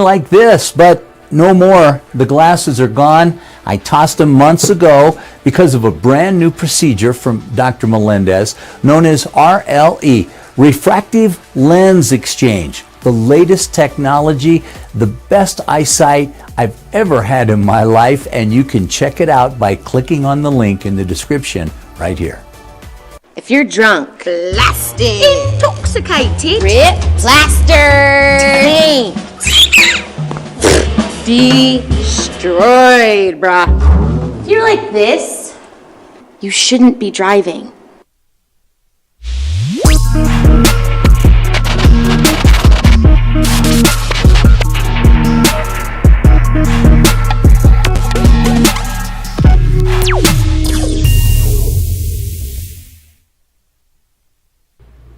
like this, but no more. The glasses are gone. I tossed them months ago because of a brand new procedure from Dr. Melendez known as RLE, Refractive Lens Exchange. The latest technology, the best eyesight I've ever had in my life, and you can check it out by clicking on the link in the description right here. If you're drunk, Blasted, intoxicated, rip, plastered, destroyed, brah. If you're like this, you shouldn't be driving.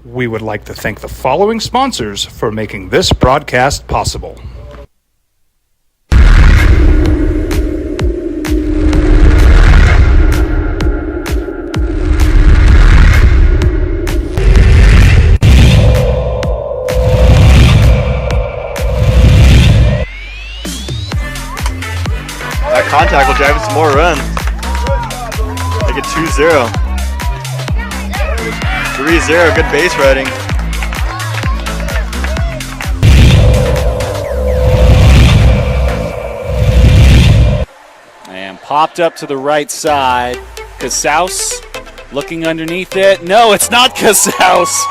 We would like to thank the following sponsors for making this broadcast possible. That contact will drive us some more runs. Make it 2-0. 3-0, good base riding. And popped up to the right side. Casaus looking underneath it. No, it's not Casaus.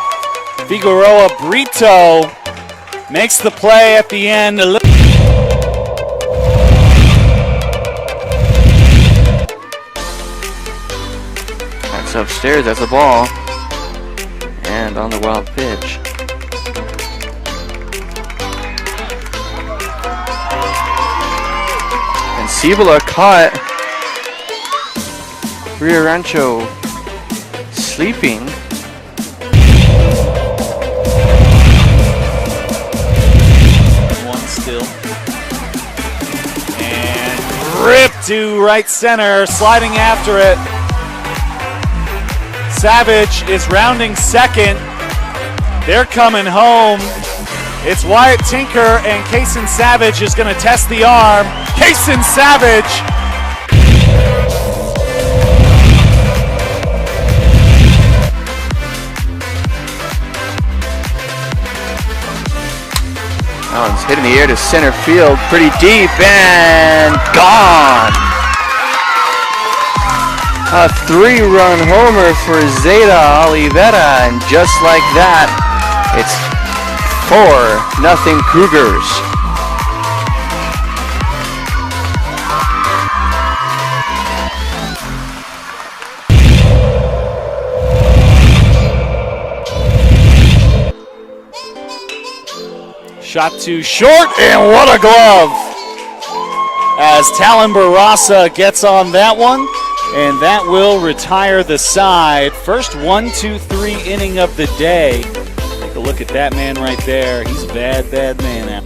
Figueroa Brito makes the play at the end. That's upstairs, that's the ball. And on the wild pitch. And Cibola caught Rio Rancho sleeping. One still. And ripped to right center, sliding after it. Savage is rounding second. They're coming home. It's Wyatt Tinker, and Kason Savage is going to test the arm. Kason Savage! Oh, it's hitting the air to center field pretty deep and gone. A 3-run homer for Zeta Olivera, and just like that, it's 4-0 Cougars. Shot too short, and what a glove! As Talon Barraza gets on that one. And that will retire the side. First 1-2-3 inning of the day. Take a look at that man right there. He's a bad, bad man now.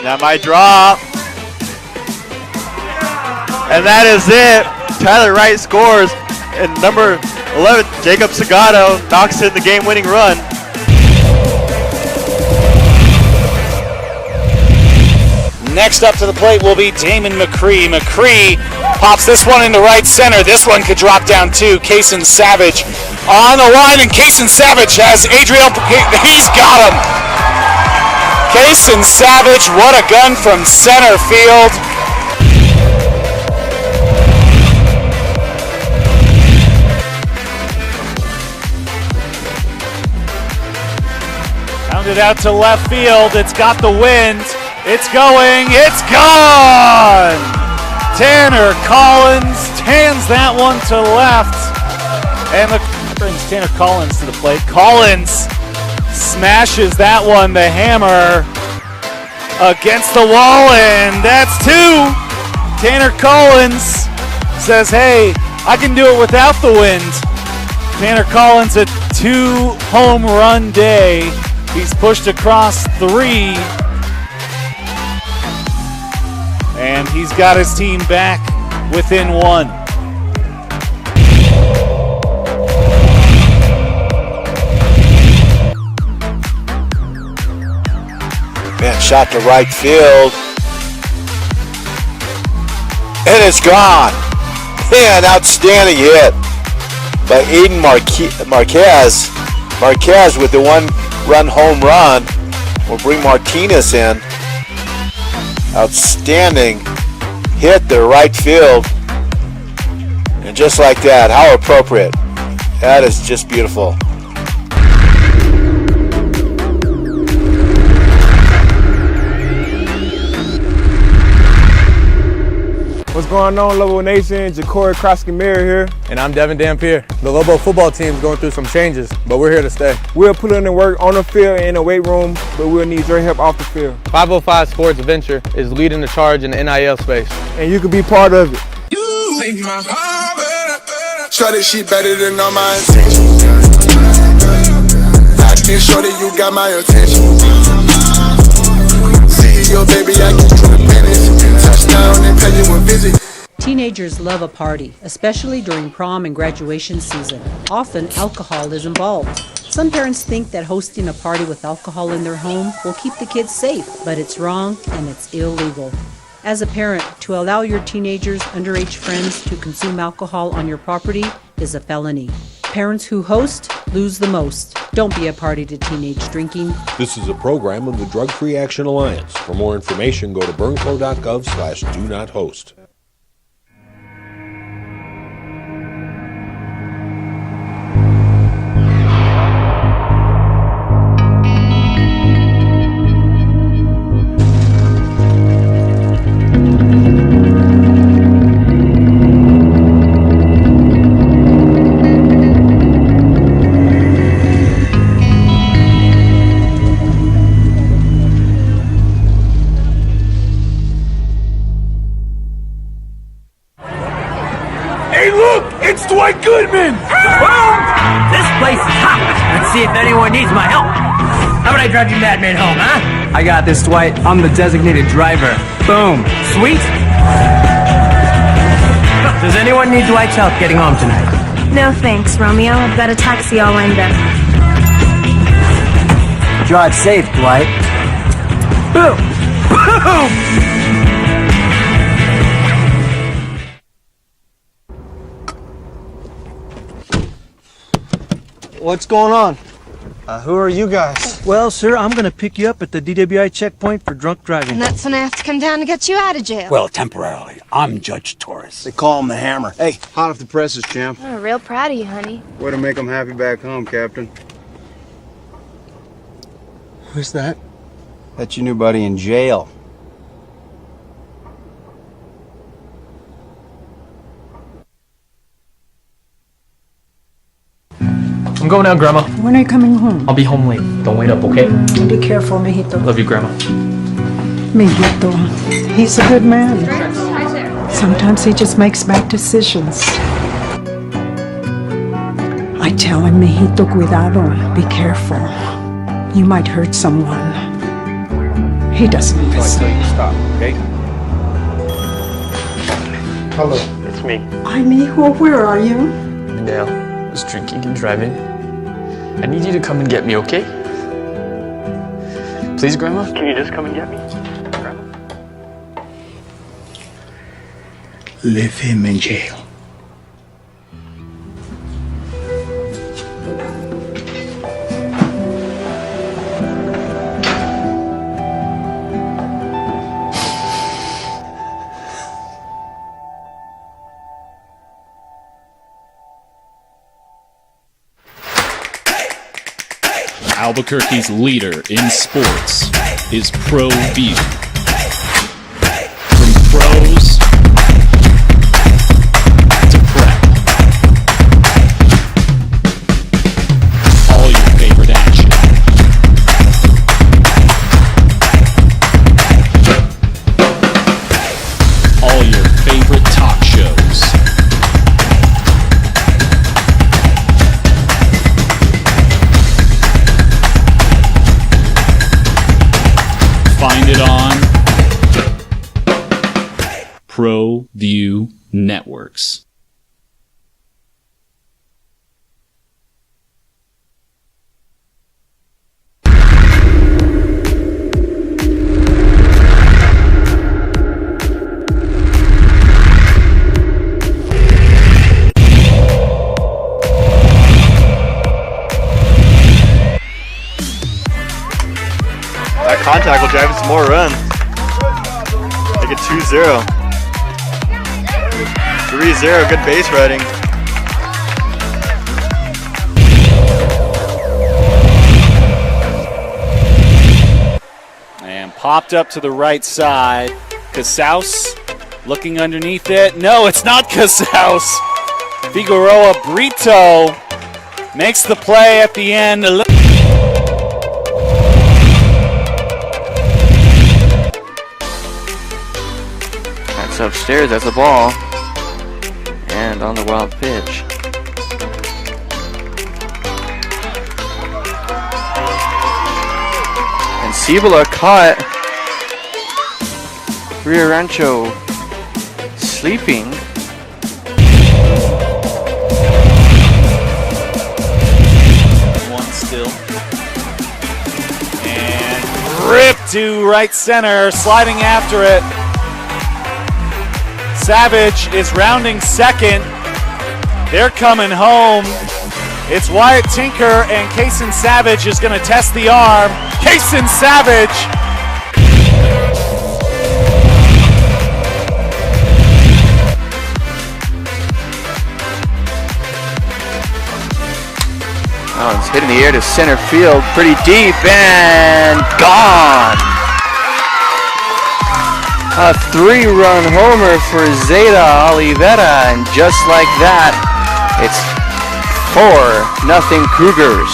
That might drop. And that is it. Tyler Wright scores. And number 11, Jacob Sagato, knocks in the game-winning run. Next up to the plate will be Damon McCree. McCree pops this one into right center. This one could drop down too. Kason Savage on the line, and Kason Savage has Adriel. He's got him. Kason Savage, what a gun from center field. Pounded out to left field. It's got the wind. It's going, it's gone! Tanner Collins tans that one to left. And brings Tanner Collins to the plate. Collins smashes that one, the hammer, against the wall, and that's 2. Tanner Collins says, hey, I can do it without the wind. Tanner Collins, a 2-home run day. He's pushed across 3. And he's got his team back within 1. shot to right field. And it's gone. An outstanding hit by Aiden Marquez. Marquez with the 1-run home run will bring Martinez in. Outstanding hit to right field. And just like that, how appropriate. That is just beautiful. What's going on, Lobo Nation? Ja'Cory Krosky-Mir here. And I'm Devin Dampier. The Lobo football team is going through some changes, but we're here to stay. We'll put in the work on the field and in the weight room, but we'll need your help off the field. 505 Sports Venture is leading the charge in the NIL space. And you can be part of it. You make my heart better. Shorty, she better than all my intentions. I can show that you got my attention. CEO, baby, I get you the business. Touchdown and pay you a visit. Teenagers love a party, especially during prom and graduation season. Often, alcohol is involved. Some parents think that hosting a party with alcohol in their home will keep the kids safe, but it's wrong and it's illegal. As a parent, to allow your teenagers' underage friends to consume alcohol on your property is a felony. Parents who host lose the most. Don't be a party to teenage drinking. This is a program of the Drug Free Action Alliance. For more information, go to burnco.gov/do-not-host. It's Dwight Goodman! This place is hot. Let's see if anyone needs my help. How about I drive you madman home, huh? I got this, Dwight. I'm the designated driver. Boom. Sweet. Does anyone need Dwight's help getting home tonight? No thanks, Romeo. I've got a taxi all lined up. Drive safe, Dwight. Boom! Boom! What's going on? Who are you guys? Well, sir, I'm going to pick you up at the DWI checkpoint for drunk driving. And that's when I have to come down to get you out of jail. Well, temporarily. I'm Judge Torres. They call him the Hammer. Hey, hot off the presses, champ. I'm real proud of you, honey. Way to make them happy back home, Captain. Who's that? That's your new buddy in jail. I'm going out, Grandma. When are you coming home? I'll be home late. Don't wait up, okay? Be careful, mijito. Love you, Grandma. Mijito. He's a good man. Sometimes he just makes bad decisions. I tell him, mijito, cuidado. Be careful. You might hurt someone. He doesn't listen. I tell you to stop, okay? Hello. It's me. Hi, mijo. Where are you? Dale was drinking and driving. I need you to come and get me, okay? Please, Grandma? Can you just come and get me? Grandma? Leave him in jail. Albuquerque's leader in sports is ProView. From pros to prep, all your favorite action. All your favorite talk shows. Find it on ProView Networks. contact will drive in some more runs. Make it 2-0. 3-0, good base running. And popped up to the right side. Casaus looking underneath it. No, it's not Casaus. Figueroa Brito makes the play at the end. That's upstairs, that's the ball. And on the wild pitch. And Cibola caught Rio Rancho sleeping. One still. And ripped to right center, sliding after it. Savage is rounding second. They're coming home. It's Wyatt Tinker, and Kason Savage is going to test the arm. Kason Savage. Oh, it's hitting the air to center field pretty deep and gone. A 3-run homer for Zeta Olivera, and just like that, it's 4-0 Cougars.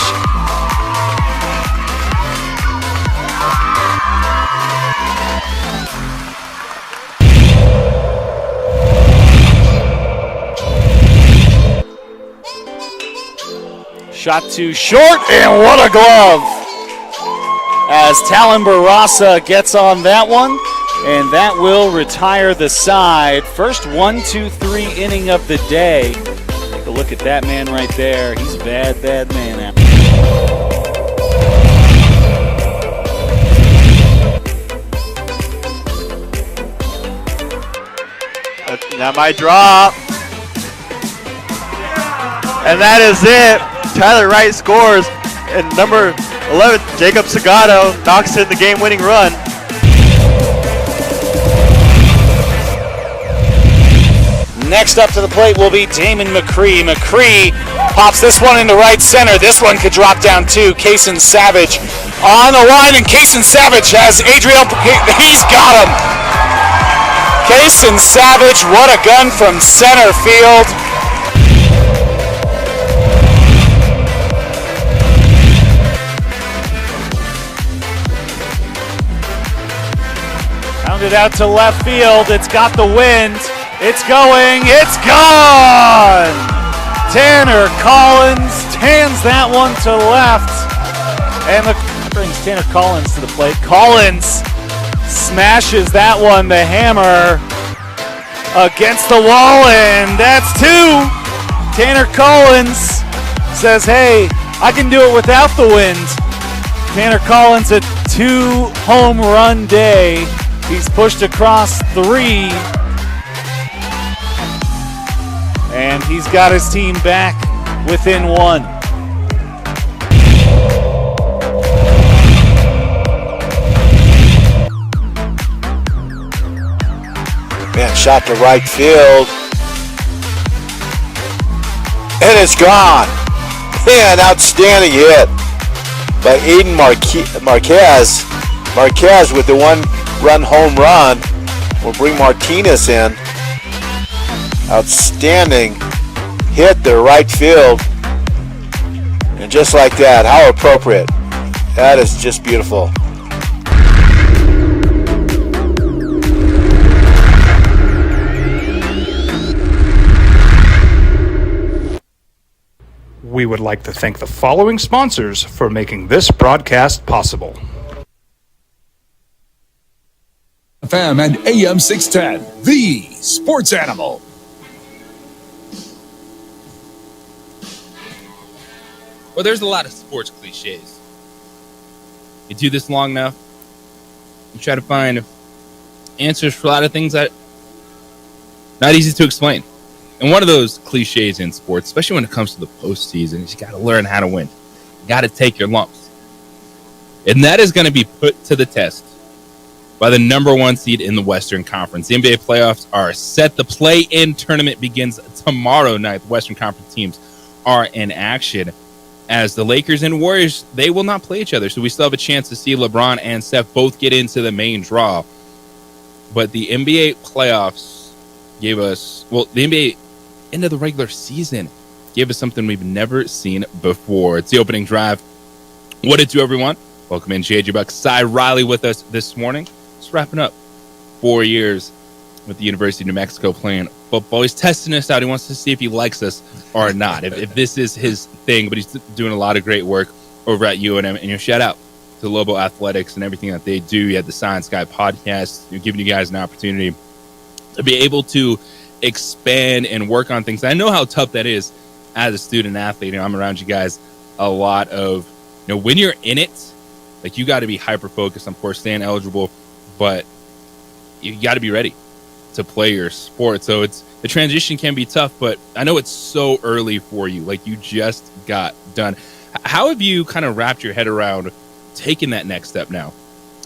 Shot too short, and what a glove! As Talon Barraza gets on that one, and that will retire the side. First 1-2-3 inning of the day. Take a look at that man right there. He's a bad, bad man. That might drop. And that is it. Tyler Wright scores, and number 11, Jacob Sagato, knocks in the game-winning run. Next up to the plate will be Damon McCree. McCree pops this one into right center. This one could drop down too. Kason Savage on the line, and Kason Savage has Adriel. He's got him. Kason Savage, what a gun from center field. Pounded out to left field. It's got the wind. It's going, it's gone! Tanner Collins tans that one to left. And brings Tanner Collins to the plate. Collins smashes that one, the hammer, against the wall, and that's 2. Tanner Collins says, hey, I can do it without the wind. Tanner Collins, a 2-home run day. He's pushed across 3. And he's got his team back within 1. Man, shot to right field. And it's gone. Man, outstanding hit by Aiden Marquez. Marquez with the 1-run home run will bring Martinez in. Outstanding hit to right field. And just like that, how appropriate. That is just beautiful. We would like to thank the following sponsors for making this broadcast possible. FM and AM 610, the sports animal. Well, there's a lot of sports cliches. You do this long enough, you try to find answers for a lot of things that not easy to explain. And one of those cliches in sports, especially when it comes to the postseason, is you got to learn how to win. You got to take your lumps. And that is going to be put to the test by the number 1 seed in the Western Conference. The NBA playoffs are set. The play-in tournament begins tomorrow night. The Western Conference teams are in action. As the Lakers and Warriors, they will not play each other. So we still have a chance to see LeBron and Steph both get into the main draw. But the NBA playoffs gave us, well, the NBA end of the regular season gave us something we've never seen before. It's the opening drive. What it do, everyone? Welcome in, JJ Buck, Cy Riley with us this morning. Just wrapping up 4 years with the University of New Mexico playing football. He's testing us out. He wants to see if he likes us or not, if this is his thing. But he's doing a lot of great work over at UNM. And shout out to Lobo Athletics and everything that they do. You had the Science Guy podcast, giving you guys an opportunity to be able to expand and work on things. I know how tough that is as a student athlete. I'm around you guys a lot of, when you're in it, like, you got to be hyper focused, of course, staying eligible, but you got to be ready to play your sport. So the transition can be tough, but I know it's so early for you. Like, you just got done. How have you kind of wrapped your head around taking that next step now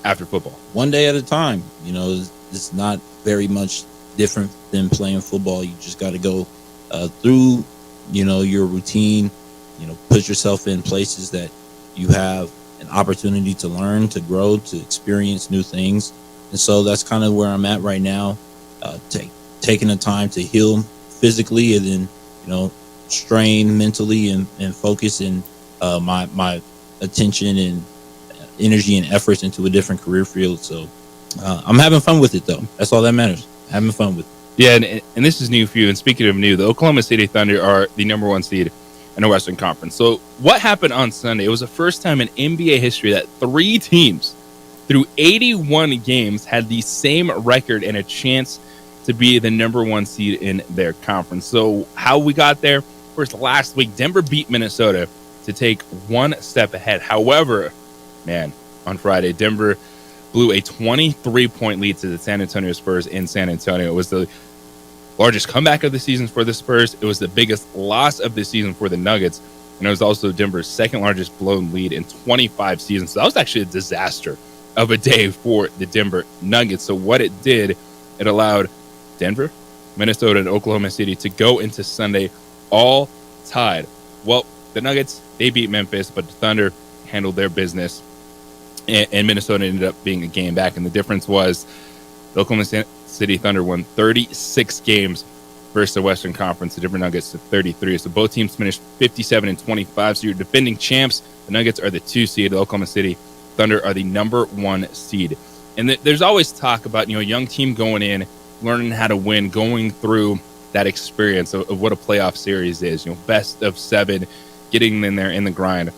after football? One day at a time. It's not very much different than playing football. You just got to go through, your routine, put yourself in places that you have an opportunity to learn, to grow, to experience new things. And so that's kind of where I'm at right now, taking the time to heal physically and then, strain mentally and focus in my attention and energy and efforts into a different career field. So I'm having fun with it, though. That's all that matters. Having fun with it. Yeah, and this is new for you. And speaking of new, the Oklahoma City Thunder are the number 1 seed in the Western Conference. So what happened on Sunday? It was the first time in NBA history that 3 teams through 81 games had the same record and a chance to be the number 1 seed in their conference. So how we got there? First, last week, Denver beat Minnesota to take 1 step ahead. However, on Friday, Denver blew a 23-point lead to the San Antonio Spurs in San Antonio. It was the largest comeback of the season for the Spurs. It was the biggest loss of the season for the Nuggets. And it was also Denver's second largest blown lead in 25 seasons. So that was actually a disaster of a day for the Denver Nuggets. So what it did, it allowed Denver, Minnesota, and Oklahoma City to go into Sunday all tied. Well, the Nuggets, they beat Memphis, but the Thunder handled their business. And Minnesota ended up being a game back. And the difference was the Oklahoma City Thunder won 36 games versus the Western Conference. The Denver Nuggets to 33. So both teams finished 57-25. So you're defending champs. The Nuggets are the 2 seed. The Oklahoma City Thunder are the number 1 seed. And there's always talk about, a young team going in, learning how to win, going through that experience of what a playoff series is. Best of 7, getting in there in the grind.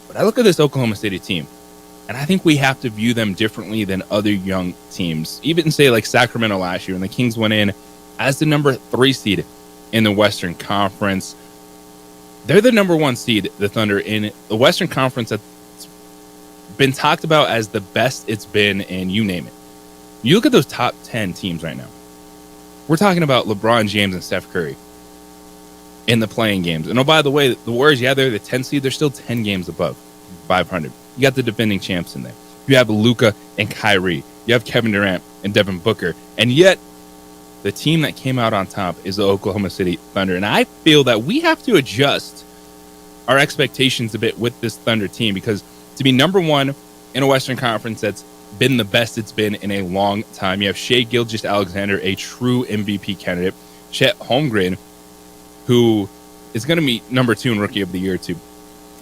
But I look at this Oklahoma City team, and I think we have to view them differently than other young teams. Even say like Sacramento last year, when the Kings went in as the number 3 seed in the Western Conference. They're the number 1 seed, the Thunder, in the Western Conference that's been talked about as the best it's been, and you name it. You look at those top 10 teams right now. We're talking about LeBron James and Steph Curry in the playing games. And by the way, the Warriors, they're the 10 seed. They're still 10 games above 500. You got the defending champs in there. You have Luka and Kyrie. You have Kevin Durant and Devin Booker. And yet, the team that came out on top is the Oklahoma City Thunder. And I feel that we have to adjust our expectations a bit with this Thunder team, because to be number 1 in a Western Conference that's been the best it's been in a long time. You have Shai Gilgeous-Alexander, a true MVP candidate. Chet Holmgren, who is going to be number 2 in Rookie of the Year to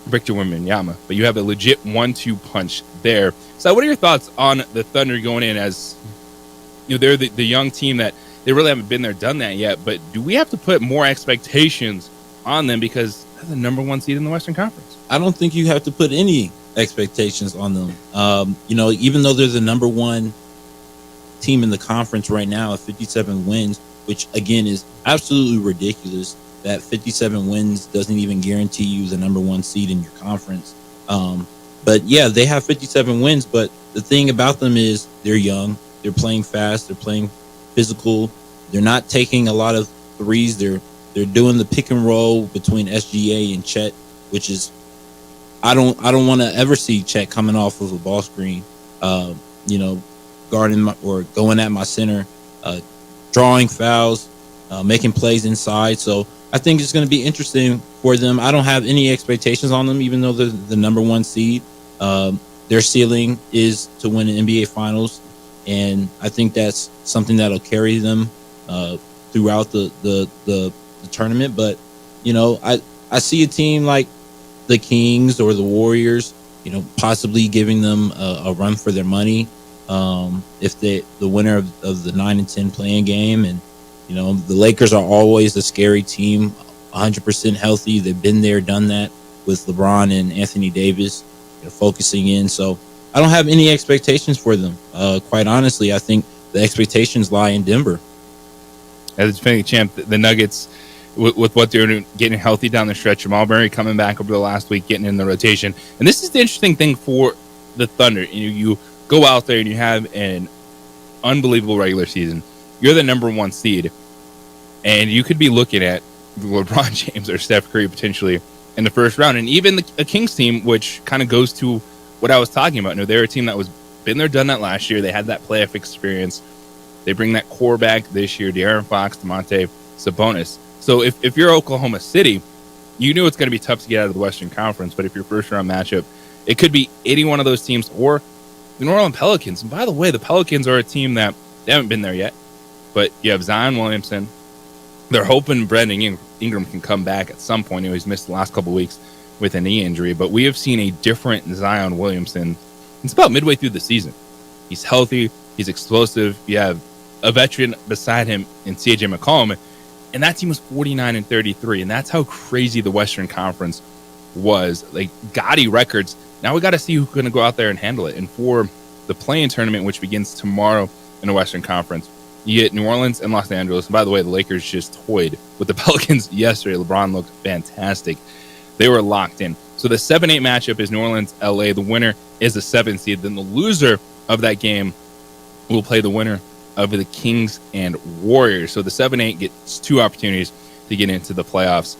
Victor Wembanyama. But you have a legit 1-2 punch there. So what are your thoughts on the Thunder going in as, they're the young team that they really haven't been there, done that yet. But do we have to put more expectations on them because they're the number 1 seed in the Western Conference? I don't think you have to put any expectations on them. Even though they're the number 1 team in the conference right now at 57 wins, which again is absolutely ridiculous. That 57 wins doesn't even guarantee you the number 1 seed in your conference. But yeah, they have 57 wins. But the thing about them is they're young. They're playing fast. They're playing physical. They're not taking a lot of threes. They're doing the pick and roll between SGA and Chet, which is I don't want to ever see Chet coming off of a ball screen, guarding or going at my center, drawing fouls, making plays inside. So I think it's going to be interesting for them. I don't have any expectations on them, even though they're the number one seed. Their ceiling is to win the NBA Finals, and I think that's something that'll carry them throughout the tournament. But I see a team like the Kings or the Warriors, possibly giving them a run for their money if the winner of the 9 and 10 playing game. And the Lakers are always a scary team, 100% healthy. They've been there, done that with LeBron and Anthony Davis, focusing in. So I don't have any expectations for them. Quite honestly, I think the expectations lie in Denver. As the defending champ, the Nuggets, with what they're doing, getting healthy down the stretch, Jamal Murray coming back over the last week, getting in the rotation. And this is the interesting thing for the Thunder. You go out there and you have an unbelievable regular season. You're the number one seed, and you could be looking at LeBron James or Steph Curry potentially in the first round. And even a Kings team, which kind of goes to what I was talking about. They're a team that was been there, done that last year. They had that playoff experience. They bring that core back this year, De'Aaron Fox, DeMonte Sabonis. So if you're Oklahoma City, you knew it's going to be tough to get out of the Western Conference. But if your first round matchup, it could be any one of those teams or the New Orleans Pelicans. And by the way, the Pelicans are a team that they haven't been there yet. But you have Zion Williamson. They're hoping Brandon Ingram can come back at some point. He's missed the last couple of weeks with a knee injury. But we have seen a different Zion Williamson. It's about midway through the season. He's healthy. He's explosive. You have a veteran beside him in C.J. McCollum. And that team was 49-33. And that's how crazy the Western Conference was. Like, gaudy records. Now we got to see who's going to go out there and handle it. And for the play-in tournament, which begins tomorrow in the Western Conference, you get New Orleans and Los Angeles. And by the way, the Lakers just toyed with the Pelicans yesterday. LeBron looked fantastic. They were locked in. So the 7-8 matchup is New Orleans, LA. The winner is the 7th seed. Then the loser of that game will play the winner of the Kings and Warriors. So the 7-8 gets 2 opportunities to get into the playoffs.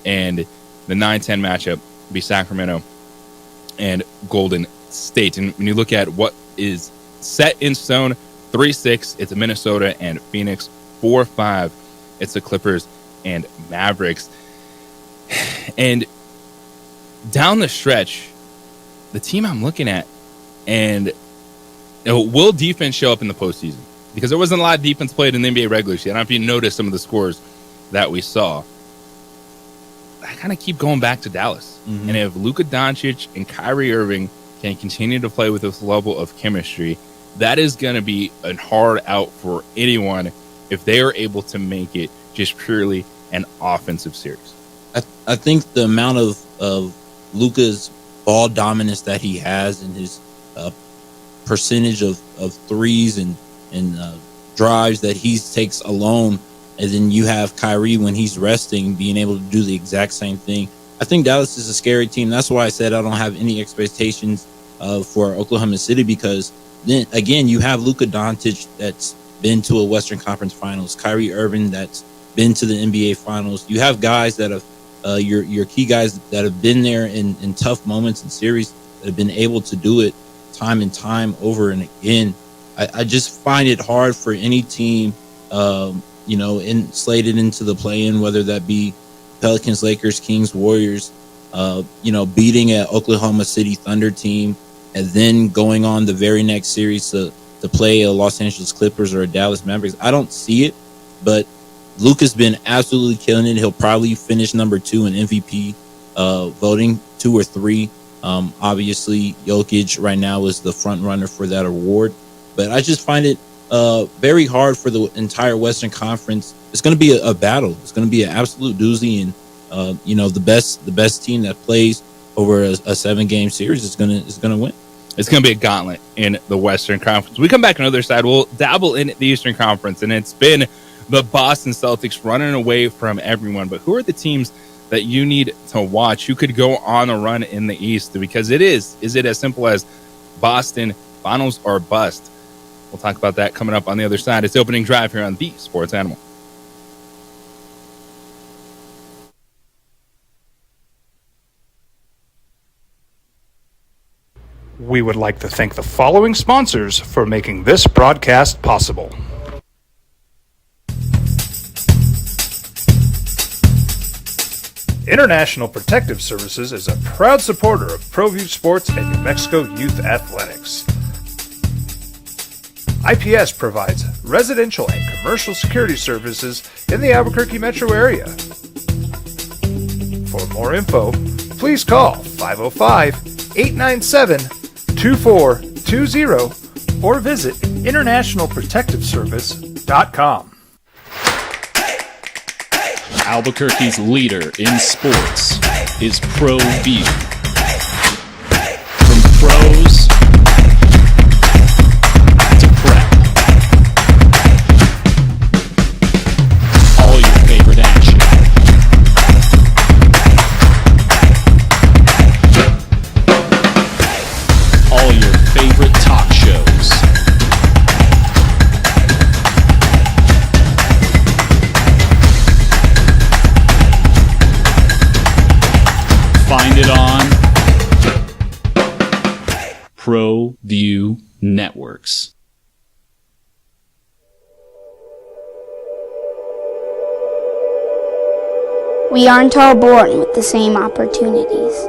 And the 9-10 matchup will be Sacramento and Golden State. And when you look at what is set in stone, 3-6, it's Minnesota and Phoenix. 4-5, it's the Clippers and Mavericks. And down the stretch, the team I'm looking at, and will defense show up in the postseason? Because there wasn't a lot of defense played in the NBA regular season. I don't know if you noticed some of the scores that we saw. I kind of keep going back to Dallas. Mm-hmm. And if Luka Doncic and Kyrie Irving can continue to play with this level of chemistry, that is going to be a hard out for anyone if they are able to make it just purely an offensive series. I think the amount of Luka's ball dominance that he has and his percentage of threes and drives that he takes alone, and then you have Kyrie when he's resting being able to do the exact same thing. I think Dallas is a scary team. That's why I said I don't have any expectations for Oklahoma City, because then again you have Luka Doncic that's been to a Western Conference Finals, Kyrie Irving that's been to the NBA Finals. You have guys that have your key guys that have been there in tough moments and series that have been able to do it time and time over and again. I just find it hard for any team, slated into the play-in, whether that be Pelicans, Lakers, Kings, Warriors, beating an Oklahoma City Thunder team, and then going on the very next series to play a Los Angeles Clippers or a Dallas Mavericks. I don't see it, but Luka's been absolutely killing it. He'll probably finish number 2 in MVP voting, 2 or 3. Obviously, Jokic right now is the front runner for that award. But I just find it very hard for the entire Western Conference. It's going to be a battle. It's going to be an absolute doozy, and the best team that plays over a 7-game series is going to win. It's going to be a gauntlet in the Western Conference. When we come back on the other side, we'll dabble in the Eastern Conference, and it's been the Boston Celtics running away from everyone. But who are the teams that you need to watch? Who could go on a run in the East? Because is it as simple as Boston finals or bust? We'll talk about that coming up on the other side. It's Opening Drive here on The Sports Animal. We would like to thank the following sponsors for making this broadcast possible. International Protective Services is a proud supporter of ProView Sports and New Mexico Youth Athletics. IPS provides residential and commercial security services in the Albuquerque metro area. For more info, please call 505-897-2420 or visit internationalprotectiveservice.com. Albuquerque's leader in sports is ProView. From pros to prep, all your favorite action. All your favorite talk shows. Find it on ProView Networks. We aren't all born with the same opportunities.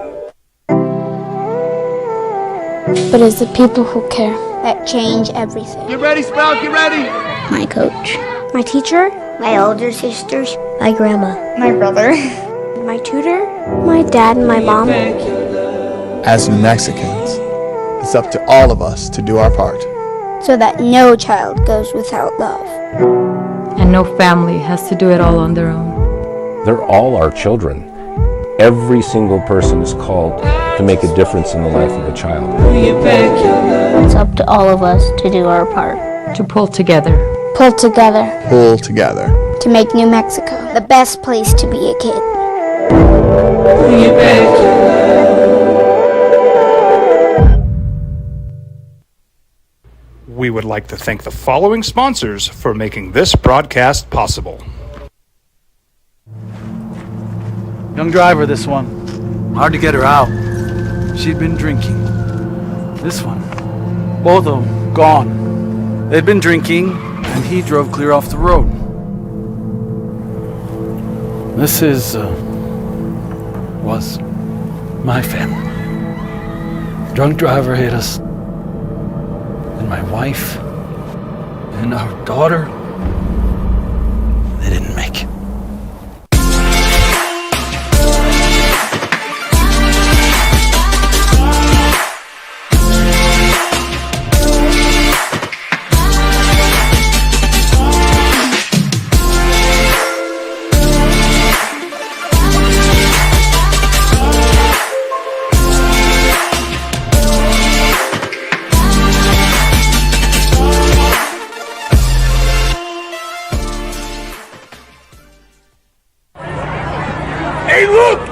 But it's the people who care that change everything. Get ready, Spout, get ready! My coach. My teacher. My older sisters. My grandma. My brother. My tutor. My dad and my mom. As New Mexicans, it's up to all of us to do our part. So that no child goes without love. And no family has to do it all on their own. They're all our children. Every single person is called to make a difference in the life of a child. It's up to all of us to do our part. To pull together. Pull together. Pull together. To make New Mexico the best place to be a kid. We would like to thank the following sponsors for making this broadcast possible. Young driver, this one. Hard to get her out. She'd been drinking. This one. Both of them gone. They'd been drinking, and he drove clear off the road. This was my family. Drunk driver hit us. And my wife and our daughter, they didn't make it.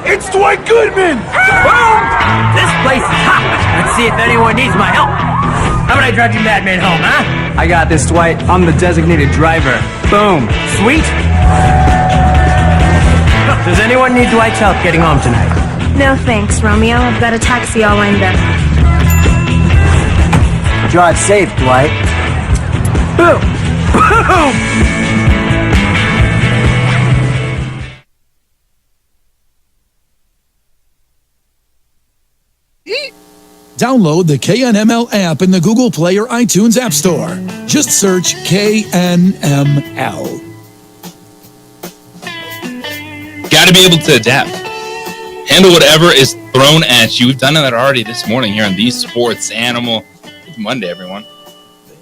It's Dwight Goodman! This place is hot. Let's see if anyone needs my help. How about I drive you madman home, huh? I got this, Dwight. I'm the designated driver. Boom. Sweet. Does anyone need Dwight's help getting home tonight? No thanks, Romeo. I've got a taxi all lined up. Drive safe, Dwight. Boom! Boom! Download the KNML app in the Google Play or iTunes App Store. Just search KNML. Got to be able to adapt. Handle whatever is thrown at you. We've done that already this morning here on The Sports Animal. Good Monday, everyone. How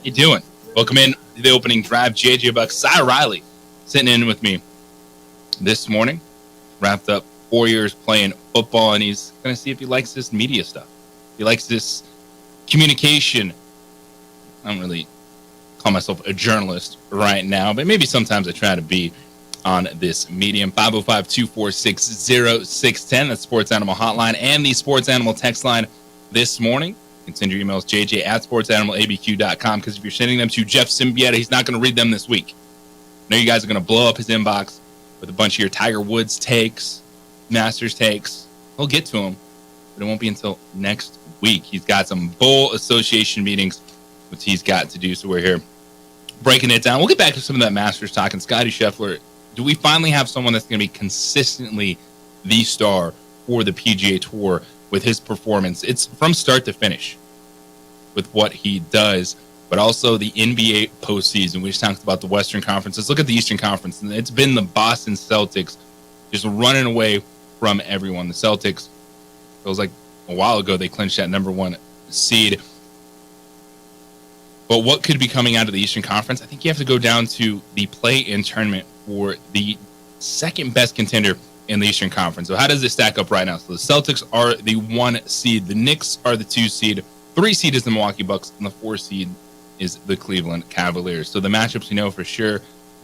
you doing? Welcome in to the opening drive. JJ Buck, Cy Riley sitting in with me this morning. Wrapped up 4 years playing football, and he's going to see if he likes this media stuff. He likes this communication. I don't really call myself a journalist right now, but maybe sometimes I try to be on this medium. 505-246-0610. That's Sports Animal Hotline and the Sports Animal text line this morning. You can send your emails, jj@sportsanimalabq.com, because if you're sending them to Jeff Symbieta, he's not going to read them this week. I know you guys are going to blow up his inbox with a bunch of your Tiger Woods takes, Masters takes. He'll get to them. but it won't be until next week. He's got some bowl association meetings, which he's got to do. So we're here breaking it down. We'll get back to some of that Masters talk. And Scotty Scheffler, do we finally have someone that's going to be consistently the star for the PGA Tour with his performance? It's from start to finish with what he does, but also the NBA postseason. We just talked about the Western Conference. Let's look at the Eastern Conference. And it's been the Boston Celtics just running away from everyone. The Celtics, feels like a while ago, they clinched that number 1 seed. But what could be coming out of the Eastern Conference? I think you have to go down to the play-in tournament for the second best contender in the Eastern Conference. So how does it stack up right now? So the Celtics are the 1 seed. The Knicks are the 2 seed. 3 seed is the Milwaukee Bucks. And the 4 seed is the Cleveland Cavaliers. So the matchups we know for sure.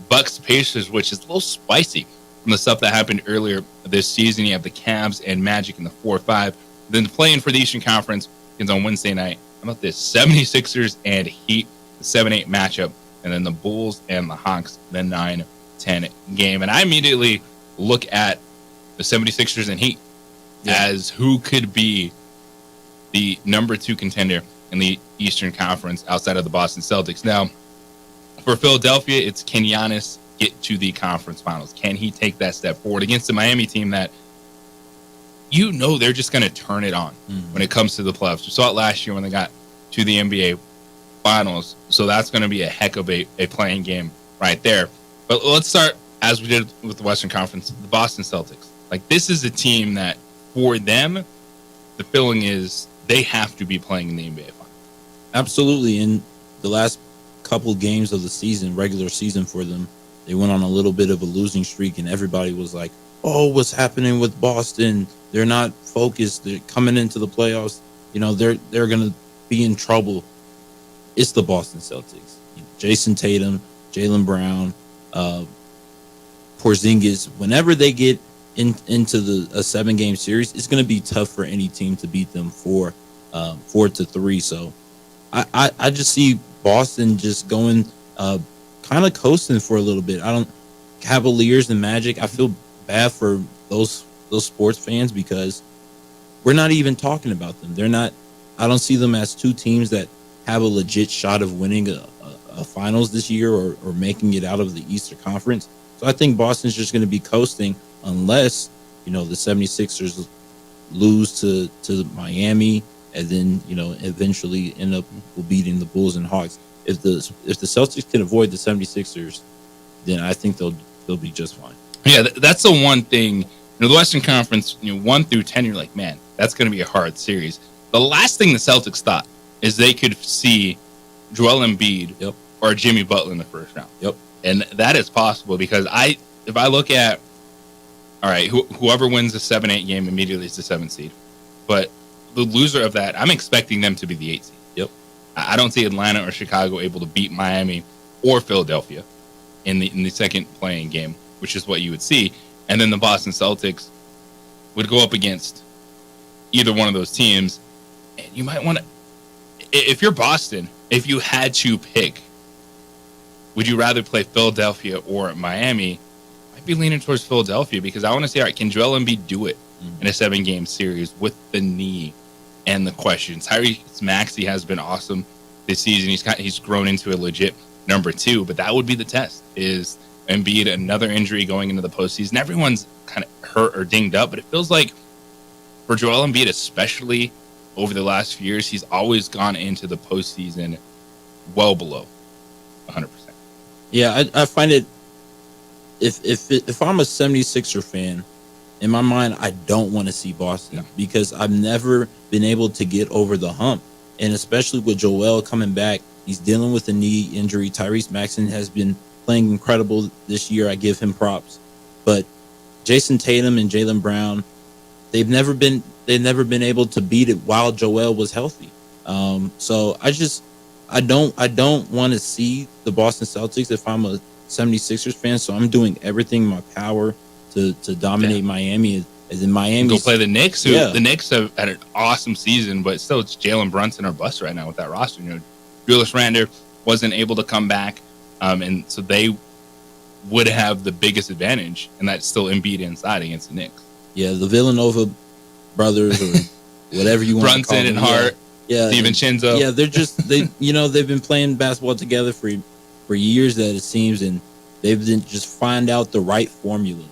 Bucks Pacers, which is a little spicy from the stuff that happened earlier this season. You have the Cavs and Magic in the 4-5. Then playing for the Eastern Conference is on Wednesday night. How about this? 76ers and Heat, the 7-8 matchup. And then the Bulls and the Hawks, the 9-10 game. And I immediately look at the 76ers and Heat as who could be the number 2 contender in the Eastern Conference outside of the Boston Celtics. Now, for Philadelphia, it's can Giannis get to the conference finals? Can he take that step forward against the Miami team that they're just going to turn it on when it comes to the playoffs? We saw it last year when they got to the NBA finals. So that's going to be a heck of a playing game right there. But let's start, as we did with the Western Conference, the Boston Celtics. Like, this is a team that, for them, the feeling is they have to be playing in the NBA finals. Absolutely. In the last couple games of the season, regular season for them, they went on a little bit of a losing streak, and everybody was like, oh, what's happening with Boston? They're not focused. They're coming into the playoffs. They're going to be in trouble. It's the Boston Celtics. Jason Tatum, Jaylen Brown, Porzingis. Whenever they get into a 7-game series, it's going to be tough for any team to beat them 4-3. So I just see Boston just going kind of coasting for a little bit. Cavaliers and Magic, I feel bad for those sports fans because we're not even talking about them. I don't see them as 2 teams that have a legit shot of winning a finals this year or making it out of the Eastern Conference. So I think Boston's just going to be coasting unless, the 76ers lose to Miami and then, eventually end up beating the Bulls and Hawks. If the Celtics can avoid the 76ers, then I think they'll be just fine. Yeah, that's the one thing. The Western Conference, 1 through 10, you're like, man, that's going to be a hard series. The last thing the Celtics thought is they could see Joel Embiid or Jimmy Butler in the first round. Yep. And that is possible because if I look at, all right, whoever wins the 7-8 game immediately is the 7th seed. But the loser of that, I'm expecting them to be the 8th seed. Yep. I don't see Atlanta or Chicago able to beat Miami or Philadelphia in the second playing game, which is what you would see. And then the Boston Celtics would go up against either one of those teams. And you might want to, if you're Boston, if you had to pick, would you rather play Philadelphia or Miami? I'd be leaning towards Philadelphia because I want to see, all right, can Joel Embiid do it in a 7-game series with the knee and the questions? Tyrese Maxey has been awesome this season. He's grown into a legit number 2, but that would be the test. Is Embiid another injury going into the postseason? Everyone's kind of hurt or dinged up, but it feels like for Joel Embiid, especially over the last few years, he's always gone into the postseason well below 100%. Yeah, I find it. If I'm a 76er fan, in my mind, I don't want to see Boston because I've never been able to get over the hump, and especially with Joel coming back, he's dealing with a knee injury. Tyrese Maxey has been playing incredible this year. I give him props, but Jason Tatum and Jaylen Brown, they've never been able to beat it while Joel was healthy. So I don't want to see the Boston Celtics if I'm a 76ers fan. So I'm doing everything in my power to dominate Miami. As in Miami, go play the Knicks. The Knicks have had an awesome season, but still it's Jalen Brunson or bust right now with that roster. Julius Randle wasn't able to come back, and so they would have the biggest advantage, and that's still Embiid inside against the Knicks. Yeah, the Villanova brothers, or whatever you want to call Brunson them. and Hart, DiVincenzo. Yeah, they're just they've been playing basketball together for years that it seems, and they've been just find out the right formula.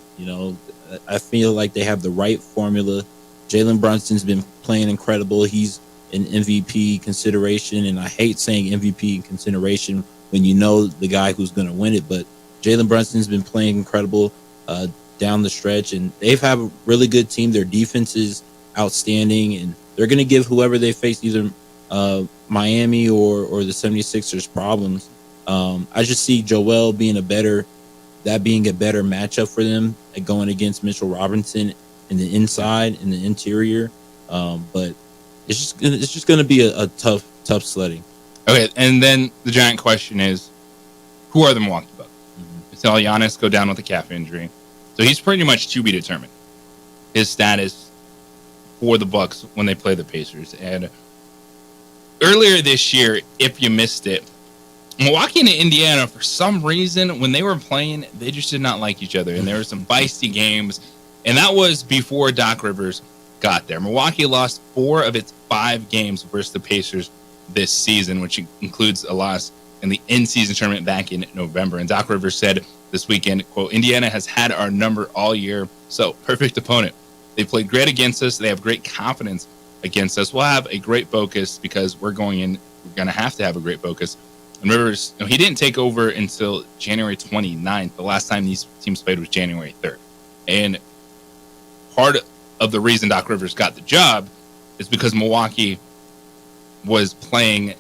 I feel like they have the right formula. Jalen Brunson's been playing incredible. He's an MVP consideration, and I hate saying MVP consideration when you know the guy who's going to win it, but Jalen Brunson's been playing incredible down the stretch, and they've had a really good team. Their defense is outstanding, and they're going to give whoever they face, either Miami or the 76ers, problems. I just see Joel being a better matchup for them, going against Mitchell Robinson in the inside, in the interior. But it's just going to be a tough sledding. Okay, and then the giant question is, who are the Milwaukee Bucks? Until Giannis go down with a calf injury, so he's pretty much to be determined. His status for the Bucks when they play the Pacers. And earlier this year, if you missed it, Milwaukee and Indiana, for some reason, when they were playing, they just did not like each other, and there were some feisty games. And that was before Doc Rivers got there. Milwaukee lost 4 of its 5 games versus the Pacers this season, which includes a loss in the in-season tournament back in November. And Doc Rivers said this weekend, quote, "Indiana has had our number all year, so perfect opponent. They played great against us. They have great confidence against us. We'll have a great focus because we're going to have to have a great focus." And Rivers, he didn't take over until January 29th. The last time these teams played was January 3rd. And part of the reason Doc Rivers got the job is because Milwaukee was playing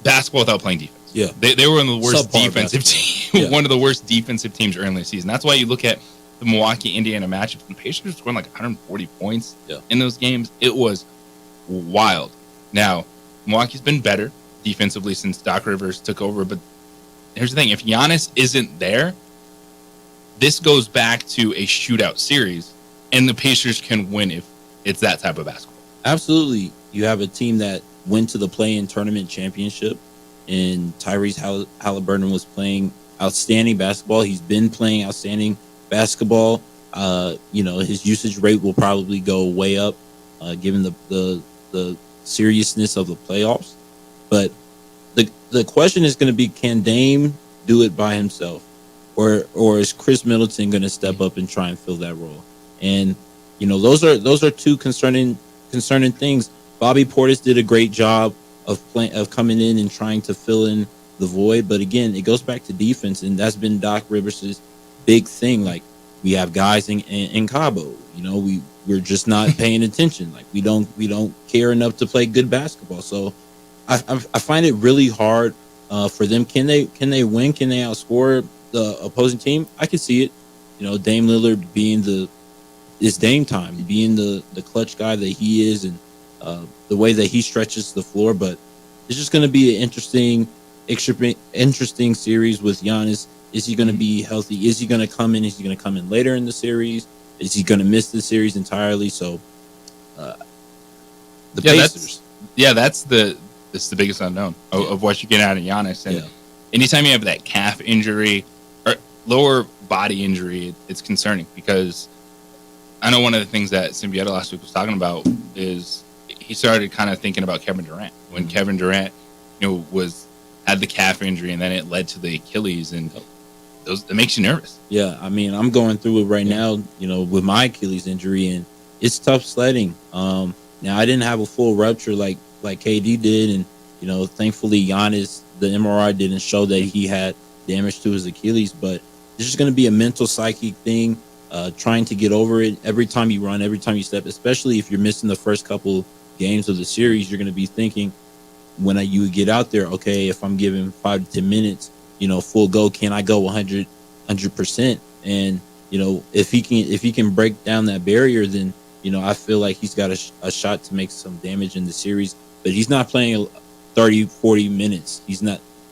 basketball without playing defense. Yeah, they were one of the worst defensive teams. One of the worst defensive teams early in the season. That's why you look at the Milwaukee Indiana matchup. The Pacers were scoring like 140 points in those games. It was wild. Now, Milwaukee's been better defensively since Doc Rivers took over, but here's the thing: if Giannis isn't there, this goes back to a shootout series, and the Pacers can win if it's that type of basketball. Absolutely. You have a team that went to the play-in tournament championship, and Tyrese Halliburton was playing outstanding basketball. He's been playing outstanding basketball. His usage rate will probably go way up, given the seriousness of the playoffs. But the question is going to be, can Dame do it by himself, or is Chris Middleton going to step up and try and fill that role? And those are two concerning things. Bobby Portis did a great job of coming in and trying to fill in the void, but again, it goes back to defense, and that's been Doc Rivers' big thing. Like, we have guys in Cabo, we're just not paying attention. Like, we don't care enough to play good basketball. So I find it really hard for them. Can they win? Can they outscore the opposing team? I can see it. Dame Lillard it's Dame time, being the clutch guy that he is, and the way that he stretches the floor. But it's just going to be an interesting series with Giannis. Is he going to be healthy? Is he going to come in? Is he going to come in later in the series? Is he going to miss the series entirely? So Pacers. That's the biggest unknown of what you get out of Giannis. And anytime you have that calf injury or lower body injury, it's concerning, because I know one of the things that Symbieta last week was talking about is he started kind of thinking about Kevin Durant. When Kevin Durant, had the calf injury, and then it led to the Achilles, and it makes you nervous. Yeah, I mean, I'm going through it right now, with my Achilles injury, and it's tough sledding. Now, I didn't have a full rupture like KD did, and thankfully Giannis, the MRI didn't show that he had damage to his Achilles, but it's just going to be a mental psychic thing, trying to get over it. Every time you run, every time you step, especially if you're missing the first couple games of the series, you're going to be thinking, when you get out there, okay, if I'm given 5 to 10 minutes, full go, can I go 100%? And if he can break down that barrier, then I feel like he's got a shot to make some damage in the series. But he's not playing 30, 40 minutes.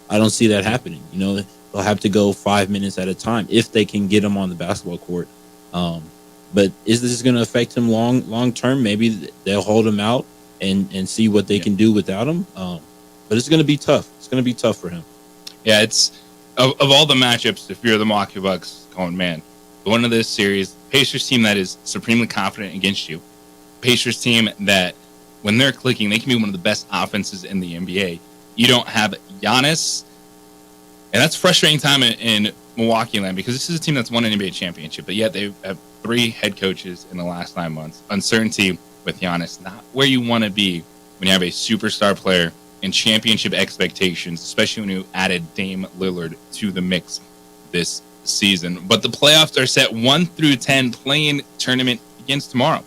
I don't see that happening. They'll have to go 5 minutes at a time if they can get him on the basketball court. But is this going to affect him long term? Maybe they'll hold him out and see what they can do without him. But it's going to be tough. It's going to be tough for him. Yeah, it's of all the matchups, if you're the Milwaukee Bucks, going, man, going to this series, Pacers team that is supremely confident against you, Pacers team that when they're clicking, they can be one of the best offenses in the NBA. You don't have Giannis, and that's a frustrating time in Milwaukee land because this is a team that's won an NBA championship, but yet they have 3 head coaches in the last 9 months. Uncertainty with Giannis, not where you want to be when you have a superstar player and championship expectations, especially when you added Dame Lillard to the mix this season. But the playoffs are set 1 through 10. Play-in tournament begins tomorrow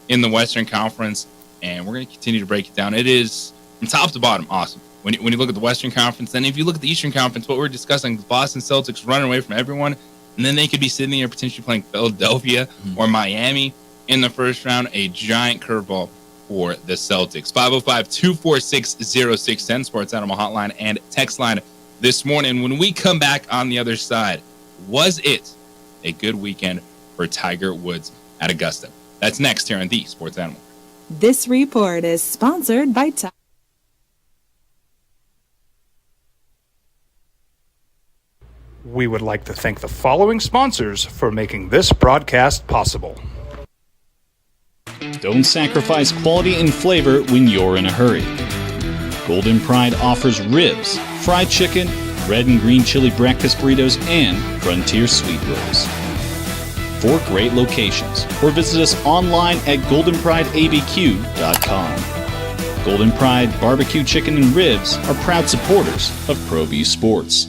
in the Western Conference, and we're going to continue to break it down. It is from top to bottom awesome. When you look at the Western Conference, then if you look at the Eastern Conference, what we're discussing, the Boston Celtics running away from everyone, and then they could be sitting there potentially playing Philadelphia or Miami in the first round. A giant curveball for the Celtics. 505-246-0610, Sports Animal Hotline and text line this morning. When we come back on the other side, was it a good weekend for Tiger Woods at Augusta? That's next here on the Sports Animal. This report is sponsored by Tiger. We would like to thank the following sponsors for making this broadcast possible. Don't sacrifice quality and flavor when you're in a hurry. Golden Pride offers ribs, fried chicken, red and green chili breakfast burritos, and Frontier Sweet Rolls. 4 great locations, or visit us online at goldenprideabq.com. Golden Pride Barbecue Chicken and Ribs are proud supporters of ProView Sports.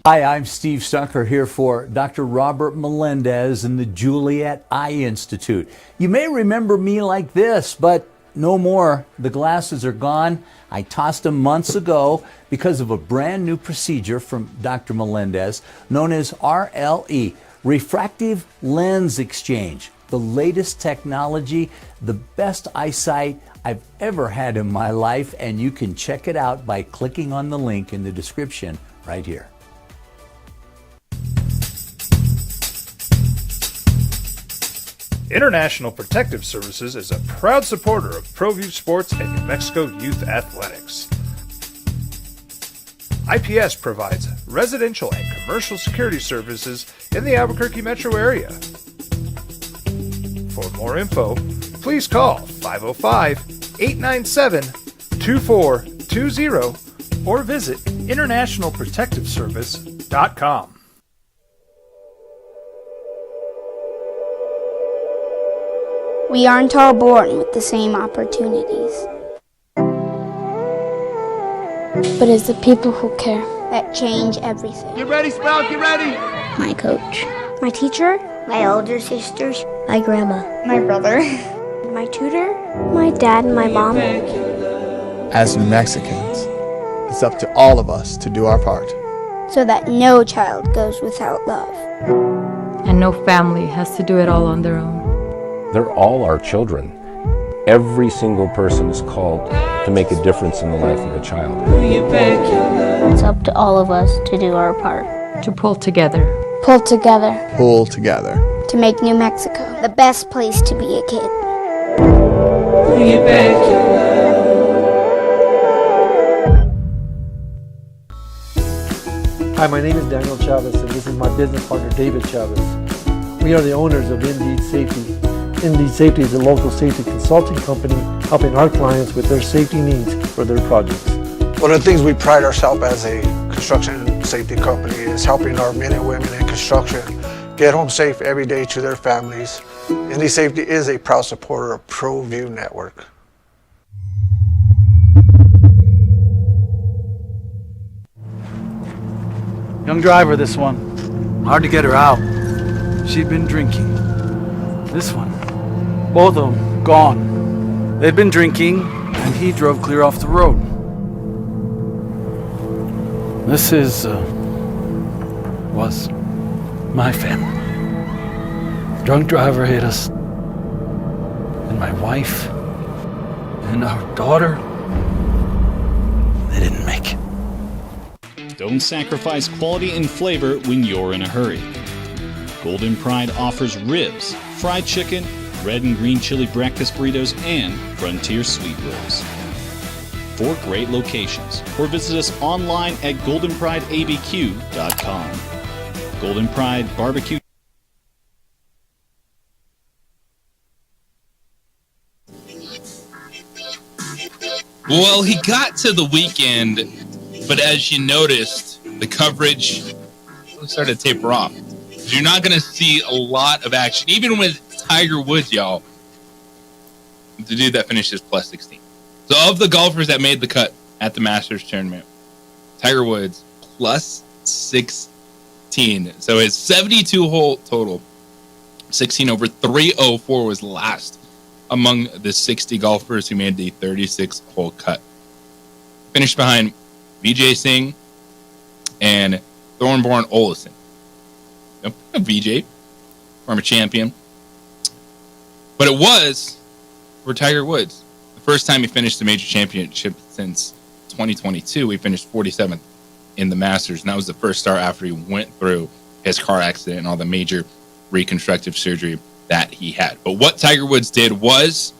Hi, I'm Steve Stucker here for Dr. Robert Melendez and the Juliet Eye Institute. You may remember me like this, but no more. The glasses are gone. I tossed them months ago because of a brand new procedure from Dr. Melendez known as RLE, Refractive Lens Exchange. The latest technology, the best eyesight I've ever had in my life, and you can check it out by clicking on the link in the description right here. International Protective Services is a proud supporter of ProView Sports and New Mexico Youth Athletics. IPS provides residential and commercial security services in the Albuquerque metro area. For more info, please call 505-897-2420 or visit internationalprotectiveservice.com. We aren't all born with the same opportunities. But it's the people who care that change everything. Get ready, Sprout, get ready! My coach, my teacher, my older sisters, my grandma, my brother, my tutor, my dad, and my mom. As Mexicans, it's up to all of us to do our part. So that no child goes without love. And no family has to do it all on their own. They're all our children. Every single person is called to make a difference in the life of a child. It's up to all of us to do our part. To pull together. Pull together. Pull together. To make New Mexico the best place to be a kid. Hi, my name is Daniel Chavez, and this is my business partner, David Chavez. We are the owners of Indeed Safety. Indeed Safety is a local safety consulting company helping our clients with their safety needs for their projects. One of the things we pride ourselves as a construction safety company is helping our men and women in construction get home safe every day to their families. Indeed Safety is a proud supporter of ProView Network. Young driver, this one. Hard to get her out. She'd been drinking. This one. Both of them gone. They'd been drinking, and he drove clear off the road. This was my family. Drunk driver hit us. And my wife and our daughter, they didn't make it. Don't sacrifice quality and flavor when you're in a hurry. Golden Pride offers ribs, fried chicken, red and green chili breakfast burritos, and Frontier Sweet Rolls. 4 great locations, or visit us online at goldenprideabq.com. Golden Pride Barbecue. Well, he got to the weekend, but as you noticed, the coverage started to taper off. You're not going to see a lot of action, even with Tiger Woods, y'all. The dude that finishes plus 16. So of the golfers that made the cut at the Masters tournament, Tiger Woods plus 16. So his 72-hole total, 16 over 304 was last among the 60 golfers who made the 36-hole cut. Finished behind Vijay Singh and Thornborn Olesen. Vijay, former champion. But it was for Tiger Woods. The first time he finished the major championship since 2022, he finished 47th in the Masters. And that was the first start after he went through his car accident and all the major reconstructive surgery that he had. But what Tiger Woods did was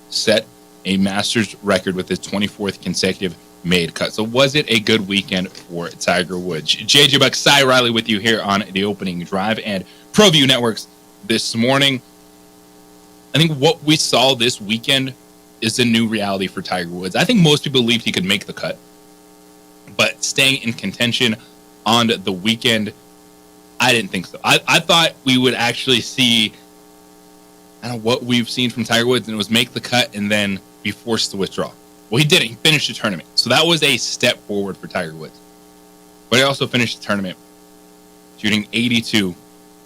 set a Masters record with his 24th consecutive made cut. So was it a good weekend for Tiger Woods? JJ Buck, Cy Riley with you here on the Opening Drive and ProView Networks this morning. I think what we saw this weekend is a new reality for Tiger Woods. I think most people believed he could make the cut, but staying in contention on the weekend, I didn't think so. I thought we would actually see what we've seen from Tiger Woods, and it was make the cut and then be forced to withdraw. Well, he didn't. He finished the tournament. So that was a step forward for Tiger Woods. But he also finished the tournament shooting 82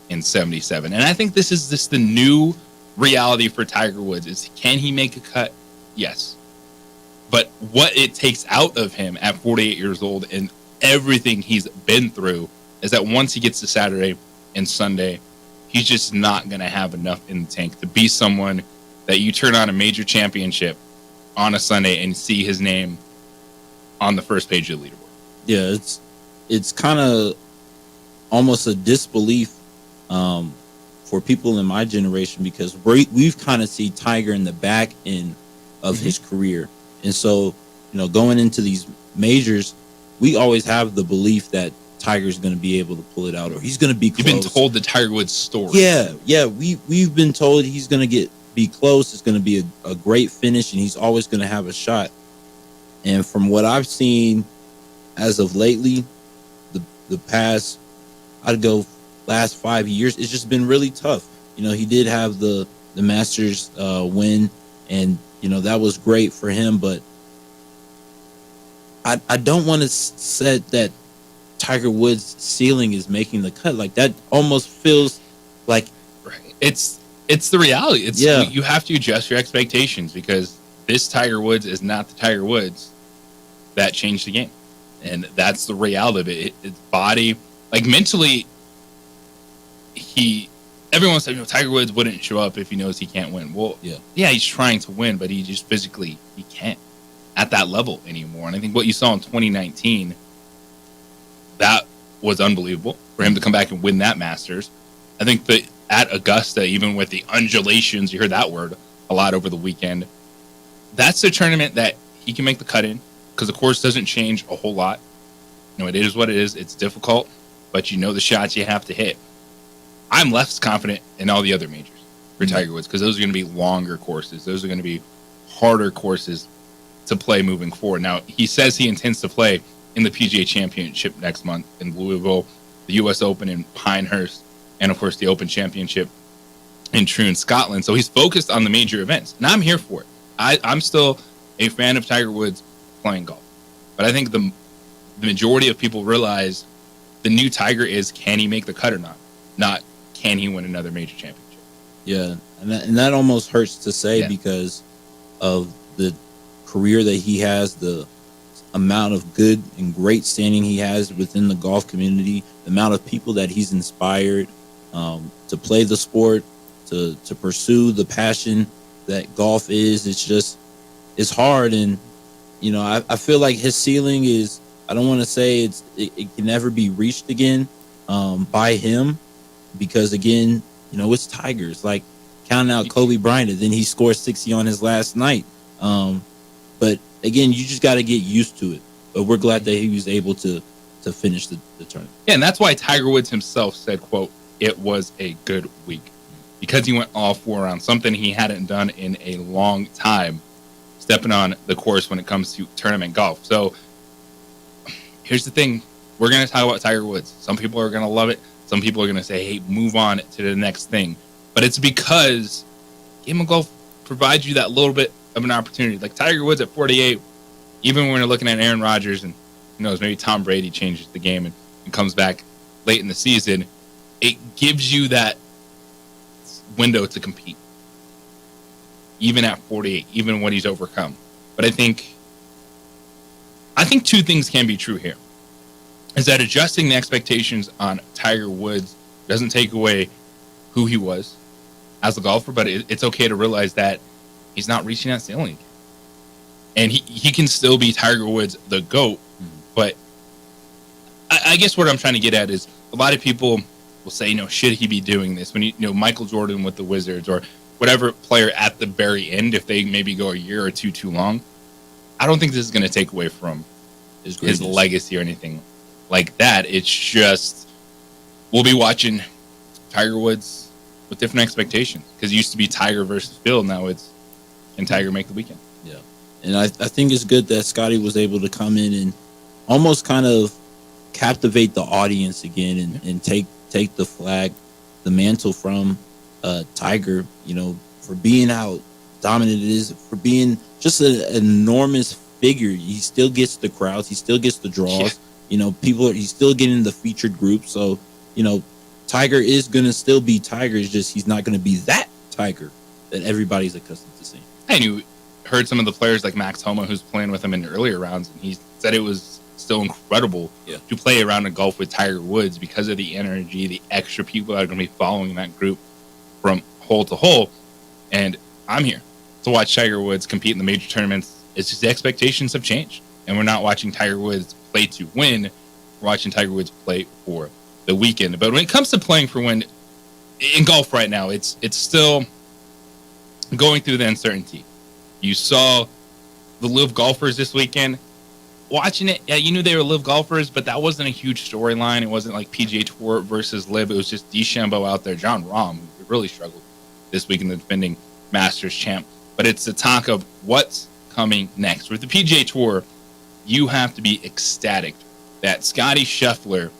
and 77. And I think this is just the new reality for Tiger Woods is, can he make a cut? Yes. But what it takes out of him at 48 years old and everything he's been through is that once he gets to Saturday and Sunday, he's just not going to have enough in the tank to be someone that you turn on a major championship on a Sunday and see his name on the first page of the leaderboard. Yeah, it's kind of almost a disbelief for people in my generation, because we've kind of seen Tiger in the back end of his career. And so, going into these majors, we always have the belief that Tiger's going to be able to pull it out, or he's going to be close. You've been told the Tiger Woods story. Yeah. We've been told he's going to be close. It's going to be a great finish, and he's always going to have a shot. And from what I've seen as of lately, the past, I'd go last 5 years, it's just been really tough. He did have the Masters win, and that was great for him. But I don't want to say that Tiger Woods' ceiling is making the cut. Like, that almost feels like it's the reality. You have to adjust your expectations, because this Tiger Woods is not the Tiger Woods that changed the game. And that's the reality of it. His body, like, mentally, everyone said, Tiger Woods wouldn't show up if he knows he can't win. Well, yeah, he's trying to win, but he just physically, he can't at that level anymore. And I think what you saw in 2019, that was unbelievable for him to come back and win that Masters. I think that at Augusta, even with the undulations, you heard that word a lot over the weekend, that's the tournament that he can make the cut in, because the course doesn't change a whole lot. It is what it is. It's difficult, but the shots you have to hit. I'm less confident in all the other majors for Tiger Woods, because those are going to be longer courses. Those are going to be harder courses to play moving forward. Now, he says he intends to play in the PGA Championship next month in Louisville, the U.S. Open in Pinehurst, and, of course, the Open Championship in Troon, Scotland. So he's focused on the major events, and I'm here for it. I'm still a fan of Tiger Woods playing golf. But I think the majority of people realize the new Tiger is, can he make the cut or not can he win another major championship. Yeah, and that almost hurts to say because of the career that he has, the amount of good and great standing he has within the golf community, the amount of people that he's inspired to play the sport, to pursue the passion that golf is. It's hard. And, I feel like his ceiling is, I don't want to say it can never be reached again by him, because, again, it's Tiger. It's like counting out Kobe Bryant, and then he scored 60 on his last night. But, again, you just got to get used to it. But we're glad that he was able to finish the tournament. Yeah, and that's why Tiger Woods himself said, quote, "It was a good week," because he went all four rounds, something he hadn't done in a long time. stepping on the course when it comes to tournament golf. So here's the thing. We're going to talk about Tiger Woods. Some people are going to love it. Some people are going to say, hey, move on to the next thing. But it's because game of golf provides you that little bit of an opportunity. Like Tiger Woods at 48, even when we're looking at Aaron Rodgers and who knows, maybe Tom Brady changes the game and comes back late in the season, it gives you that window to compete. Even at 48, even what he's overcome. But I think two things can be true here. Is that adjusting the expectations on Tiger Woods doesn't take away who he was as a golfer, but it's okay to realize that he's not reaching that ceiling again. And he can still be Tiger Woods, the GOAT, but I guess what I'm trying to get at is a lot of people will say, should he be doing this? When Michael Jordan with the Wizards or whatever player at the very end, if they maybe go a year or two too long, I don't think this is going to take away from his legacy or anything like that. It's just we'll be watching Tiger Woods with different expectations because it used to be Tiger versus Phil. Now it's can Tiger make the weekend? Yeah, and I think it's good that Scotty was able to come in and almost kind of captivate the audience again and take the mantle from Tiger, for being how dominant it is, for being just an enormous figure. He still gets the crowds, he still gets the draws. Yeah. He's still getting the featured group. So, Tiger is going to still be Tiger. It's just he's not going to be that Tiger that everybody's accustomed to seeing. And you heard some of the players like Max Homa, who's playing with him in the earlier rounds, and he said it was still incredible to play a round of golf with Tiger Woods because of the energy, the extra people that are going to be following that group from hole to hole. And I'm here to watch Tiger Woods compete in the major tournaments. It's just the expectations have changed. And we're not watching Tiger Woods play to win. We're watching Tiger Woods play for the weekend. But when it comes to playing for win in golf right now, it's still going through the uncertainty. You saw the LIV golfers this weekend. Watching it, yeah, you knew they were LIV golfers, but that wasn't a huge storyline. It wasn't like PGA Tour versus LIV. It was just DeChambeau out there. Jon Rahm, who really struggled this week in the defending Masters champ. But it's the talk of what's coming next. With the PGA Tour, you have to be ecstatic that Scotty Scheffler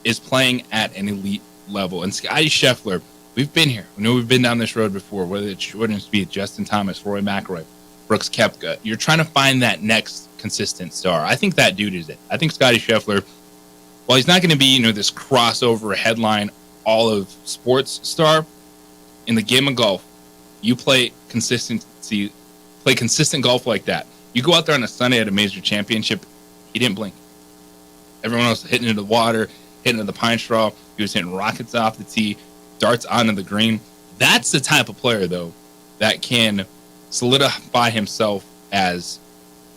is playing at an elite level. And Scotty Scheffler, we've been here. We know we've been down this road before, whether it's Jordan Spieth, Justin Thomas, Rory McIlroy, Brooks Koepka. You're trying to find that next consistent star. I think that dude is it. I think Scotty Scheffler, while he's not going to be, this crossover headline all of sports star, in the game of golf, you play consistent golf like that. You go out there on a Sunday at a major championship, he didn't blink. Everyone else hitting into the water, hitting into the pine straw. He was hitting rockets off the tee, darts onto the green. That's the type of player, though, that can solidify himself as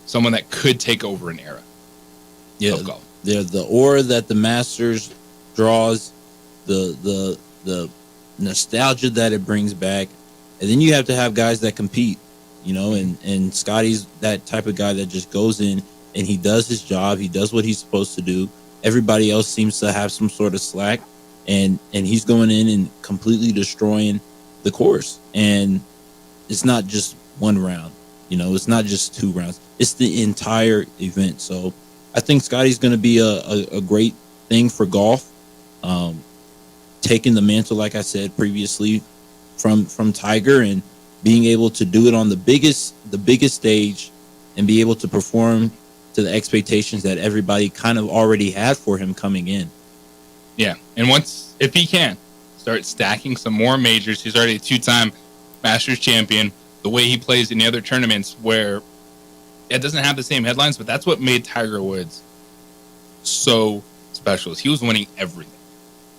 someone that could take over an era of golf. The aura that the Masters draws, the nostalgia that it brings back, and then you have to have guys that compete, and Scotty's that type of guy that just goes in and he does his job, he does what he's supposed to do. Everybody else seems to have some sort of slack, and he's going in and completely destroying the course. And it's not just one round, it's not just 2 rounds, it's the entire event. So I think Scotty's going to be a great thing for golf, taking the mantle, like I said previously, from Tiger, and being able to do it on the biggest stage and be able to perform to the expectations that everybody kind of already had for him coming in. Yeah, and if he can start stacking some more majors, he's already a 2-time Masters champion. The way he plays in the other tournaments where it doesn't have the same headlines, but that's what made Tiger Woods so special. He was winning everything.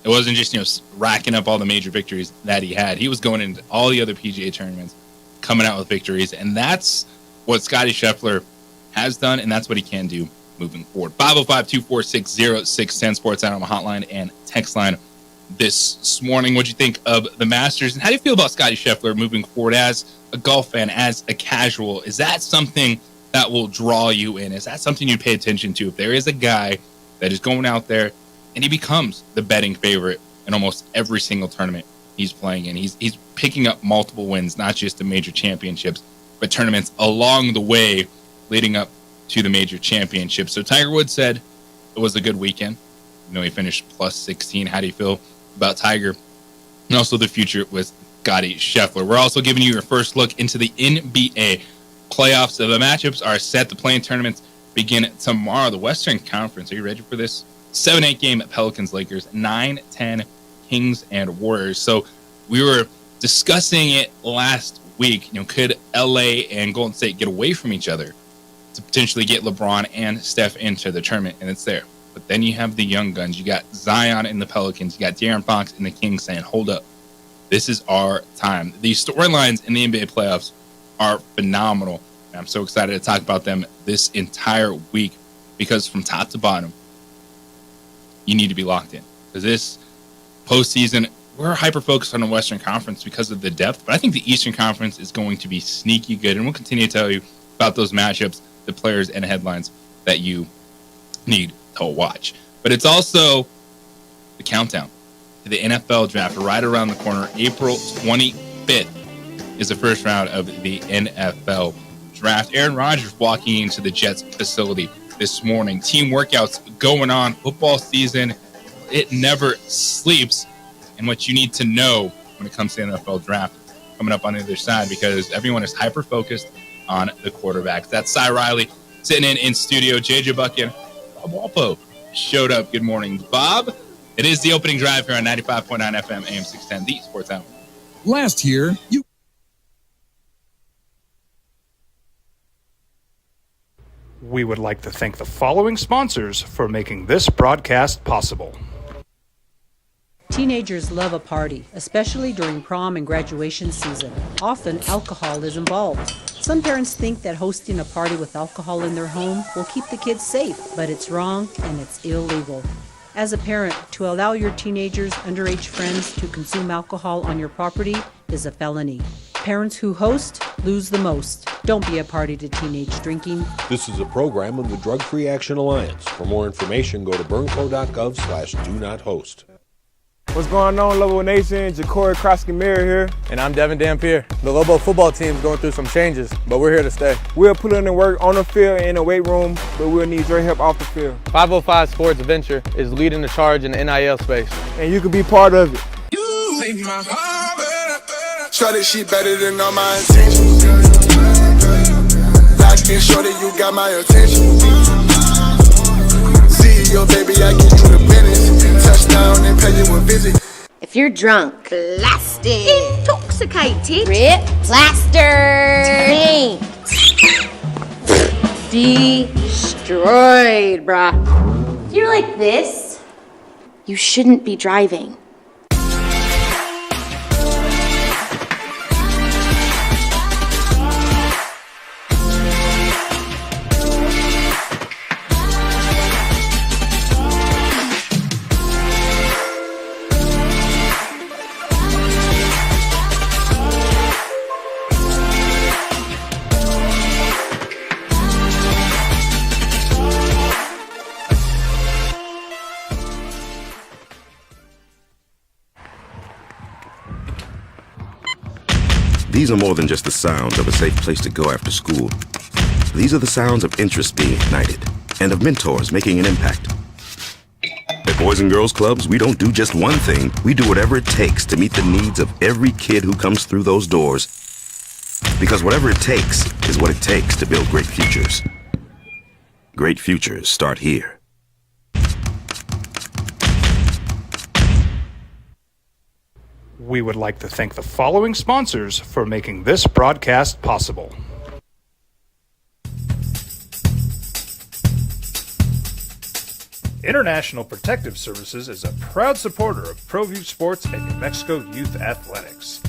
It wasn't just, racking up all the major victories that he had. He was going into all the other PGA tournaments, coming out with victories. And that's what Scotty Scheffler has done, and that's what he can do moving forward. 505-246-0610 Sports Animal Hotline and text line this morning. What'd you think of the Masters? And how do you feel about Scotty Scheffler moving forward as a golf fan, as a casual? Is that something that will draw you in? Is that something you pay attention to? If there is a guy that is going out there and he becomes the betting favorite in almost every single tournament he's playing in, he's picking up multiple wins, not just the major championships, but tournaments along the way leading up to the major championship. So Tiger Woods said it was a good weekend. You know, he finished plus 16. How do you feel about Tiger? And also the future with Scottie Scheffler. We're also giving you your first look into the NBA playoffs. So the matchups are set. The play-in tournaments begin tomorrow. The Western Conference, are you ready for this? 7-8 game at Pelicans-Lakers, 9-10 Kings and Warriors. So we were discussing it last week. You know, could LA and Golden State get away from each other to potentially get LeBron and Steph into the tournament? And it's there. But then you have the young guns. You got Zion in the Pelicans. You got De'Aaron Fox in the Kings saying, hold up, this is our time. These storylines in the NBA playoffs are phenomenal. And I'm so excited to talk about them this entire week because from top to bottom, you need to be locked in. Because this postseason, we're hyper-focused on the Western Conference because of the depth. But I think the Eastern Conference is going to be sneaky good. And we'll continue to tell you about those matchups, the players, and headlines that you need to watch. But it's also the countdown to the NFL draft right around the corner. April 25th is the first round of the NFL draft. Aaron Rodgers walking into the Jets facility this morning. Team workouts going on. Football season, it never sleeps. And what you need to know when it comes to the NFL draft coming up on the other side, because everyone is hyper-focused on the quarterbacks. That's Cy Riley sitting in studio. JJ Bucket, Bob Walpo showed up. Good morning, Bob. It is the opening drive here on 95.9 FM, AM 610, the Sports Hour. Last year, We would like to thank the following sponsors for making this broadcast possible. Teenagers love a party, especially during prom and graduation season. Often, alcohol is involved. Some parents think that hosting a party with alcohol in their home will keep the kids safe, but it's wrong and it's illegal. As a parent, to allow your teenagers' underage friends to consume alcohol on your property is a felony. Parents who host lose the most. Don't be a party to teenage drinking. This is a program of the Drug Free Action Alliance. For more information, go to burnco.gov/do-not-host. What's going on, Lobo Nation? Ja'Cory Krosky-Miller here. And I'm Devin Dampier. The Lobo football team's going through some changes, but we're here to stay. We'll put in the work on the field and in the weight room, but we'll need your help off the field. 505 Sports Venture is leading the charge in the NIL space. And you can be part of it. You make my heart better. Try this shit better than all my intentions. Locked in, shorty, you got my attention. See your baby, I get you the business. Touchdown and pay you a visit. If you're drunk, blasted, intoxicated, ripped, plastered, destroyed, bruh. If you're like this, you shouldn't be driving. These are more than just the sounds of a safe place to go after school. These are the sounds of interest being ignited and of mentors making an impact. At Boys and Girls Clubs, we don't do just one thing. We do whatever it takes to meet the needs of every kid who comes through those doors. Because whatever it takes is what it takes to build great futures. Great futures start here. We would like to thank the following sponsors for making this broadcast possible. International Protective Services is a proud supporter of ProView Sports and New Mexico Youth Athletics.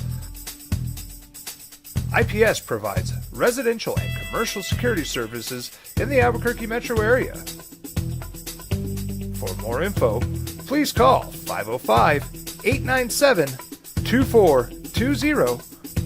IPS provides residential and commercial security services in the Albuquerque metro area. For more info, please call 505-897-2420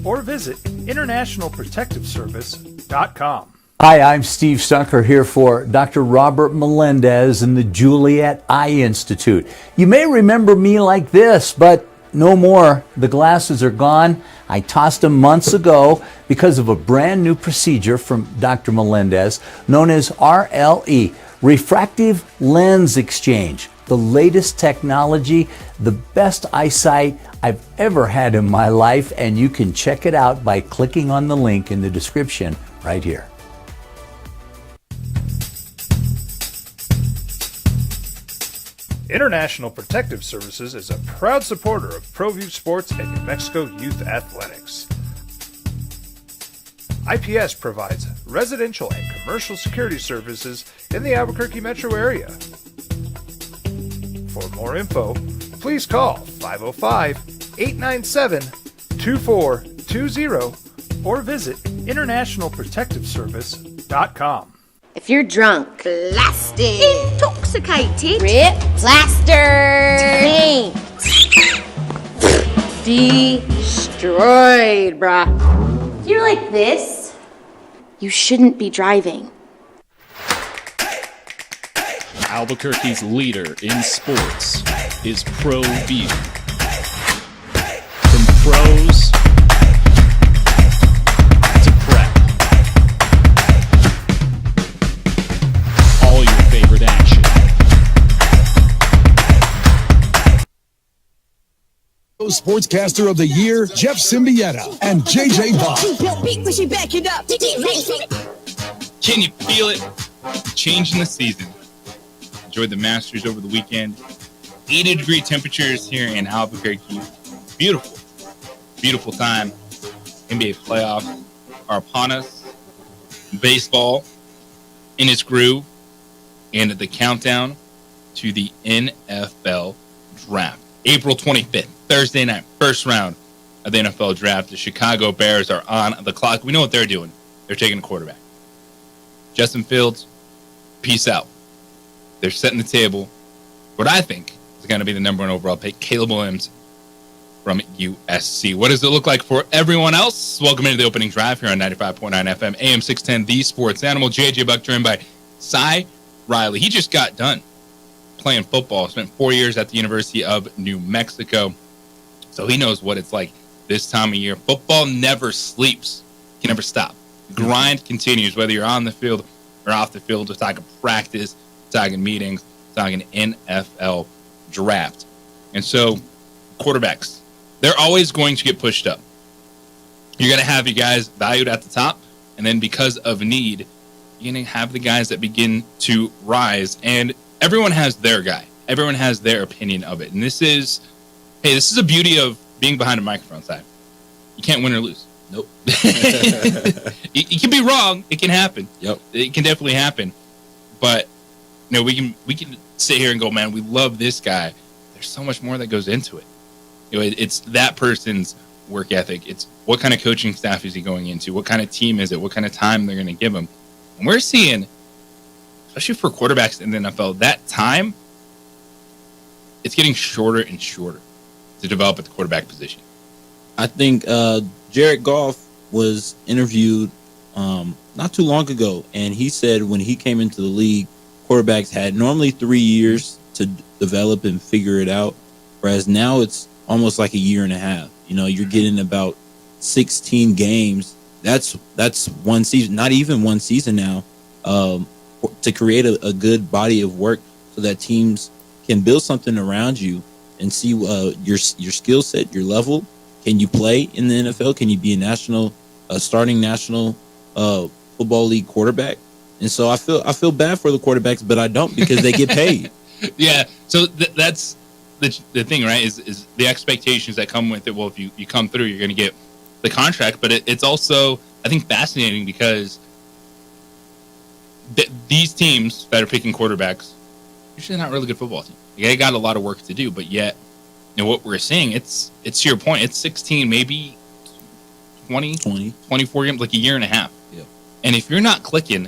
or visit internationalprotectiveservice.com. Hi, I'm Steve Stucker here for Dr. Robert Melendez and the Juliet Eye Institute. You may remember me like this, but no more. The glasses are gone. I tossed them months ago because of a brand new procedure from Dr. Melendez known as RLE, Refractive Lens Exchange. The latest technology, the best eyesight I've ever had in my life, and you can check it out by clicking on the link in the description right here. International Protective Services is a proud supporter of ProView Sports and New Mexico Youth Athletics. IPS provides residential and commercial security services in the Albuquerque metro area. For more info, please call 505-897-2420 or visit internationalprotectiveservice.com. If you're drunk, blasted, intoxicated, ripped, plastered, destroyed, bruh. If you're like this, you shouldn't be driving. Albuquerque's leader in sports is ProView. From pros to prep. All your favorite action. Sportscaster of the Year, Jeff Symbieta and JJ Bond. Can you feel it? Changing the season. Enjoyed the Masters over the weekend. 80-degree temperatures here in Albuquerque. Beautiful. Beautiful time. NBA playoffs are upon us. Baseball in its groove. And the countdown to the NFL draft. April 25th, Thursday night, first round of the NFL draft. The Chicago Bears are on the clock. We know what they're doing. They're taking a quarterback. Justin Fields, peace out. They're setting the table. What I think is going to be the number one overall pick, Caleb Williams from USC. What does it look like for everyone else? Welcome into the opening drive here on 95.9 FM, AM 610, The Sports Animal. JJ Buck joined by Cy Riley. He just got done playing football. Spent 4 years at the University of New Mexico. So he knows what it's like this time of year. Football never sleeps. You can never stop. The grind continues, whether you're on the field or off the field. We're talking practice, talking meetings, talking NFL draft. And so quarterbacks, they're always going to get pushed up. You're going to have your guys valued at the top, and then because of need, you're going to have the guys that begin to rise, and everyone has their guy. Everyone has their opinion of it. And this is a beauty of being behind a microphone side. You can't win or lose. Nope. You can be wrong. It can happen. Yep. It can definitely happen. But we can sit here and go, man, we love this guy. There's so much more that goes into it. It's that person's work ethic. It's what kind of coaching staff is he going into? What kind of team is it? What kind of time they're going to give him? And we're seeing, especially for quarterbacks in the NFL, that time, it's getting shorter and shorter to develop at the quarterback position. I think Jared Goff was interviewed not too long ago, and he said when he came into the league, quarterbacks had normally 3 years to develop and figure it out, whereas now it's almost like a year and a half. You're getting about 16 games. That's one season, not even one season now, to create a good body of work so that teams can build something around you and see your skill set, your level. Can you play in the NFL? Can you be a starting national football league quarterback? And so I feel bad for the quarterbacks, but I don't, because they get paid. Yeah. So that's the thing, right? Is the expectations that come with it. Well, if you come through, you're going to get the contract, but it's also, I think, fascinating because these teams that are picking quarterbacks, usually not really good football teams. They got a lot of work to do, but yet, what we're seeing, it's to your point, it's 16, maybe 20, 24 games, like a year and a half. Yeah. And if you're not clicking,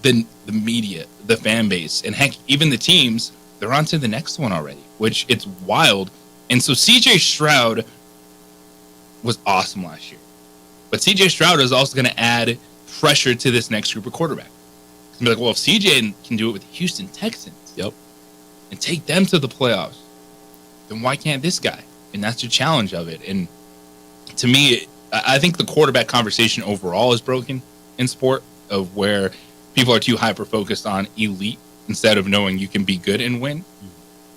then the media, the fan base, and heck, even the teams, they're on to the next one already, which it's wild. And so CJ Stroud was awesome last year. But CJ Stroud is also going to add pressure to this next group of quarterbacks. It's going to be like, well, if CJ can do it with the Houston Texans, yep, and take them to the playoffs, then why can't this guy? And that's the challenge of it. And to me, I think the quarterback conversation overall is broken in sport, of where people are too hyper-focused on elite instead of knowing you can be good and win.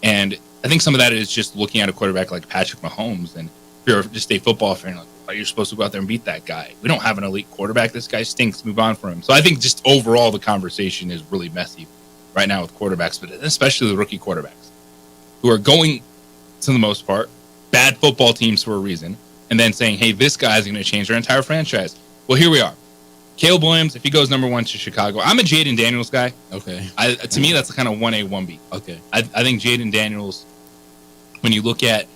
And I think some of that is just looking at a quarterback like Patrick Mahomes. And if you're just a football fan, like, oh, you're supposed to go out there and beat that guy. We don't have an elite quarterback. This guy stinks. Move on from him. So I think just overall the conversation is really messy right now with quarterbacks, but especially the rookie quarterbacks who are going, to the most part, bad football teams for a reason, and then saying, hey, this guy's going to change our entire franchise. Well, here we are. Caleb Williams, if he goes number 1 to Chicago, I'm a Jaden Daniels guy. Okay. To me, that's kind of 1A, 1B. Okay. I think Jaden Daniels, when you look at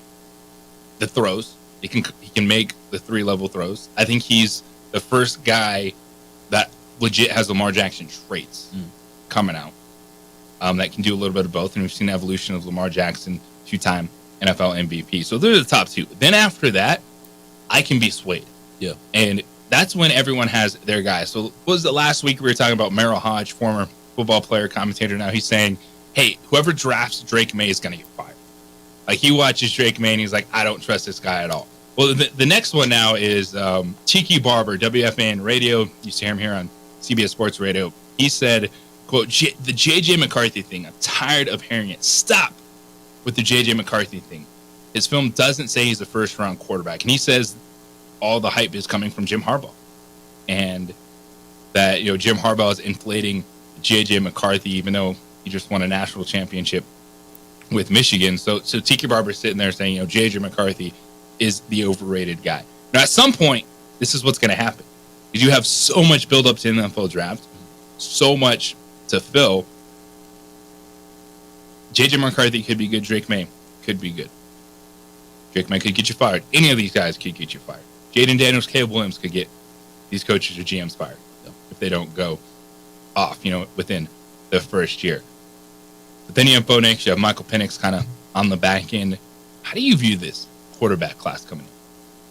the throws, he can make the 3-level throws. I think he's the first guy that legit has Lamar Jackson traits coming out that can do a little bit of both. And we've seen the evolution of Lamar Jackson, 2-time NFL MVP. So they're the top 2. Then after that, I can be swayed. Yeah. And that's when everyone has their guy. So what was it last week we were talking about Merrill Hodge, former football player, commentator now. He's saying, hey, whoever drafts Drake May is going to get fired. Like, he watches Drake May and he's like, I don't trust this guy at all. Well, the next one now is Tiki Barber, WFAN radio. Used to hear him here on CBS Sports Radio. He said, quote, the J.J. McCarthy thing, I'm tired of hearing it. Stop with the J.J. McCarthy thing. His film doesn't say he's a first-round quarterback. And he says all the hype is coming from Jim Harbaugh. And that, Jim Harbaugh is inflating J.J. McCarthy, even though he just won a national championship with Michigan. So Tiki Barber's sitting there saying, J.J. McCarthy is the overrated guy. Now, at some point, this is what's going to happen. Because you have so much build-up to the NFL draft, so much to fill. J.J. McCarthy could be good. Drake May could be good. Drake May could get you fired. Any of these guys could get you fired. Jaden Daniels, Caleb Williams could get these coaches or GMs fired if they don't go off, within the first year. But then you have Bo Nix, you have Michael Penix kind of on the back end. How do you view this quarterback class coming in?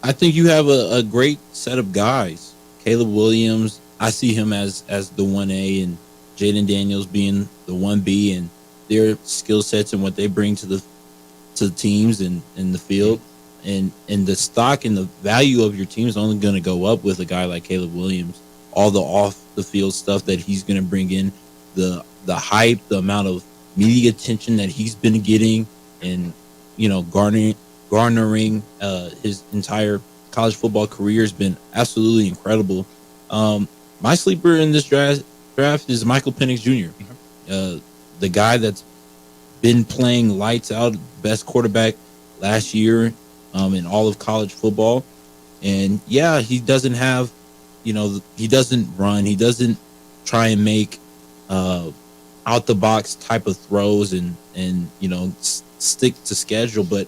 I think you have a great set of guys. Caleb Williams, I see him as the 1A, and Jaden Daniels being the 1B, and their skill sets and what they bring to the teams and in the field. And the stock and the value of your team is only going to go up with a guy like Caleb Williams. All the off the field stuff that he's going to bring in, the hype, the amount of media attention that he's been getting, and garnering his entire college football career has been absolutely incredible. My sleeper in this draft is Michael Penix Jr., the guy that's been playing lights out, best quarterback last year in all of college football. And yeah, he doesn't have, he doesn't run. He doesn't try and make out the box type of throws and stick to schedule. But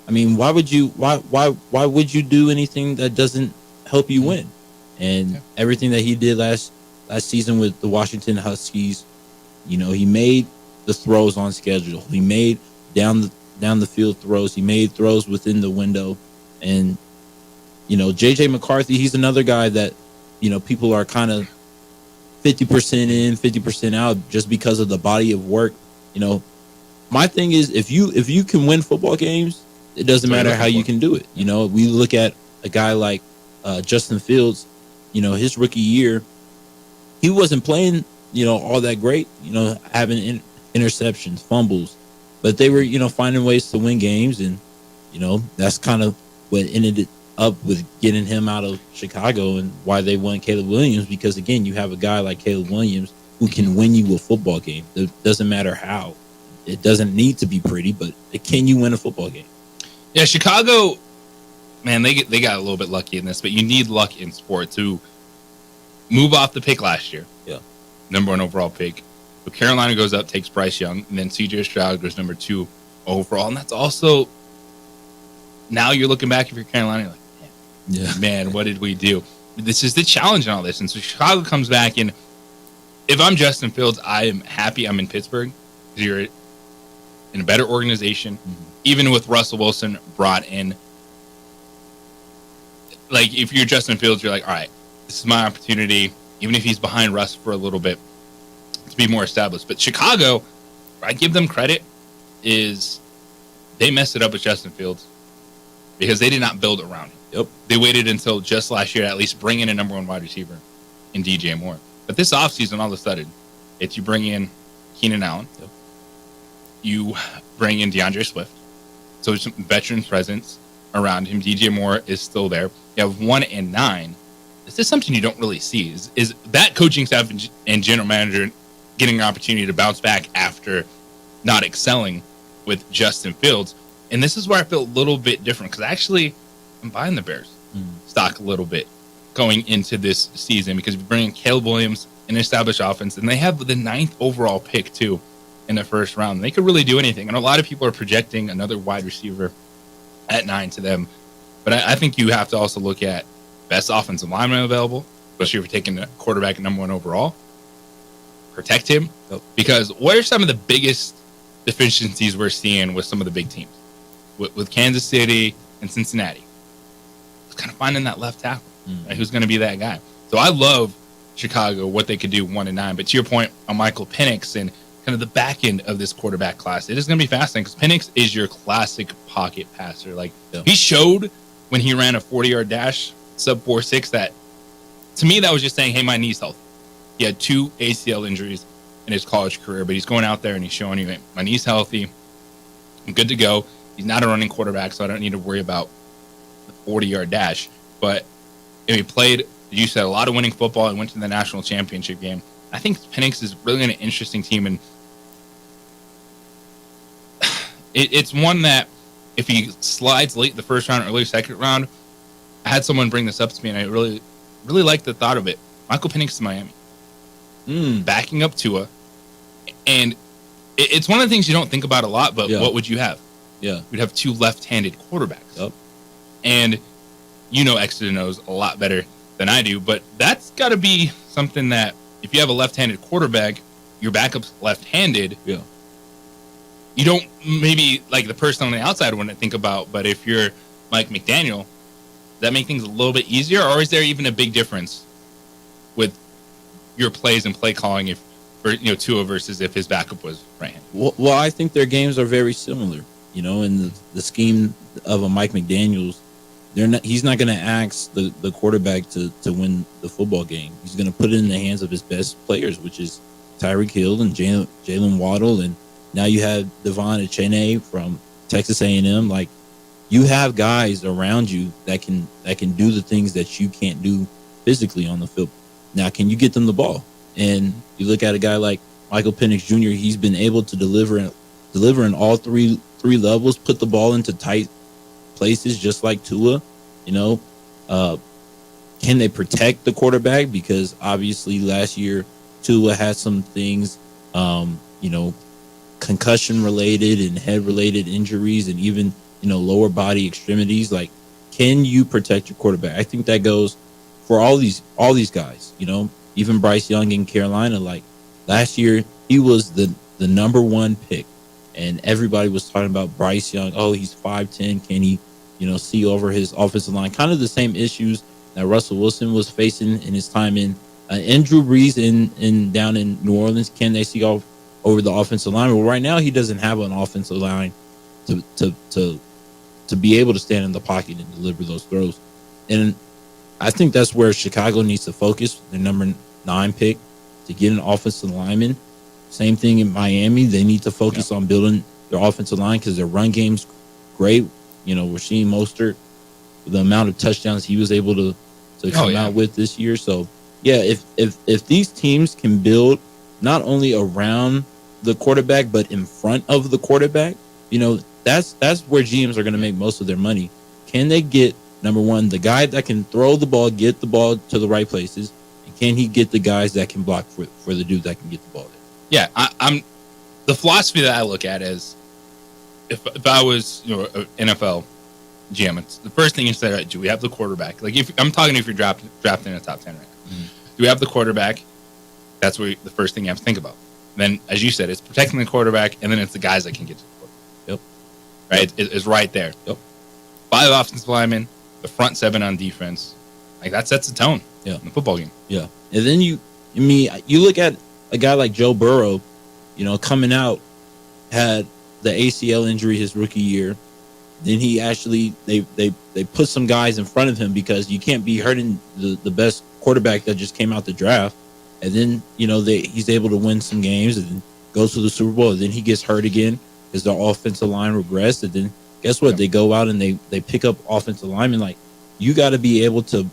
I mean, why would you do anything that doesn't help you win? And everything that he did last season with the Washington Huskies, he made the throws on schedule. He made down the field throws. He made throws within the window. And J.J. McCarthy, he's another guy that people are kind of 50% in, 50% out just because of the body of work. My thing is, if you can win football games, it doesn't matter how you can do it. We look at a guy like Justin Fields. His rookie year, he wasn't playing all that great. Having interceptions, fumbles, but they were finding ways to win games, and that's kind of what ended it up with getting him out of Chicago and why they won Caleb Williams. Because again, you have a guy like Caleb Williams who can win you a football game. It doesn't matter how. It doesn't need to be pretty, but can you win a football game? Yeah, Chicago, man, they got a little bit lucky in this, but you need luck in sport to move off the pick last year. Yeah. Number 1 overall pick. So Carolina goes up, takes Bryce Young, and then C.J. Stroud goes number 2 overall. And that's also, now you're looking back, if you're Carolina, you're like, man, what did we do? This is the challenge in all this. And so Chicago comes back, and if I'm Justin Fields, I am happy I'm in Pittsburgh, because you're in a better organization. Mm-hmm. Even with Russell Wilson brought in, like, if you're Justin Fields, you're like, all right, this is my opportunity, even if he's behind Russ for a little bit, to be more established. But Chicago, I give them credit, is they messed it up with Justin Fields because they did not build around him. Yep. They waited until just last year to at least bring in a number one wide receiver in DJ Moore. But this offseason, all of a sudden, it's you bring in Keenan Allen. Yep. You bring in DeAndre Swift. So there's some veteran presence around him. DJ Moore is still there. You have 1 and 9. This is something you don't really see. Is that coaching staff and general manager getting an opportunity to bounce back after not excelling with Justin Fields? And this is where I feel a little bit different because actually I'm buying the Bears stock a little bit going into this season because we bring in Caleb Williams, an established offense, and they have the 9th overall pick too in the first round. They could really do anything. And a lot of people are projecting another wide receiver at 9 to them. But I think you have to also look at best offensive lineman available, especially if you're taking the quarterback at number 1 overall. Protect him. Because what are some of the biggest deficiencies we're seeing with some of the big teams? With Kansas City and Cincinnati. It's kind of finding that left tackle. Right? Who's going to be that guy? So I love Chicago, what they could do 1 and 9. But to your point on Michael Penix and kind of the back end of this quarterback class, it is going to be fascinating because Penix is your classic pocket passer. Like he showed when he ran a 40-yard dash, sub 4.6, that to me that was just saying, hey, my knee's healthy. He had 2 ACL injuries in his college career, but he's going out there and he's showing you, my knee's healthy. I'm good to go. He's not a running quarterback, so I don't need to worry about the 40-yard dash. But he played, you said, a lot of winning football and went to the national championship game. I think Penix is really an interesting team, and it's one that if he slides late the first round, early second round, I had someone bring this up to me, and I really, really liked the thought of it. Michael Penix to Miami. Backing up Tua. And it's one of the things you don't think about a lot, but what would you have? Yeah. We'd have 2 left-handed quarterbacks. Yep. And you know Exeter knows a lot better than I do, but that's got to be something that if you have a left-handed quarterback, your backup's left-handed. Yeah. You don't maybe like the person on the outside wouldn't think about, but if you're Mike McDaniel, does that make things a little bit easier, or is there even a big difference with your plays and play calling if Tua versus if his backup was right-handed? Well, I think their games are very similar. In the scheme of a Mike McDaniels, he's not going to ask the quarterback to win the football game. He's going to put it in the hands of his best players, which is Tyreek Hill and Jalen Waddle, and now you have Devon Achane from Texas A&M. Like, you have guys around you that can do the things that you can't do physically on the field. Now, can you get them the ball? And you look at a guy like Michael Penix Jr., he's been able to deliver in all three levels, put the ball into tight places just like Tua. Can they protect the quarterback? Because obviously last year Tua had some things, concussion related and head related injuries and even, lower body extremities. Like, can you protect your quarterback? I think that goes for all these guys, even Bryce Young in Carolina. Like, last year he was the number 1 pick, and everybody was talking about Bryce Young. Oh, he's 5'10". Can he, see over his offensive line? Kind of the same issues that Russell Wilson was facing in his time in and Drew Brees in down in New Orleans. Can they see over the offensive line? Well, right now he doesn't have an offensive line to be able to stand in the pocket and deliver those throws. And I think that's where Chicago needs to focus, their number 9 pick, to get an offensive lineman. Same thing in Miami. They need to focus on building their offensive line because their run game's great. We're seeing Mostert, the amount of touchdowns he was able to come out with this year. So, yeah, if these teams can build not only around the quarterback but in front of the quarterback, that's where GMs are going to make most of their money. Can they get, number 1, the guy that can throw the ball, get the ball to the right places, and can he get the guys that can block for the dude that can get the ball there? Yeah, I'm the philosophy that I look at is if I was an NFL GM, it's the first thing you say, right, do we have the quarterback? Like, if you're drafting a top 10 right now, do we have the quarterback? That's where the first thing you have to think about. And then, as you said, it's protecting the quarterback, and then it's the guys that can get to the quarterback. Yep. Right? It's right there. Yep. 5 offensive linemen, the front 7 on defense. Like, that sets the tone in the football game. Yeah. And then you look at a guy like Joe Burrow, coming out, had the ACL injury his rookie year. Then he actually they put some guys in front of him because you can't be hurting the best quarterback that just came out the draft. And then he's able to win some games and then goes to the Super Bowl. And then he gets hurt again because the offensive line regressed. And then guess what? They go out and they pick up offensive linemen. Like, you got to be able to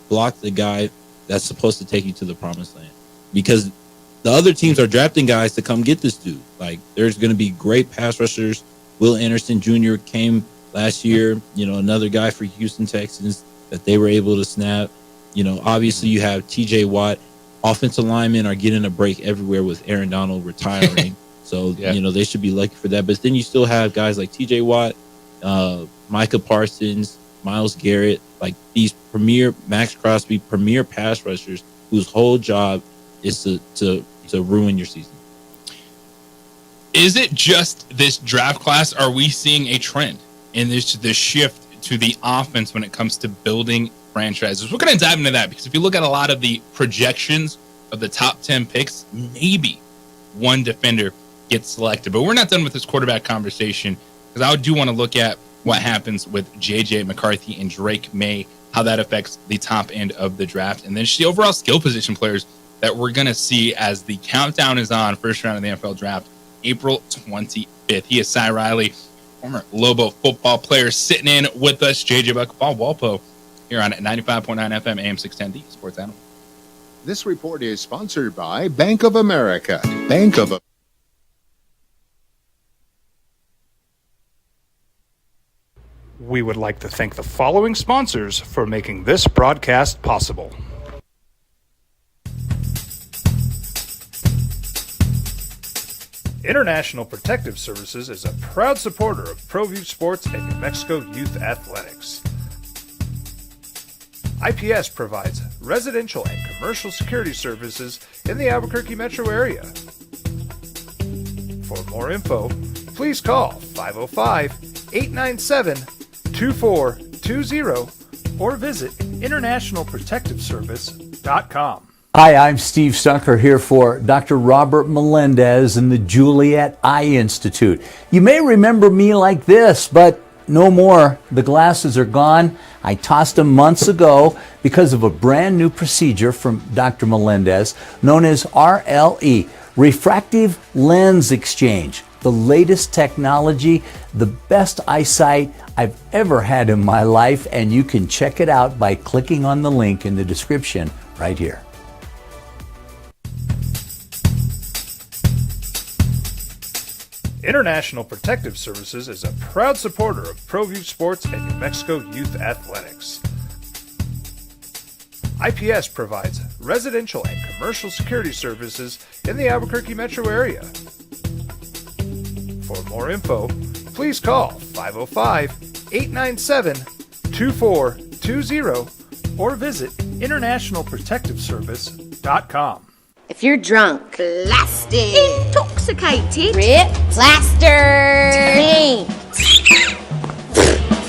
block the guy that's supposed to take you to the promised land, because the other teams are drafting guys to come get this dude. Like, there's going to be great pass rushers. Will Anderson Jr. came last year, another guy for Houston Texans that they were able to snap. Obviously you have TJ Watt. Offensive linemen are getting a break everywhere with Aaron Donald retiring. So, they should be lucky for that. But then you still have guys like TJ Watt, Micah Parsons, Myles Garrett, like these premier, Max Crosby, premier pass rushers whose whole job is to ruin your season. Is it just this draft class? Are we seeing a trend in this shift to the offense when it comes to building franchises? We're going to dive into that, because if you look at a lot of the projections of the top 10 picks, maybe one defender gets selected. But we're not done with this quarterback conversation, because I do want to look at what happens with J.J. McCarthy and Drake May, how that affects the top end of the draft, and then just the overall skill position players that we're going to see as the countdown is on. First round of the NFL draft, April 25th. He is Cy Riley, former Lobo football player, sitting in with us. JJ Buckball Walpo here on 95.9 FM, AM 610, the Sports Animal. This report is sponsored by Bank of America. Bank of We would like to thank the following sponsors for making this broadcast possible. International Protective Services is a proud supporter of ProView Sports and New Mexico Youth Athletics. IPS provides residential and commercial security services in the Albuquerque metro area. For more info, please call 505-897-2420 or visit internationalprotectiveservice.com. Hi, I'm Steve Stucker here for Dr. Robert Melendez and the Juliet Eye Institute. You may remember me like this, but no more. The glasses are gone. I tossed them months ago because of a brand new procedure from Dr. Melendez known as RLE, Refractive Lens Exchange. The latest technology, the best eyesight I've ever had in my life, and you can check it out by clicking on the link in the description right here. International Protective Services is a proud supporter of ProView Sports and New Mexico Youth Athletics. IPS provides residential and commercial security services in the Albuquerque metro area. For more info, please call 505-897-2420 or visit internationalprotectiveservice.com. If you're drunk, blasted, intoxicated, rip, plastered,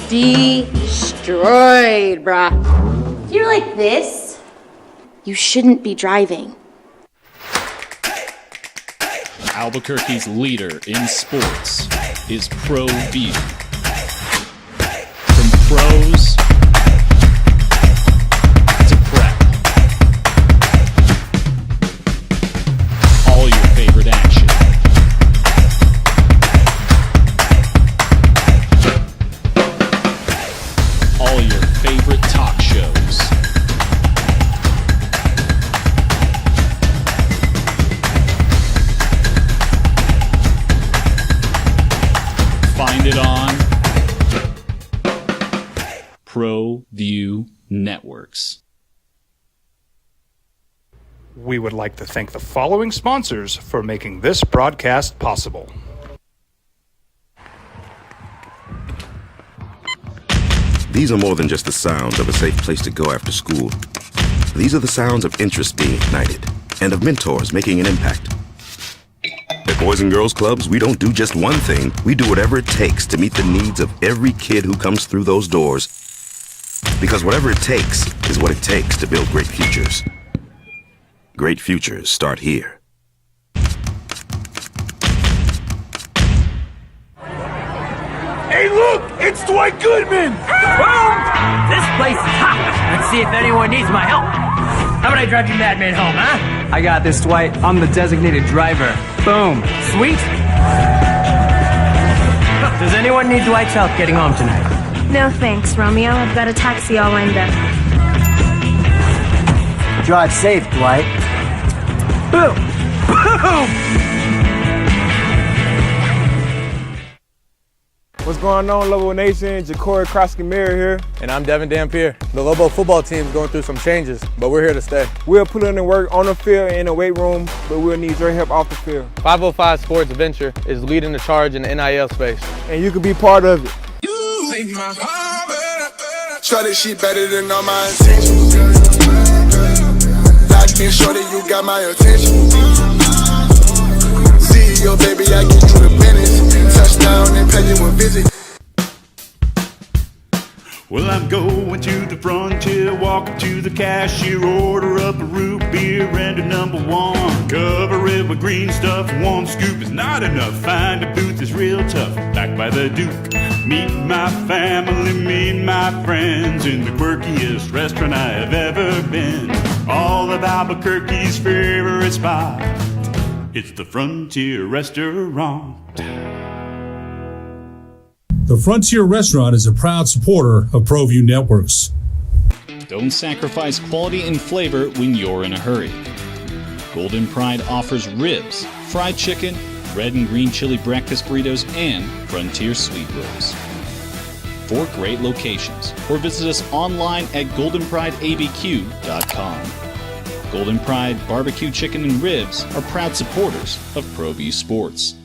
destroyed, bruh. If you're like this, you shouldn't be driving. Albuquerque's leader in sports is ProView. From pros to prep, all your favorite action. All your favorite talk shows. Find it on ProView Networks. We would like to thank the following sponsors for making this broadcast possible. These are more than just the sounds of a safe place to go after school. These are the sounds of interest being ignited and of mentors making an impact. At Boys and Girls Clubs, we don't do just one thing. We do whatever it takes to meet the needs of every kid who comes through those doors. Because whatever it takes is what it takes to build great futures. Great futures start here. Hey, look! It's Dwight Goodman! Boom! This place is hot. Let's see if anyone needs my help. How about I drive you madman home, huh? I got this, Dwight. I'm the designated driver. Boom. Sweet. Does anyone need Dwight's help getting home tonight? No thanks, Romeo. I've got a taxi all lined up. Drive safe, Dwight. Boom! Boom! What's going on, Lobo Nation? Ja'Cory Krosky-Miller here. And I'm Devin Dampier. The Lobo football team's going through some changes, but we're here to stay. We'll put in the work on the field and in the weight room, but we'll need your help off the field. 505 Sports Venture is leading the charge in the NIL space. And you can be part of it. You make my heart better. Shorty, she better than all my intentions. Locked in, shorty, you got my attention. CEO, baby, I get you the business. Touchdown and pay you a visit. Well, I'm going to the frontier, walking to the cashier, order up a root beer and a number one. Cover it with green stuff, one scoop is not enough. Find a booth is real tough, backed by the Duke. Meet my family, meet my friends in the quirkiest restaurant I have ever been. All of Albuquerque's favorite spot, it's the Frontier Restaurant. The Frontier Restaurant is a proud supporter of ProView Networks. Don't sacrifice quality and flavor when you're in a hurry. Golden Pride offers ribs, fried chicken, red and green chili breakfast burritos, and Frontier sweet rolls. 4 great locations, or visit us online at goldenprideabq.com. Golden Pride Barbecue Chicken and Ribs are proud supporters of ProView Sports.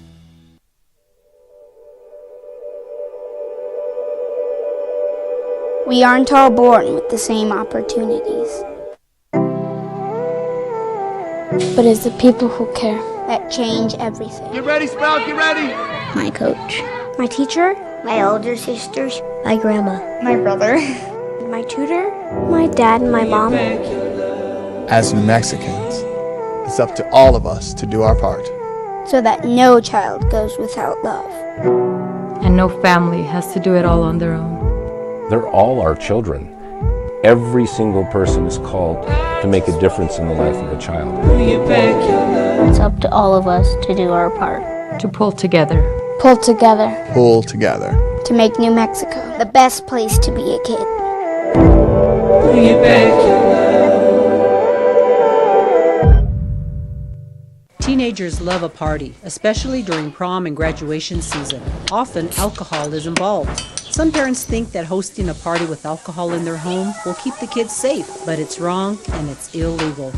We aren't all born with the same opportunities. But it's the people who care that change everything. Get ready, Sprout, get ready! My coach, my teacher, my older sisters, my grandma, my brother, my tutor, my dad, and my mom. As New Mexicans, it's up to all of us to do our part. So that no child goes without love. And no family has to do it all on their own. They're all our children. Every single person is called to make a difference in the life of a child. It's up to all of us to do our part. To pull together. Pull together. Pull together. To make New Mexico the best place to be a kid. Teenagers love a party, especially during prom and graduation season. Often, alcohol is involved. Some parents think that hosting a party with alcohol in their home will keep the kids safe, but it's wrong and it's illegal.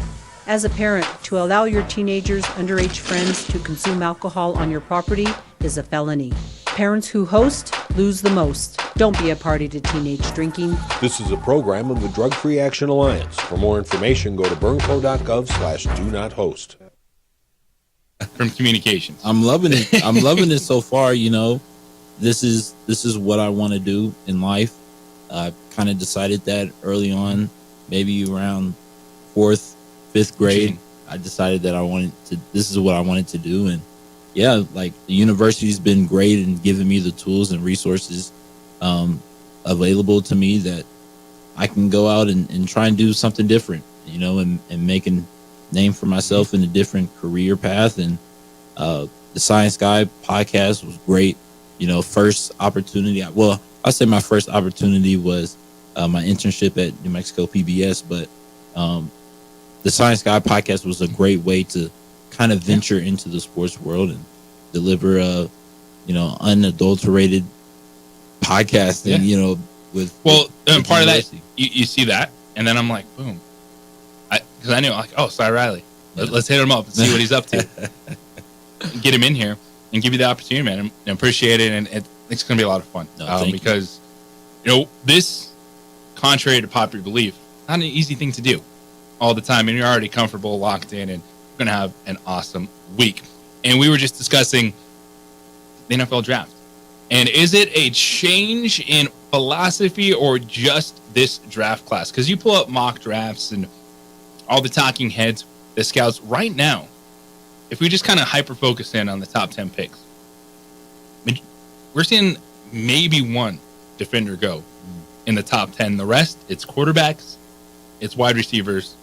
As a parent, to allow your teenagers' underage friends to consume alcohol on your property is a felony. Parents who host lose the most. Don't be a party to teenage drinking. This is a program of the Drug Free Action Alliance. For more information, go to burnco.gov/do-not-host. From communications. I'm loving it. I'm loving it so far. You know, this is what I want to do in life. I kind of decided that early on, maybe around 4th, 5th grade. I decided that this is what I wanted to do. And yeah, like the university's been great in giving me the tools and resources available to me that I can go out and try and do something different, you know, and make a name for myself in a different career path. And the Science Guy podcast was great. You know, first opportunity. Well, I say my first opportunity was my internship at New Mexico PBS, but the Science Guy podcast was a great way to kind of venture into the sports world and deliver a, you know, unadulterated podcasting, you know, with part of that, you see that, and then I'm like, boom. Because I knew, like, oh, Cy Riley. Let's hit him up and see what he's up to. Get him in here and give you the opportunity, man. I appreciate it, and it's going to be a lot of fun. Because, you know, this, contrary to popular belief, not an easy thing to do all the time, and you're already comfortable, locked in, and we're going to have an awesome week. And we were just discussing the NFL draft. And is it a change in philosophy or just this draft class? Because you pull up mock drafts and all the talking heads, the scouts right now, if we just kind of hyper focus in on the top 10 picks, we're seeing maybe one defender go in the top 10. The rest, it's quarterbacks, it's wide receivers,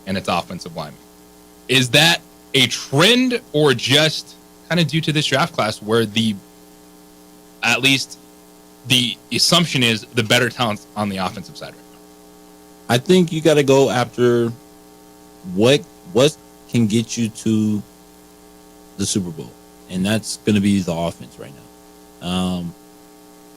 and it's offensive linemen. Is that a trend or just kind of due to this draft class where at least the assumption is the better talent's on the offensive side right now? I think you got to go after what can get you to the Super Bowl, and that's going to be the offense right now.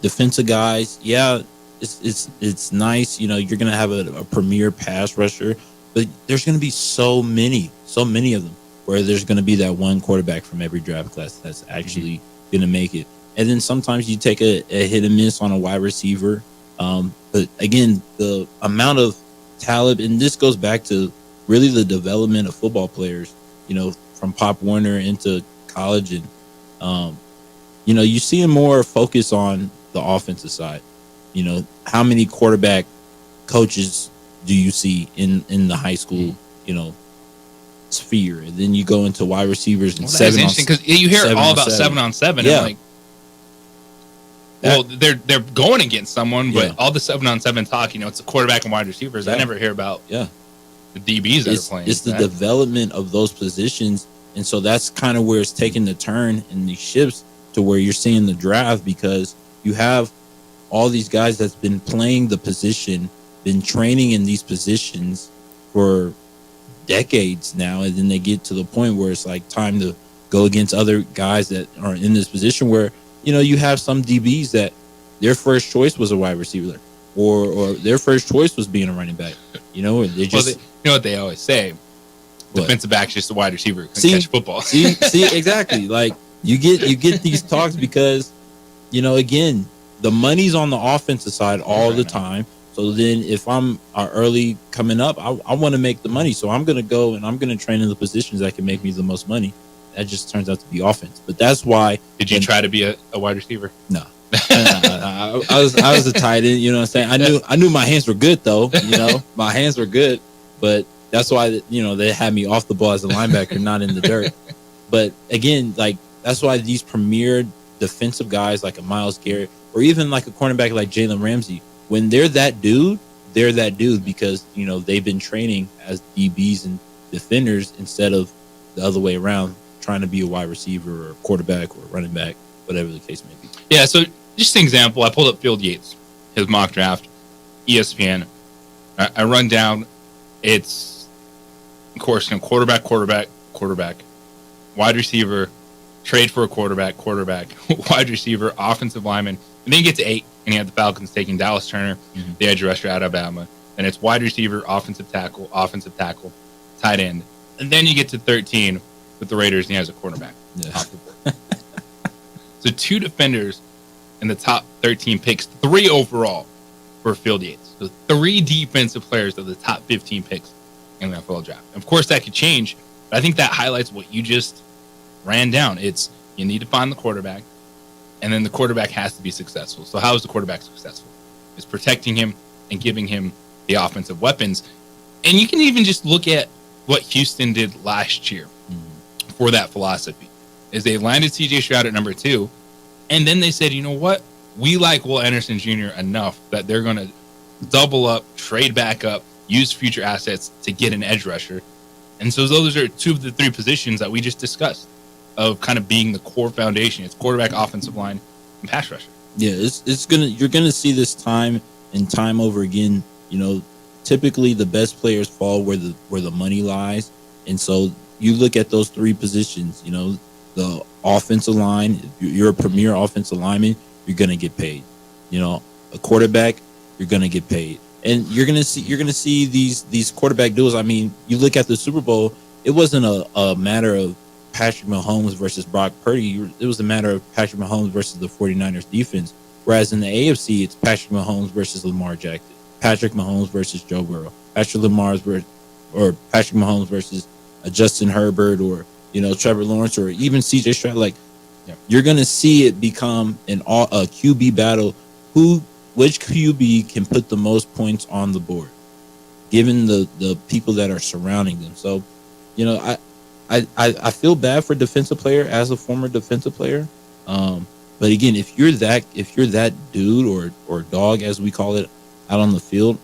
Defensive guys, yeah, it's nice. You know, you're going to have a premier pass rusher, but there's going to be so many of them, where there's going to be that one quarterback from every draft class that's actually going to make it. And then sometimes you take a hit and miss on a wide receiver. But again, the amount of talent, and this goes back to really the development of football players, you know, from Pop Warner into college. And, you know, you see more focus on the offensive side. You know, how many quarterback coaches do you see in the high school, you know, sphere? And then you go into wide receivers and that's interesting because you hear all about 7-on-7. Yeah. And like, well, they're going against someone, but all the 7-on-7 talk, you know, it's a quarterback and wide receivers. I never hear about the DBs that are playing. It's the development of those positions, and so that's kind of where it's taking the turn in these shifts to where you're seeing the draft, because you have all these guys that's been playing the position, been training in these positions for decades now, and then they get to the point where it's like time to go against other guys that are in this position where, you know, you have some DBs that their first choice was a wide receiver, or their first choice was being a running back. You know, they just you know what they always say: defensive back's just a wide receiver who can catch football. see, exactly. Like you get these talks because, you know, again, the money's on the offensive side all the time. So then, if I'm early coming up, I want to make the money. So I'm going to go and I'm going to train in the positions that can make me the most money. That just turns out to be offense. But that's why. Did you try to be a wide receiver? No. I was a tight end. You know what I'm saying? I knew my hands were good though. You know, my hands were good. But that's why, you know, they had me off the ball as a linebacker, not in the dirt. But again, like that's why these premier defensive guys like a Myles Garrett, or even like a cornerback like Jalen Ramsey, when they're that dude because, you know, they've been training as DBs and defenders instead of the other way around, trying to be a wide receiver or a quarterback or a running back, whatever the case may be. Yeah, so just an example, I pulled up Field Yates, his mock draft, ESPN. I run down, it's, of course, you know, quarterback, wide receiver, trade for a quarterback, wide receiver, offensive lineman. And then you get to 8, and you have the Falcons taking Dallas Turner, the edge rusher out of Alabama. Then it's wide receiver, offensive tackle, tight end. And then you get to 13 with the Raiders, and he has a cornerback. Yeah. So 2 defenders in the top 13 picks, 3 overall for Field Yates. So 3 defensive players of the top 15 picks in the NFL draft. And of course, that could change, but I think that highlights what you just ran down. It's you need to find the quarterback, and then the quarterback has to be successful. So how is the quarterback successful? It's protecting him and giving him the offensive weapons. And you can even just look at what Houston did last year for that philosophy. Is they landed C.J. Stroud at number 2, and then they said, you know what? We like Will Anderson Jr. enough that they're going to double up, trade back up, use future assets to get an edge rusher. And so those are 2 of the 3 positions that we just discussed of kind of being the core foundation. It's quarterback, offensive line, and pass rusher. Yeah, you're gonna see this time and time over again. You know, typically the best players fall where the money lies, and so you look at those 3 positions. You know, the offensive line. If you're a premier offensive lineman, you're gonna get paid. You know, a quarterback, you're gonna get paid, and you're gonna see these quarterback duels. I mean, you look at the Super Bowl. It wasn't a matter of Patrick Mahomes versus Brock Purdy. It was a matter of Patrick Mahomes versus the 49ers defense. Whereas in the AFC, it's Patrick Mahomes versus Lamar Jackson, Patrick Mahomes versus Joe Burrow, Patrick Mahomes versus Justin Herbert, or, you know, Trevor Lawrence, or even CJ Stroud. Like, you're going to see it become a QB battle. Which QB can put the most points on the board, given the people that are surrounding them. So, you know, I feel bad for defensive player as a former defensive player. But again, if you're that dude or dog, as we call it, out on the field,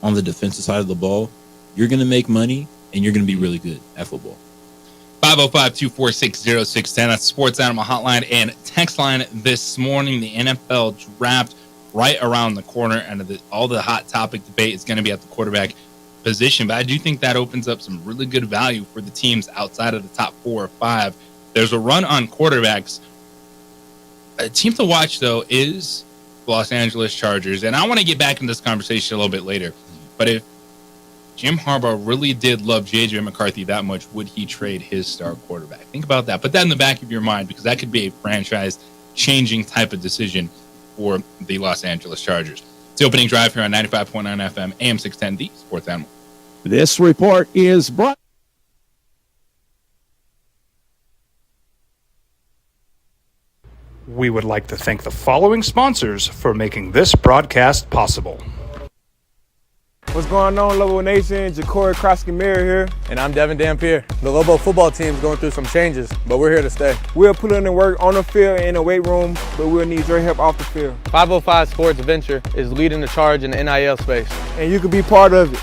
on the defensive side of the ball, you're going to make money and you're going to be really good at football. 505-246-0610. That's Sports Animal Hotline and text line this morning. The NFL draft right around the corner, and all the hot topic debate is going to be at the quarterback position. But I do think that opens up some really good value for the teams outside of the top 4 or 5. There's a run on quarterbacks. A team to watch, though, is the Los Angeles Chargers. And I want to get back in this conversation a little bit later. But if Jim Harbaugh really did love J.J. McCarthy that much, would he trade his star quarterback? Think about that. Put that in the back of your mind, because that could be a franchise-changing type of decision for the Los Angeles Chargers. It's the opening drive here on 95.9 FM, AM 610, the Sports Animal. This report is brought. We would like to thank the following sponsors for making this broadcast possible. What's going on, Lobo Nation? Ja'Cory Krosky-Miller here. And I'm Devin Dampier. The Lobo football team's going through some changes, but we're here to stay. We'll put in the work on the field and in the weight room, but we'll need your help off the field. 505 Sports Venture is leading the charge in the NIL space. And you can be part of it.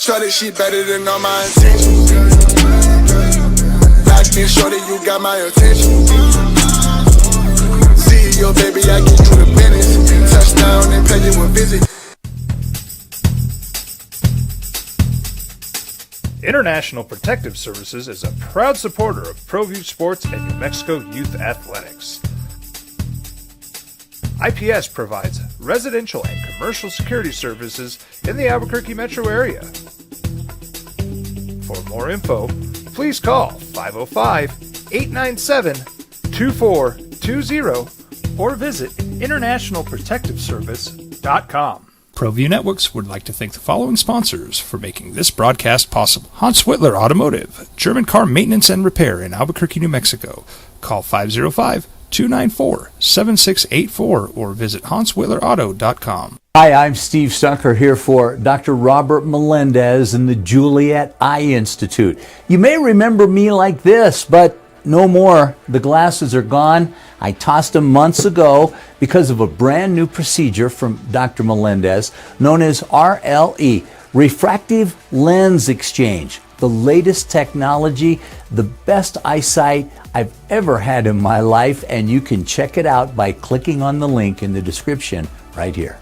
Try this shit better than all my intentions. Locked in shorty, you got my attention. See your baby, I get you the business. Touchdown and pay you a visit. International Protective Services is a proud supporter of ProView Sports and New Mexico Youth Athletics. IPS provides residential and commercial security services in the Albuquerque metro area. For more info, please call 505-897-2420 or visit internationalprotectiveservice.com. ProView Networks would like to thank the following sponsors for making this broadcast possible. Hans Whitler Automotive, German car maintenance and repair in Albuquerque, New Mexico. Call 505-294-7684 or visit hanswhitlerauto.com. Hi, I'm Steve Stucker here for Dr. Robert Melendez and the Juliet Eye Institute. You may remember me like this, but no more. The glasses are gone. I tossed them months ago because of a brand new procedure from Dr. Melendez known as RLE, Refractive Lens Exchange. The latest technology, the best eyesight I've ever had in my life, and you can check it out by clicking on the link in the description right here.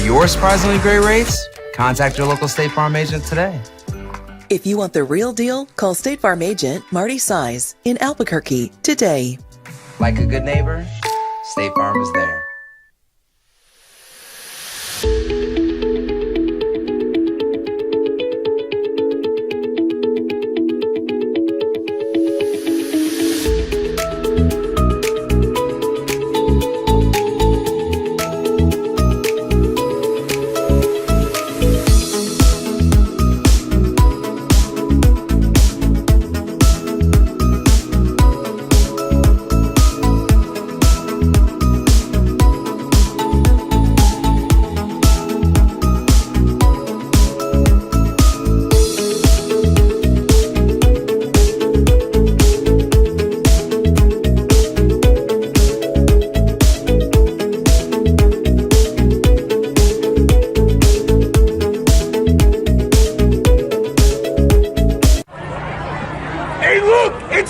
Your surprisingly great rates? Contact your local State Farm agent today. If you want the real deal, call State Farm agent Marty Size in Albuquerque today. Like a good neighbor, State Farm is there.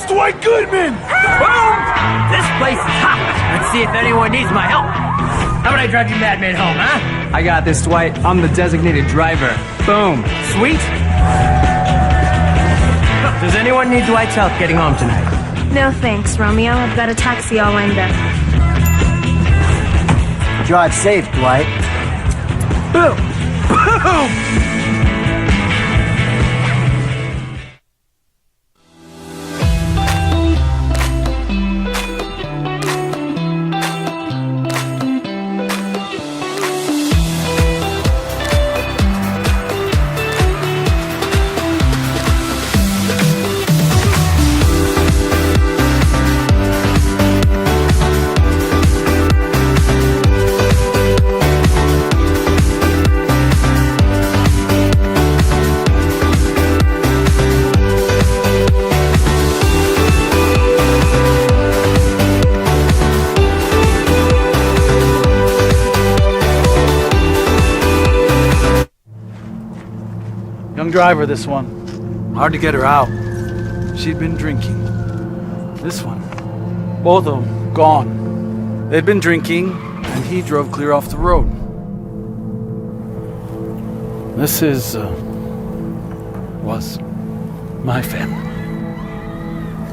Dwight Goodman! Boom! This place is hot. Let's see if anyone needs my help. How about I drive you madman home, huh? I got this, Dwight. I'm the designated driver. Boom. Sweet. Does anyone need Dwight's help getting home tonight? No thanks, Romeo. I've got a taxi all lined up. Drive safe, Dwight. Boom! Boom! Young driver, this one. Hard to get her out. She'd been drinking. This one. Both of them gone. They'd been drinking, and he drove clear off the road. This was my family.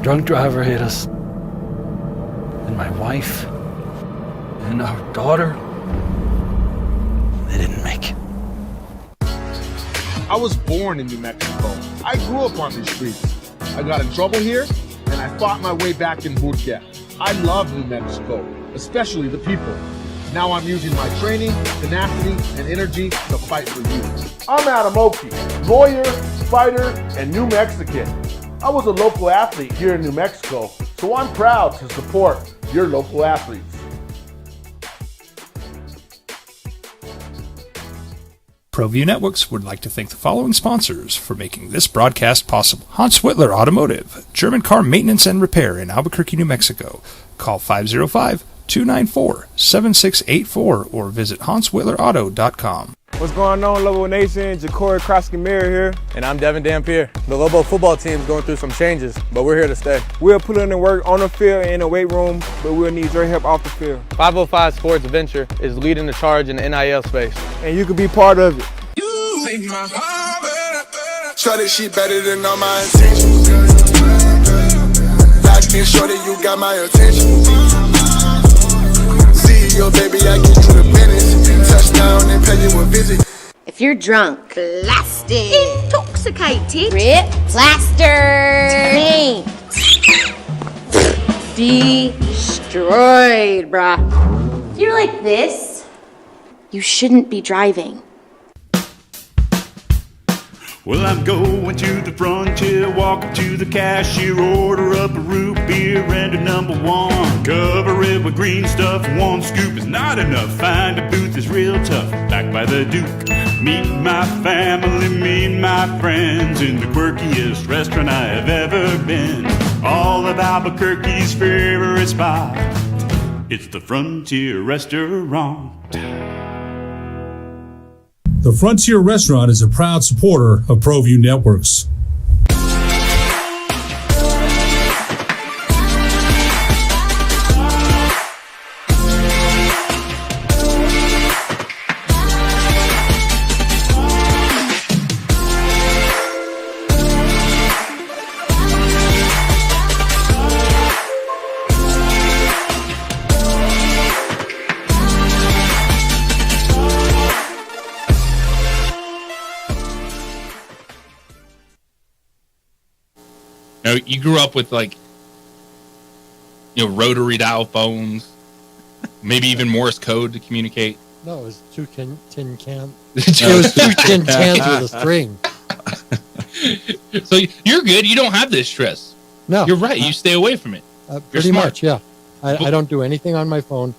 Drunk driver hit us. And my wife and our daughter, they didn't make it. I was born in New Mexico. I grew up on these streets. I got in trouble here, and I fought my way back in Burkia. I love New Mexico, especially the people. Now I'm using my training, tenacity, and energy to fight for you. I'm Adam Oki, lawyer, fighter, and New Mexican. I was a local athlete here in New Mexico, so I'm proud to support your local athletes. ProView Networks would like to thank the following sponsors for making this broadcast possible. Hans Whitler Automotive, German car maintenance and repair in Albuquerque, New Mexico. Call 505-294-7684 or visit hanswhitlerauto.com. What's going on, Lobo Nation? Ja'Cory Krosky-Mir here. And I'm Devin Dampier. The Lobo football team's going through some changes, but we're here to stay. We'll put in the work on the field and in the weight room, but we'll need your help off the field. 505 Sports Venture is leading the charge in the NIL space. And you can be part of it. You make my heart better. Try this shit better than all my intentions. Locked in shorty, you got my attention. See your baby, I get you the business. Touchdown and pay you a visit. If you're drunk, blasted, intoxicated, ripped, plastered, destroyed, bruh. If you're like this, you shouldn't be driving. Well, I'm going to the frontier, walking to the cashier, order up a root beer and a number one. Cover it with green stuff, one scoop is not enough. Find a booth is real tough, back by the Duke. Meet my family, meet my friends in the quirkiest restaurant I have ever been. All of Albuquerque's favorite spot, it's the Frontier Restaurant. The Frontier Restaurant is a proud supporter of ProView Networks. You grew up with rotary dial phones, maybe even Morse code to communicate. No, it was two tin cans. It was two tin cans with a string. So you're good. You don't have this stress. No, you're right. You stay away from it. Pretty much, yeah. I don't do anything on my phone.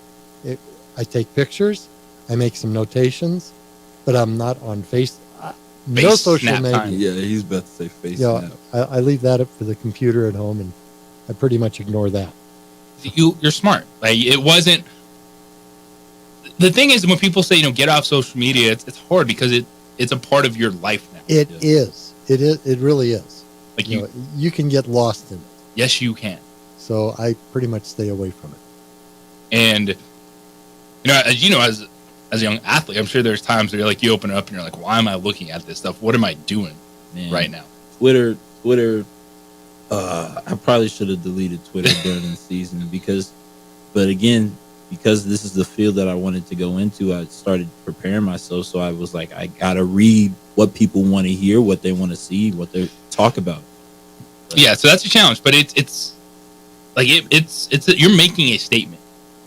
I take pictures. I make some notations, but I'm not on no social media. Time. Yeah, he's about to say face snap. I leave that up for the computer at home, and I pretty much ignore that. You're smart. It wasn't. The thing is, when people say get off social media, it's hard because it's a part of your life now. It is. It really is. You can get lost in it. Yes, you can. So I pretty much stay away from it. And as a young athlete, I'm sure there's times where you open it up and you're like, why am I looking at this stuff? What am I doing right now? Twitter I probably should have deleted Twitter during the season because this is the field that I wanted to go into. I started preparing myself, so I was like, I gotta read what people want to hear, what they want to see, what they talk about. Yeah, so that's a challenge, but it's you're making a statement.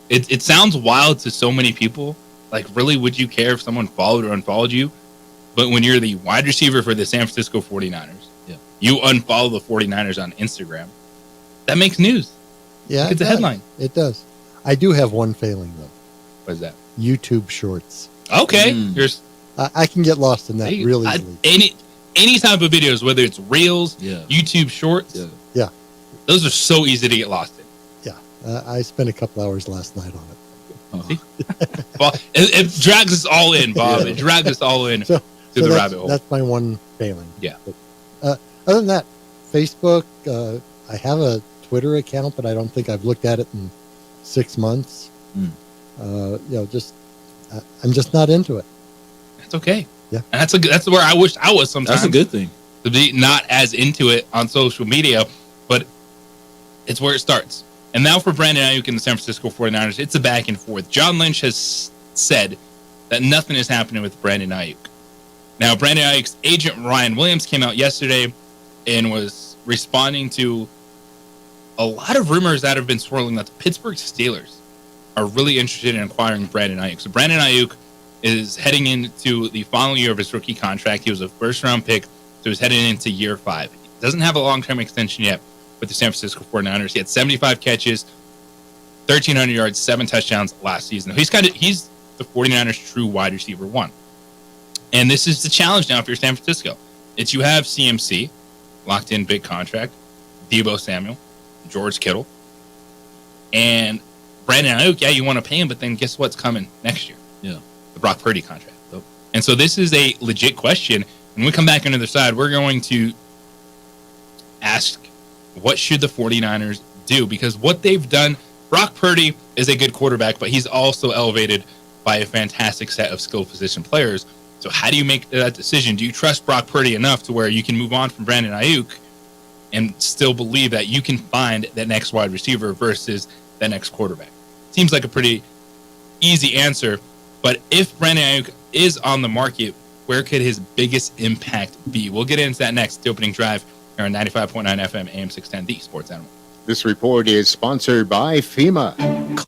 It sounds wild to so many people. Like, really, would you care if someone followed or unfollowed you? But when you're the wide receiver for the San Francisco 49ers, you unfollow the 49ers on Instagram, that makes news. Yeah, it's a headline. It does. I do have one failing, though. What is that? YouTube Shorts. Okay. I can get lost in that really easily. Any type of videos, whether it's Reels, YouTube Shorts. Yeah. Those are so easy to get lost in. Yeah. I spent a couple hours last night on it. Well, it drags us all in, Bob. Yeah. It drags us all in to the rabbit hole. That's my one failing. Yeah. But, other than that, Facebook, I have a Twitter account, but I don't think I've looked at it in 6 months. I'm just not into it. That's okay. Yeah. And that's where I wish I was sometimes. That's a good thing. To be not as into it on social media, but it's where it starts. And now for Brandon Ayuk and the San Francisco 49ers, it's a back and forth. John Lynch has said that nothing is happening with Brandon Ayuk. Now, Brandon Ayuk's agent, Ryan Williams, came out yesterday and was responding to a lot of rumors that have been swirling that the Pittsburgh Steelers are really interested in acquiring Brandon Ayuk. So Brandon Ayuk is heading into the final year of his rookie contract. He was a first-round pick, so he's heading into year 5. He doesn't have a long-term extension yet with the San Francisco 49ers. He had 75 catches, 1,300 yards, 7 touchdowns last season. He's the 49ers' true wide receiver 1. And this is the challenge now if you're San Francisco. It's you have CMC, locked in big contract, Deebo Samuel, George Kittle, and Brandon Ayuk. Yeah, you want to pay him, but then guess what's coming next year? Yeah. The Brock Purdy contract. And so this is a legit question. When we come back on the other side, we're going to ask, what should the 49ers do? Because what they've done, Brock Purdy is a good quarterback, but he's also elevated by a fantastic set of skill position players. So how do you make that decision? Do you trust Brock Purdy enough to where you can move on from Brandon Ayuk and still believe that you can find that next wide receiver versus that next quarterback? Seems like a pretty easy answer. But if Brandon Ayuk is on the market, where could his biggest impact be? We'll get into that next. The opening drive here on 95.9 FM, AM 610, the Sports Animal. This report is sponsored by FEMA.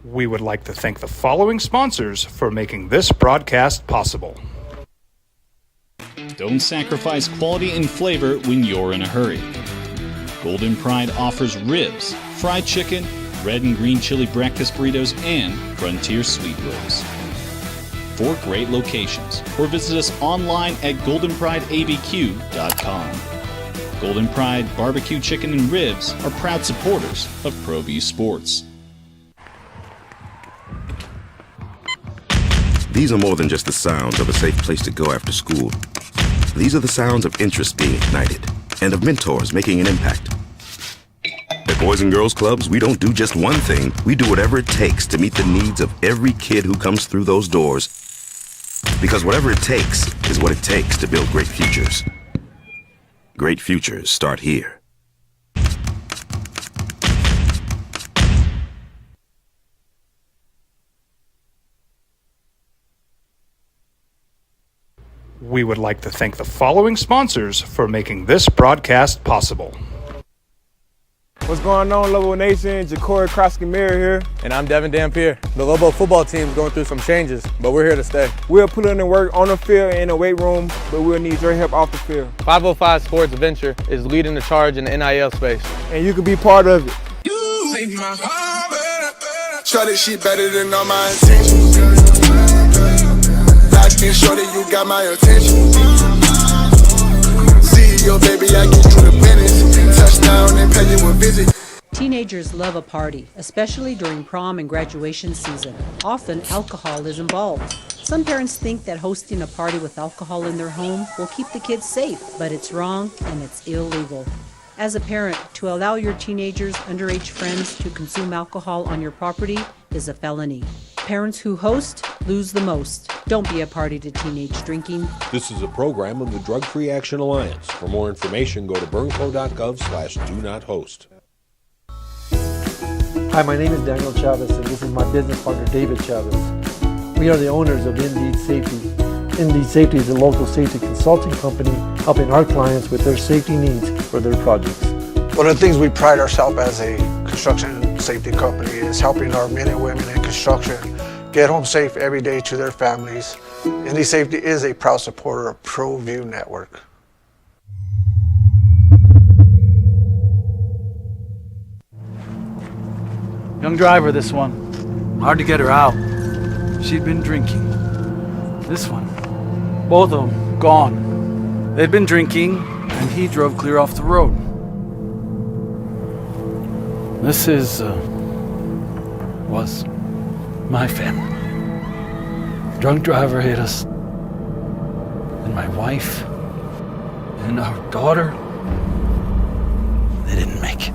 We would like to thank the following sponsors for making this broadcast possible. Don't sacrifice quality and flavor when you're in a hurry. Golden Pride offers ribs, fried chicken, red and green chili breakfast burritos, and Frontier Sweet Rolls. 4 great locations, or visit us online at goldenprideabq.com. Golden Pride Barbecue Chicken and Ribs are proud supporters of ProView Sports. These are more than just the sounds of a safe place to go after school. These are the sounds of interest being ignited and of mentors making an impact. At Boys and Girls Clubs, we don't do just one thing. We do whatever it takes to meet the needs of every kid who comes through those doors. Because whatever it takes is what it takes to build great futures. Great futures start here. We would like to thank the following sponsors for making this broadcast possible. What's going on, Lobo Nation? Ja'Cory Krosky-Miller here. And I'm Devin Dampier. The Lobo football team is going through some changes, but we're here to stay. We'll put in the work on the field and in the weight room, but we'll need your help off the field. 505 Sports Venture is leading the charge in the NIL space. And you can be part of it. Try this shit better than all my intentions. I can show that you got my attention. See your baby, I get you the business. Touchdown and pay you a visit. Teenagers love a party, especially during prom and graduation season. Often, alcohol is involved. Some parents think that hosting a party with alcohol in their home will keep the kids safe, but it's wrong and it's illegal. As a parent, to allow your teenagers' underage friends to consume alcohol on your property is a felony. Parents who host lose the most. Don't be a party to teenage drinking. This is a program of the Drug Free Action Alliance. For more information, go to burnco.gov/do-not-host. Hi, my name is Daniel Chavez, and this is my business partner, David Chavez. We are the owners of Indeed Safety. Indeed Safety is a local safety consulting company helping our clients with their safety needs for their projects. One of the things we pride ourselves as a construction safety company is helping our men and women in construction get home safe every day to their families. Indeed Safety is a proud supporter of ProView Network. Young driver, this one. Hard to get her out. She'd been drinking. This one. Both of them gone. They'd been drinking, and he drove clear off the road. This was my family. Drunk driver hit us. And my wife and our daughter, they didn't make it.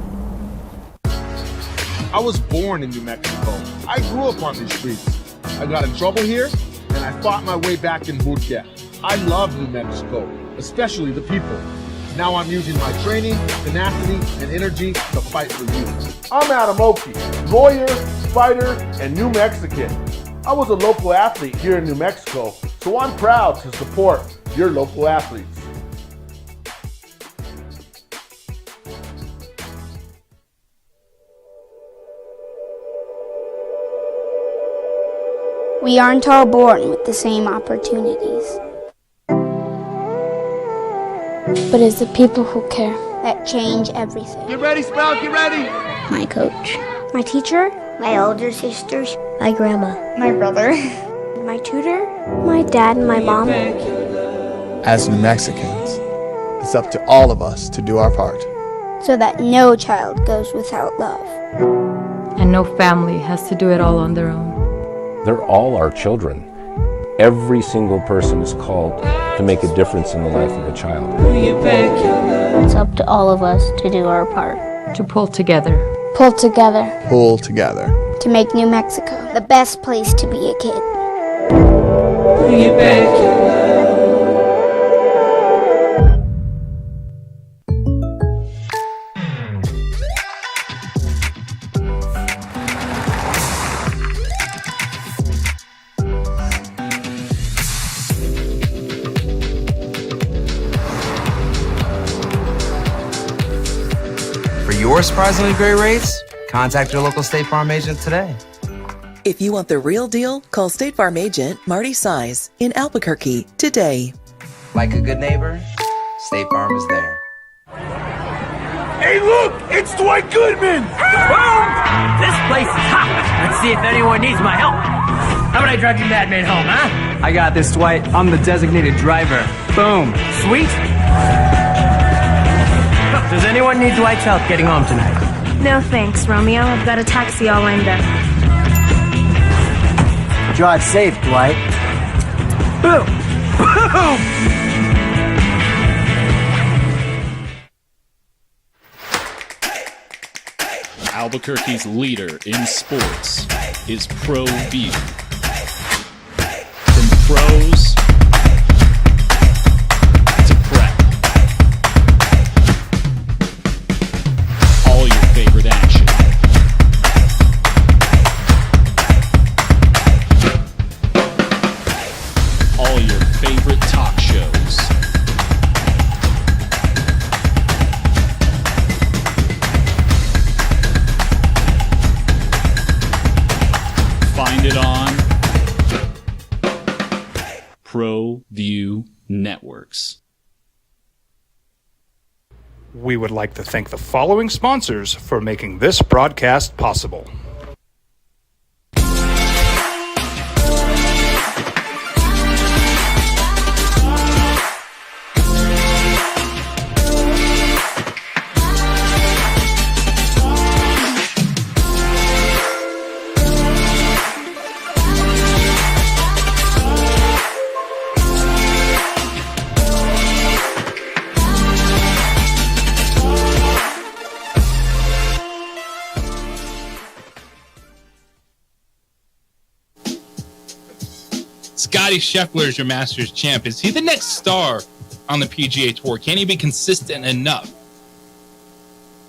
I was born in New Mexico. I grew up on these streets. I got in trouble here, and I fought my way back in boot camp. I love New Mexico, especially the people. Now I'm using my training, tenacity, and energy to fight for you. I'm Adam Oki, lawyer, fighter, and New Mexican. I was a local athlete here in New Mexico, so I'm proud to support your local athletes. We aren't all born with the same opportunities. But it's the people who care that change everything. Get ready, Spout, get ready! My coach, my teacher, my older sisters, my grandma, my brother, my tutor, my dad, and my mom. As New Mexicans, it's up to all of us to do our part. So that no child goes without love. And no family has to do it all on their own. They're all our children. Every single person is called to make a difference in the life of a child. It's up to all of us to do our part. To pull together. Pull together. Pull together. To make New Mexico the best place to be a kid. For surprisingly great rates, contact your local State Farm agent today. If you want the real deal, call State Farm agent Marty Size in Albuquerque today. Like a good neighbor, State Farm is there. Hey, look! It's Dwight Goodman! Boom! This place is hot. Let's see if anyone needs my help. How about I drive you madman home, huh? I got this, Dwight. I'm the designated driver. Boom. Sweet. Does anyone need Dwight's help getting home tonight? No thanks, Romeo. I've got a taxi all lined up. Drive safe, Dwight. Boom! Boom! Albuquerque's leader in sports is ProView. From pros to prep. All your favorite action. All your favorite talk shows. Find it on ProView Networks. We would like to thank the following sponsors for making this broadcast possible. Scotty Scheffler is your Masters champ. Is he the next star on the PGA Tour? Can he be consistent enough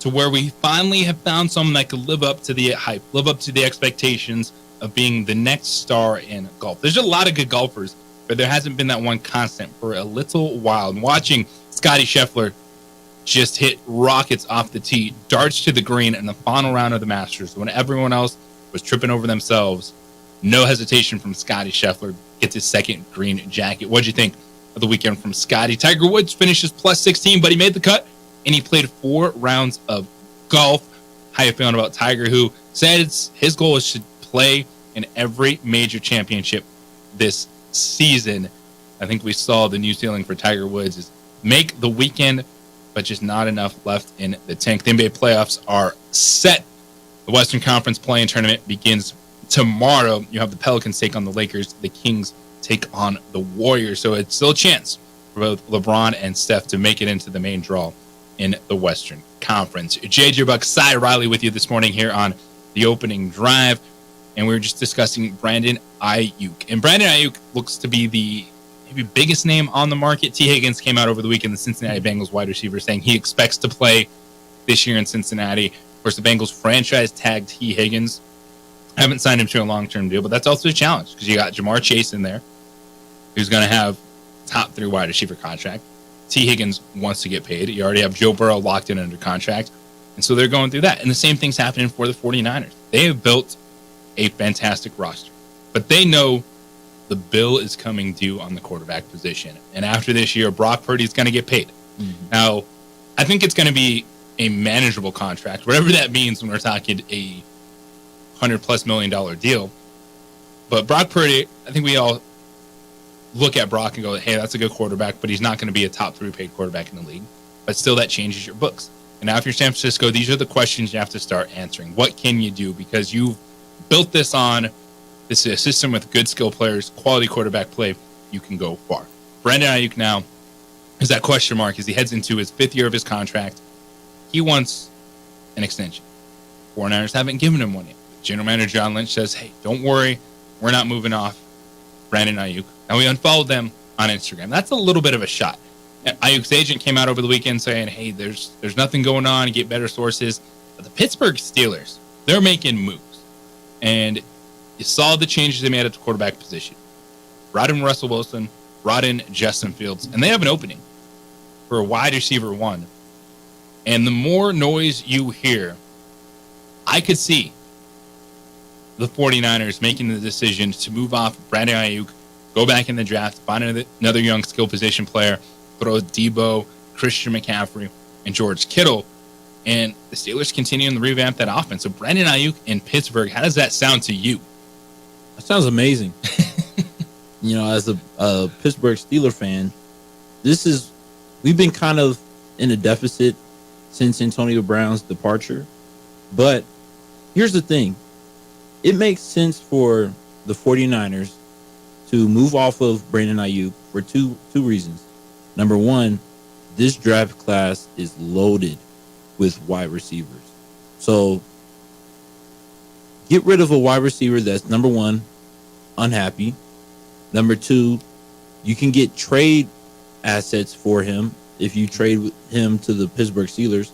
to where we finally have found someone that could live up to the hype, live up to the expectations of being the next star in golf? There's a lot of good golfers, but there hasn't been that one constant for a little while. And watching Scotty Scheffler just hit rockets off the tee, darts to the green in the final round of the Masters, when everyone else was tripping over themselves, no hesitation from Scotty Scheffler, gets his second green jacket. What'd you think of the weekend from Scotty? Tiger Woods finishes plus 16, but he made the cut, and he played 4 rounds of golf. How you feeling about Tiger, who said his goal is to play in every major championship this season? I think we saw the new ceiling for Tiger Woods is make the weekend, but just not enough left in the tank. The NBA playoffs are set. The Western Conference play-in tournament begins tomorrow. You have the Pelicans take on the Lakers. The Kings take on the Warriors. So it's still a chance for both LeBron and Steph to make it into the main draw in the Western Conference. JJ Buck, Cy Riley with you this morning here on the opening drive. And we were just discussing Brandon Ayuk. And Brandon Ayuk looks to be the maybe biggest name on the market. T. Higgins came out over the weekend, the Cincinnati Bengals wide receiver, saying he expects to play this year in Cincinnati. Of course, the Bengals franchise tagged T. Higgins. Haven't signed him to a long-term deal, but that's also a challenge because you got Jamar Chase in there, who's going to have top 3 wide receiver contract. T. Higgins wants to get paid. You already have Joe Burrow locked in under contract. And so they're going through that. And the same thing's happening for the 49ers. They have built a fantastic roster, but they know the bill is coming due on the quarterback position. And after this year, Brock Purdy is going to get paid. Mm-hmm. Now, I think it's going to be a manageable contract, whatever that means when we're talking a $100+ million deal. But Brock Purdy, I think we all look at Brock and go, hey, that's a good quarterback, but he's not going to be a top 3 paid quarterback in the league. But still, that changes your books. And now if you're San Francisco, these are the questions you have to start answering. What can you do? Because you've built this on this is a system with good skill players, quality quarterback play. You can go far. Brandon Ayuk now is that question mark as he heads into his 5th year of his contract. He wants an extension. 49ers haven't given him one yet. General Manager John Lynch says, hey, don't worry, we're not moving off Brandon Ayuk. And we unfollowed them on Instagram. That's a little bit of a shot. Ayuk's agent came out over the weekend saying, hey, there's nothing going on, get better sources. But the Pittsburgh Steelers, they're making moves. And you saw the changes they made at the quarterback position. Brought in Russell Wilson, brought in Justin Fields, and they have an opening for a wide receiver 1. And the more noise you hear, I could see the 49ers making the decision to move off Brandon Ayuk, go back in the draft, find another young skill position player, throw Debo, Christian McCaffrey, and George Kittle, and the Steelers continuing to revamp that offense. So Brandon Ayuk in Pittsburgh, how does that sound to you? That sounds amazing. You know, as a Pittsburgh Steelers fan, we've been kind of in a deficit since Antonio Brown's departure. But here's the thing. It makes sense for the 49ers to move off of Brandon Ayuk for two reasons. Number one, this draft class is loaded with wide receivers. So get rid of a wide receiver that's, number one, unhappy. Number two, you can get trade assets for him if you trade him to the Pittsburgh Steelers.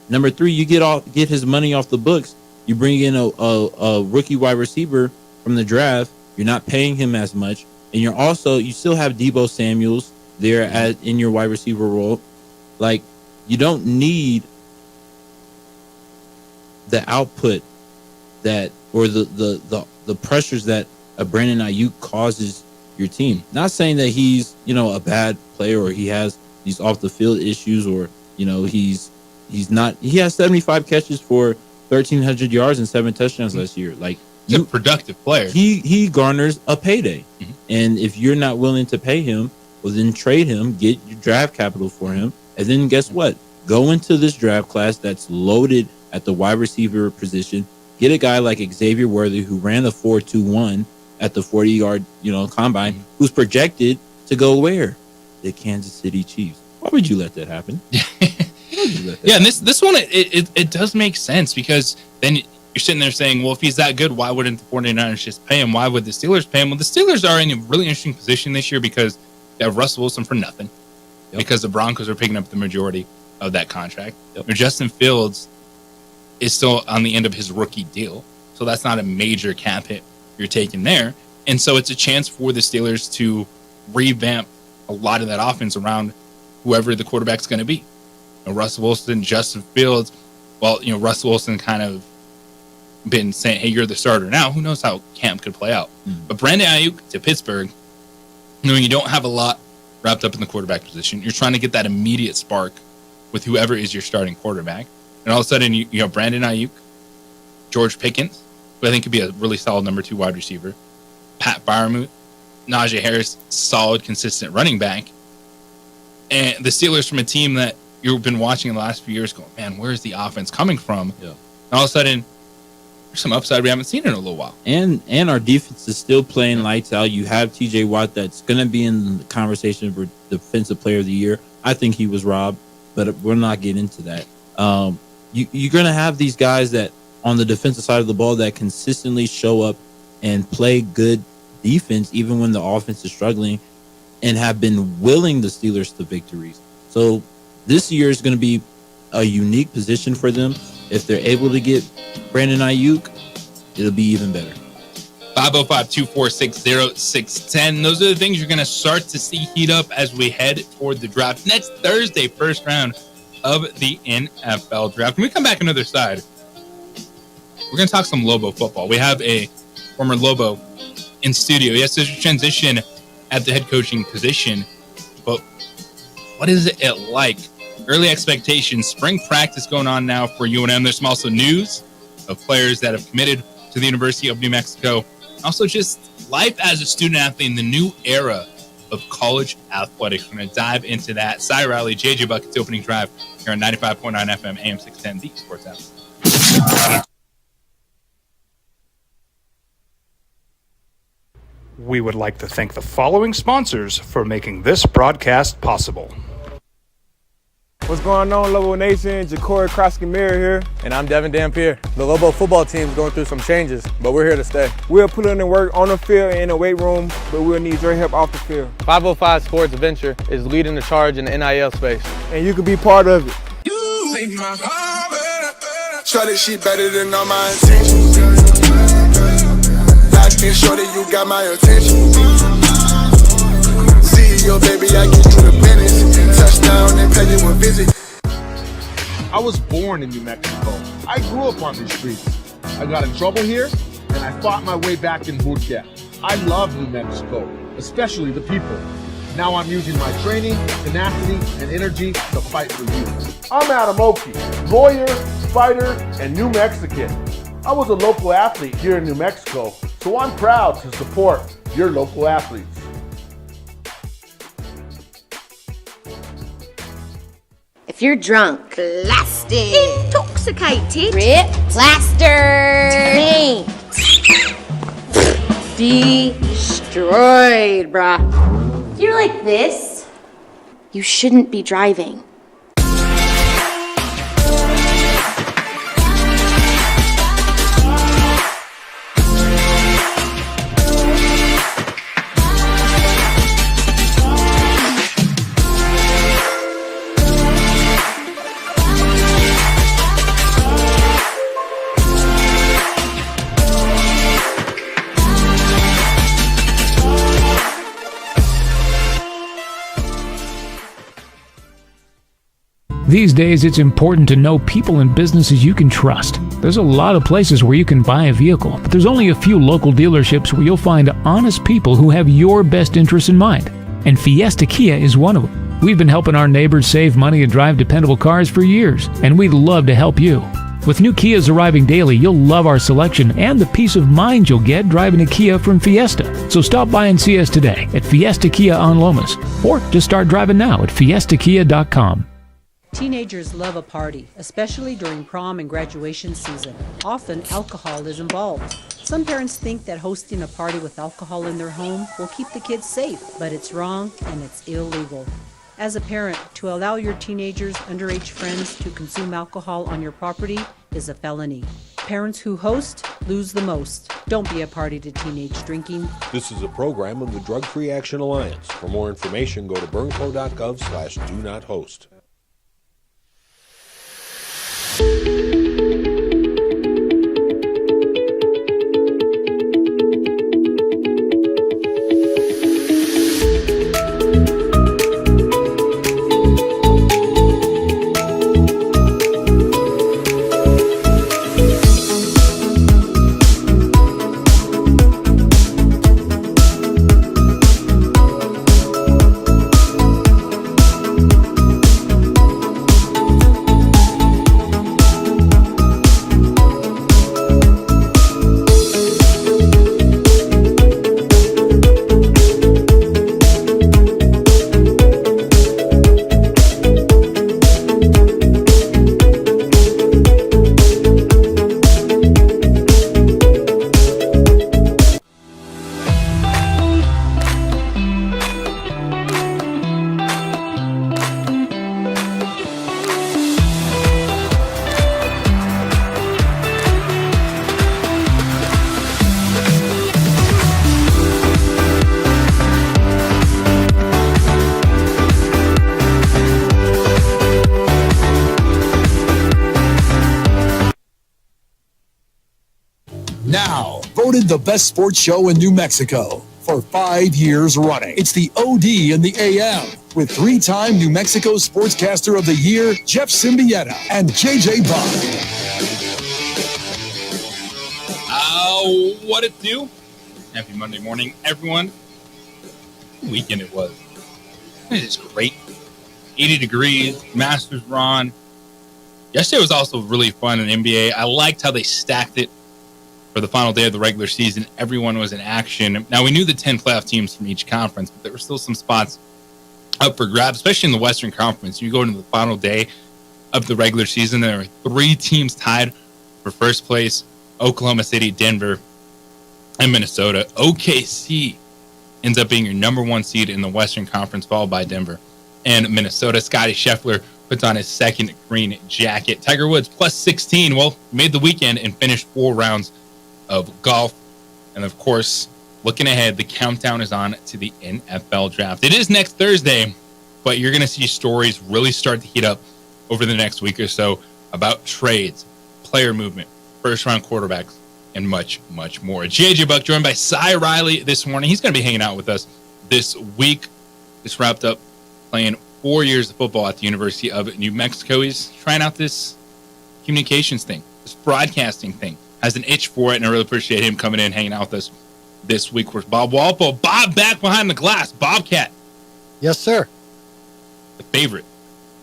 Number three, you get his money off the books. You bring in a rookie wide receiver from the draft. You're not paying him as much, and you still have Debo Samuels there in your wide receiver role. Like, you don't need the output that or the pressures that a Brandon Ayuk causes your team. Not saying that he's a bad player or he has these off the field issues or he's not. He has 75 catches for 1,300 yards and 7 touchdowns last year. Like, he's a productive player. He garners a payday, and if you're not willing to pay him, well, then trade him, get your draft capital for him, and then guess what? Go into this draft class that's loaded at the wide receiver position. Get a guy like Xavier Worthy, who ran the 4.21 at the 40-yard combine, who's projected to go where? The Kansas City Chiefs. Why would you let that happen? Yeah, and this one it does make sense because then you're sitting there saying, well, if he's that good, why wouldn't the 49ers just pay him? Why would the Steelers pay him? Well, the Steelers are in a really interesting position this year because they have Russell Wilson for nothing, because the Broncos are picking up the majority of that contract. Justin Fields is still on the end of his rookie deal, so that's not a major cap hit you're taking there. And so it's a chance for the Steelers to revamp a lot of that offense around whoever the quarterback's going to be. Russell Wilson, Justin Fields. Well, Russell Wilson kind of been saying, hey, you're the starter now. Who knows how camp could play out? But Brandon Ayuk to Pittsburgh, you don't have a lot wrapped up in the quarterback position. You're trying to get that immediate spark with whoever is your starting quarterback. And all of a sudden, you have Brandon Ayuk, George Pickens, who I think could be a really solid number 2 wide receiver, Pat Freiermuth, Najee Harris, solid, consistent running back. And the Steelers, from a team that you've been watching in the last few years, going, man, where's the offense coming from? Yeah. And all of a sudden, there's some upside we haven't seen in a little while. And our defense is still playing lights out. You have TJ Watt that's going to be in the conversation for Defensive Player of the Year. I think he was robbed, but we're not getting into that. You're going to have these guys that on the defensive side of the ball that consistently show up and play good defense, even when the offense is struggling, and have been willing the Steelers to victories. So this year is going to be a unique position for them. If they're able to get Brandon Ayuk, it'll be even better. 505-246-0610. Those are the things you're going to start to see heat up as we head toward the draft next Thursday, first round of the NFL draft. When we come back on the other side, we're going to talk some Lobo football. We have a former Lobo in studio. Yes, there's a transition at the head coaching position, but what is it like? Early expectations, spring practice going on now for UNM. There's some also news of players that have committed to the University of New Mexico. Also just life as a student athlete in the new era of college athletics. We're going to dive into that. Cy Riley, JJ Buckets opening drive here on 95.9 FM, AM 610, the Sports House. We would like to thank the following sponsors for making this broadcast possible. What's going on, Lobo Nation? Ja'Cory Krosky-Mirror here. And I'm Devin Dampier. The Lobo football team is going through some changes, but we're here to stay. We'll put in the work on the field and in the weight room, but we'll need your help off the field. 505 Sports Adventure is leading the charge in the NIL space. And you can be part of it. You make my heart better. Try this shit better than all my intentions. Locked in shorty, you got my attention. CEO, baby, I give you the business. Touchdown and pay you a visit. I was born in New Mexico. I grew up on these streets. I got in trouble here, and I fought my way back in boot camp. I love New Mexico, especially the people. Now I'm using my training, tenacity, and energy to fight for you. I'm Adam Oki, lawyer, fighter, and New Mexican. I was a local athlete here in New Mexico, so I'm proud to support your local athletes. If you're drunk, blasted, Intoxicated, rip, plastered, destroyed, bruh. If you're like this, you shouldn't be driving. These days, it's important to know people and businesses you can trust. There's a lot of places where you can buy a vehicle, but there's only a few local dealerships where you'll find honest people who have your best interests in mind. And Fiesta Kia is one of them. We've been helping our neighbors save money and drive dependable cars for years, and we'd love to help you. With new Kias arriving daily, you'll love our selection and the peace of mind you'll get driving a Kia from Fiesta. So stop by and see us today at Fiesta Kia on Lomas, or just start driving now at fiestakia.com. Teenagers love a party, especially during prom and graduation season. Often, alcohol is involved. Some parents think that hosting a party with alcohol in their home will keep the kids safe, but it's wrong and it's illegal. As a parent, to allow your teenagers' underage friends to consume alcohol on your property is a felony. Parents who host lose the most. Don't be a party to teenage drinking. This is a program of the Drug Free Action Alliance. For more information, go to burnco.gov/do-not-host. Now, voted the best sports show in New Mexico for 5 years running. It's the OD in the AM with 3-time New Mexico Sportscaster of the Year, Jeff Symbieta and JJ Buck. What it do? Happy Monday morning, everyone. What weekend it was. It is great. 80 degrees, Masters were on. Yesterday was also really fun in NBA. I liked how they stacked it for the final day of the regular season. Everyone was in action. Now, we knew the 10 playoff teams from each conference, but there were still some spots up for grabs, especially in the Western Conference. You go into the final day of the regular season, there are 3 teams tied for first place: Oklahoma City, Denver, and Minnesota. OKC ends up being your number 1 seed in the Western Conference, followed by Denver and Minnesota. Scottie Scheffler puts on his second green jacket. Tiger Woods plus 16. Well, made the weekend and finished 4 rounds of golf. And of course, looking ahead, the countdown is on to the NFL draft. It is next Thursday, but you're going to see stories really start to heat up over the next week or so about trades, player movement, first-round quarterbacks, and much, much more. JJ Buck joined by Cy Riley this morning. He's going to be hanging out with us this week. Just wrapped up playing 4 years of football at the University of New Mexico. He's trying out this communications thing, this broadcasting thing. Has an itch for it, and I really appreciate him coming in, hanging out with us this week. With Bob Walpole. Bob back behind the glass. Bobcat. Yes, sir. The favorite.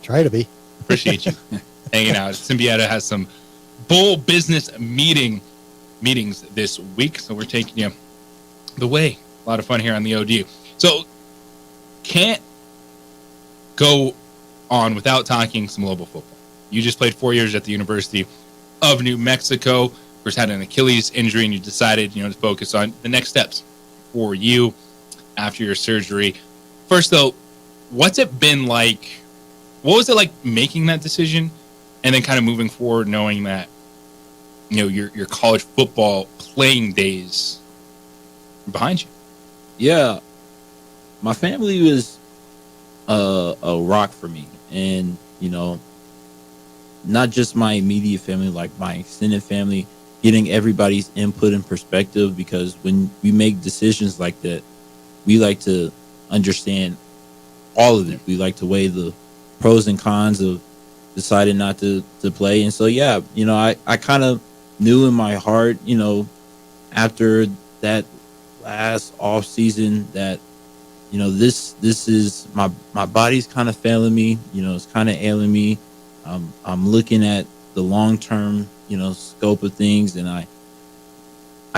Try to be. Appreciate you hanging out. Symbieta has some bull business meetings this week, so we're taking you the way. A lot of fun here on the OD. So, can't go on without talking some Lobo football. You just played 4 years at the University of New Mexico. Of course, had an Achilles injury, and you decided, to focus on the next steps for you after your surgery. First, though, what's it been like? What was it like making that decision, and then kind of moving forward, knowing that your college football playing days are behind you? Yeah, my family was a rock for me, and not just my immediate family, like my extended family, getting everybody's input and perspective, because when we make decisions like that, we like to understand all of it. We like to weigh the pros and cons of deciding not to play. And so, yeah, I kind of knew in my heart, after that last off season that, this is my body's kind of failing me, it's kind of ailing me. I'm looking at the long-term, scope of things. And I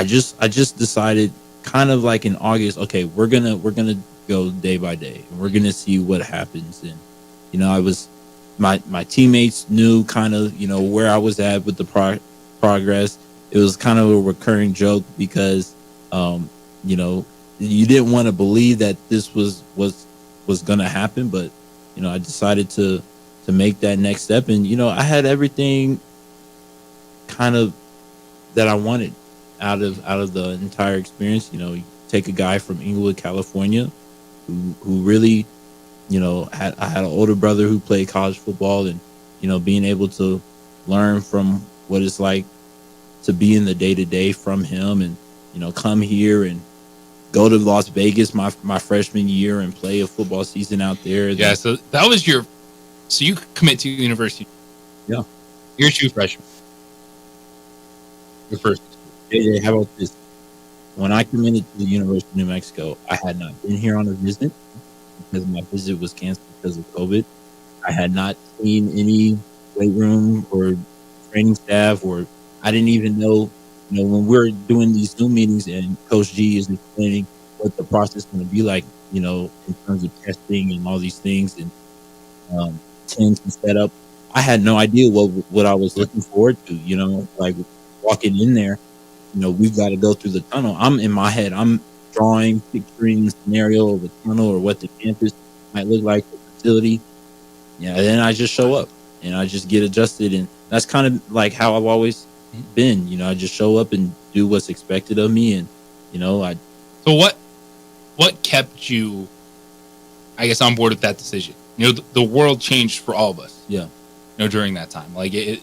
just decided kind of like in August, okay, we're going to go day by day, and we're going to see what happens. And, I was, my teammates knew kind of, where I was at with the progress. It was kind of a recurring joke because, you didn't want to believe that this was going to happen, but, I decided to make that next step. And, I had everything kind of that I wanted out of the entire experience. You know, you take a guy from Inglewood, California, who really, you know, I had an older brother who played college football, and you know, being able to learn from what it's like to be in the day to day from him, and you know, come here and go to Las Vegas my freshman year and play a football season out there. Yeah, so that was so you commit to university. Yeah, you're a true freshman. Your first. Yeah, how about this? When I committed to the University of New Mexico, I had not been here on a visit because my visit was canceled because of COVID. I had not seen any weight room or training staff, or I didn't even know, you know, when we're doing these Zoom meetings and Coach G is explaining what the process is going to be like, you know, in terms of testing and all these things and tents and setup. I had no idea what I was looking forward to, you know, like walking in there. You know, we've got to go through the tunnel. I'm in my head. I'm picturing the scenario of a tunnel or what the campus might look like, the facility. Yeah, and then I just show up and I just get adjusted, and that's kind of like how I've always been. You know, I just show up and do what's expected of me, and you know, So what kept you, I guess, on board with that decision? You know, the world changed for all of us. Yeah. You know, during that time, like it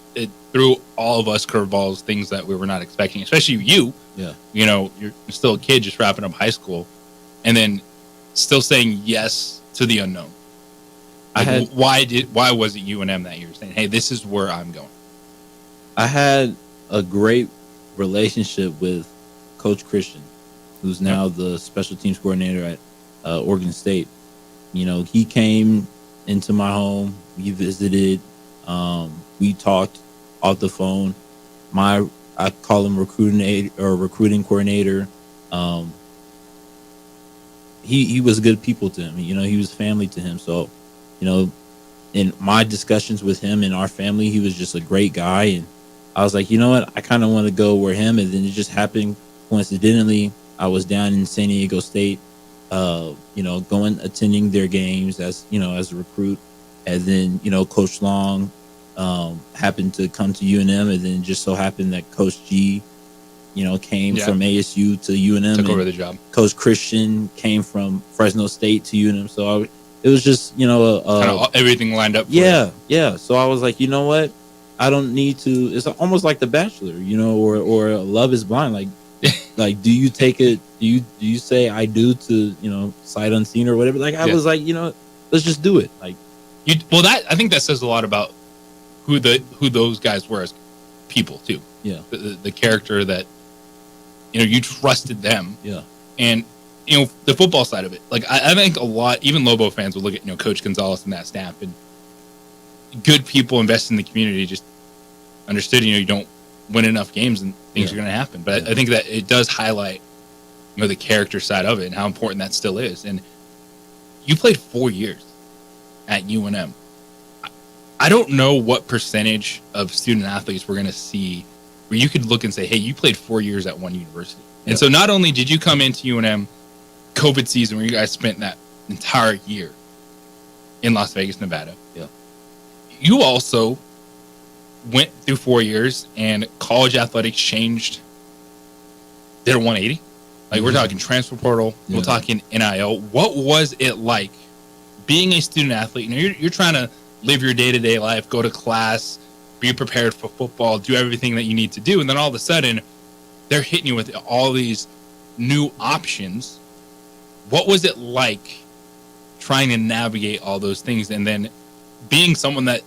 threw all of us curveballs, things that we were not expecting, especially you. Yeah. You know, you're still a kid just wrapping up high school, and then still saying yes to the unknown. Like, why was it UNM that year saying, "Hey, this is where I'm going"? I had a great relationship with Coach Christian, who's now the special teams coordinator at Oregon State. You know, he came into my home. We visited. We talked off the phone. I call him recruiting coordinator. He was good people to him. You know, he was family to him. So, you know, in my discussions with him and our family, he was just a great guy. And I was like, you know what? I kind of want to go where him. And then it just happened coincidentally. I was down in San Diego State, you know, attending their games as a recruit. And then, you know, Coach Long happened to come to UNM, and then just so happened that Coach G, you know, came from ASU to UNM. Took over the job. Coach Christian came from Fresno State to UNM. So it was just, you know, kind of everything lined up. Yeah. So I was like, you know what? I don't need to. It's almost like The Bachelor, you know, or Love Is Blind. Like, do you take it? Do you say I do to, you know, sight unseen or whatever? Like, I was like, you know, let's just do it. Like, I think that says a lot about who those guys were as people too. Yeah. The character that, you know, you trusted them. Yeah. And, you know, the football side of it. Like, I think a lot, even Lobo fans will look at, you know, Coach Gonzalez and that staff, and good people invest in the community, just understood, you know, you don't win enough games and things are going to happen. But I think that it does highlight, you know, the character side of it and how important that still is. And you played 4 years at UNM. I don't know what percentage of student athletes we're going to see where you could look and say, hey, you played 4 years at one university. And so not only did you come into UNM COVID season where you guys spent that entire year in Las Vegas, Nevada. Yeah. You also went through 4 years and college athletics changed. Did a 180. Like, we're talking transfer portal. Yeah. We're talking NIL. What was it like being a student athlete? You know, you're trying to live your day-to-day life, go to class, be prepared for football, do everything that you need to do. And then all of a sudden, they're hitting you with all these new options. What was it like trying to navigate all those things, and then being someone that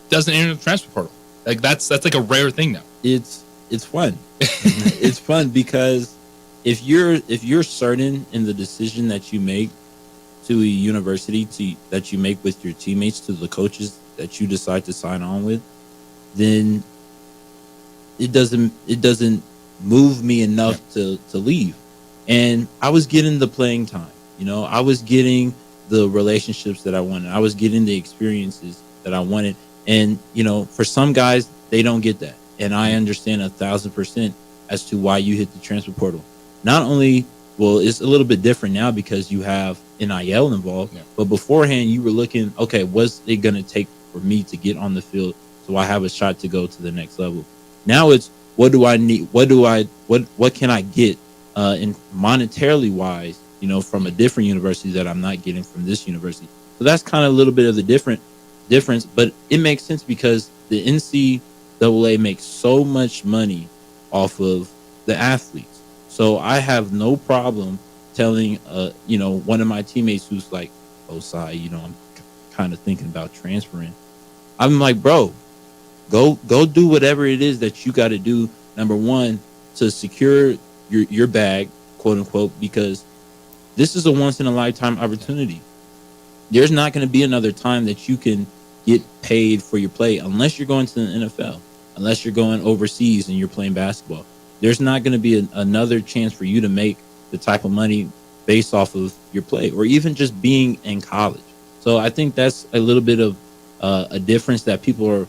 doesn't enter the transfer portal? Like, that's like a rare thing now. It's fun. It's fun because if you're certain in the decision that you make to a university that you make with your teammates, to the coaches that you decide to sign on with, then it doesn't move me enough to leave. And I was getting the playing time, you know, I was getting the relationships that I wanted. I was getting the experiences that I wanted. And, you know, for some guys, they don't get that. And I understand 1,000% as to why you hit the transfer portal. Not only, well, it's a little bit different now because you have NIL involved, but beforehand you were looking, okay, what's it going to take for me to get on the field so I have a shot to go to the next level? Now it's, what do I need? What can I get in monetarily wise, from a different university that I'm not getting from this university? So that's kind of a little bit of the difference, but it makes sense because the NCAA makes so much money off of the athletes. So I have no problem telling, one of my teammates who's like, "Oh, Sai, I'm kind of thinking about transferring." I'm like, "Bro, go do whatever it is that you got to do. Number one, to secure your bag, quote unquote, because this is a once in a lifetime opportunity. There's not going to be another time that you can get paid for your play unless you're going to the NFL, unless you're going overseas and you're playing basketball. There's not going to be another chance for you to make the type of money based off of your play or even just being in college." So I think that's a little bit of a difference that people are,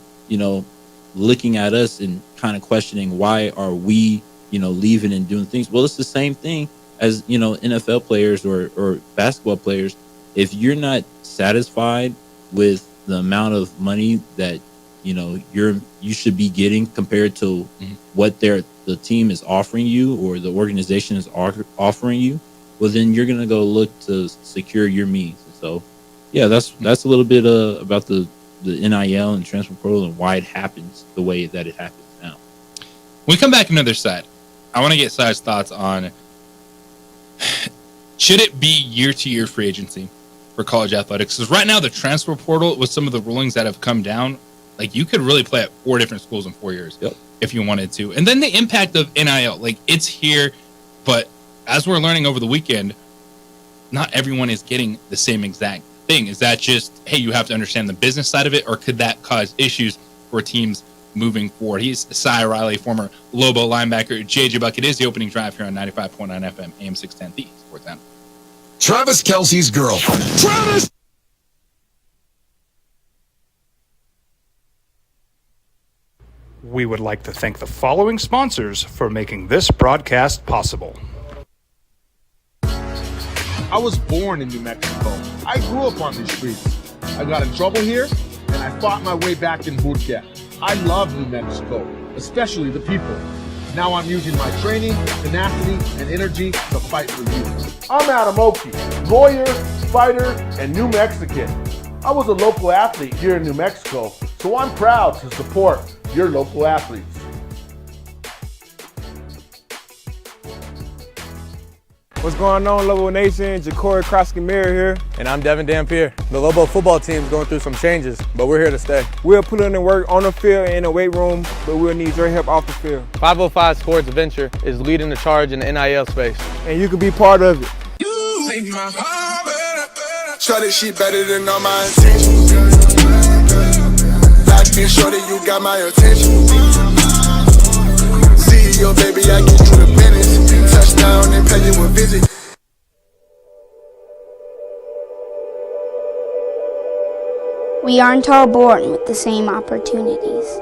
looking at us and kind of questioning, why are we, leaving and doing things? Well, it's the same thing as, NFL players or basketball players. If you're not satisfied with the amount of money that, you should be getting compared to what the team is offering you or the organization is offering you, well, then you're going to go look to secure your means. So, yeah, that's a little bit about the NIL and transfer portal and why it happens the way that it happens now. When we come back on the other side, I want to get Sai's thoughts on, should it be year-to-year free agency for college athletics? Because right now the transfer portal, with some of the rulings that have come down, like you could really play at 4 different schools in 4 years if you wanted to. And then the impact of NIL, like it's here, but as we're learning over the weekend, not everyone is getting the same exact thing. Is that just, hey, you have to understand the business side of it, or could that cause issues for teams moving forward? He's Sai Riley, former Lobo linebacker. JJ Buck. It is the opening drive here on 95.9 FM, AM 610, the Sports Animal. Travis Kelce's girlfriend. Travis! We would like to thank the following sponsors for making this broadcast possible. I was born in New Mexico. I grew up on these streets. I got in trouble here, and I fought my way back in boot camp. I love New Mexico, especially the people. Now I'm using my training, tenacity, and energy to fight for you. I'm Adam Oki, lawyer, fighter, and New Mexican. I was a local athlete here in New Mexico, so I'm proud to support your local athletes. What's going on, Lobo Nation? Ja'Cory Krosky-Mir here. And I'm Devin Dampier. The Lobo football team's going through some changes, but we're here to stay. We'll put in the work on the field and in the weight room, but we'll need your help off the field. 505 Sports Venture is leading the charge in the NIL space. And you can be part of it. Try this shit better than all my intentions. Locked in shorty, you got my attention. CEO, baby, I get you the business. Touchdown and pay you a visit. We aren't all born with the same opportunities.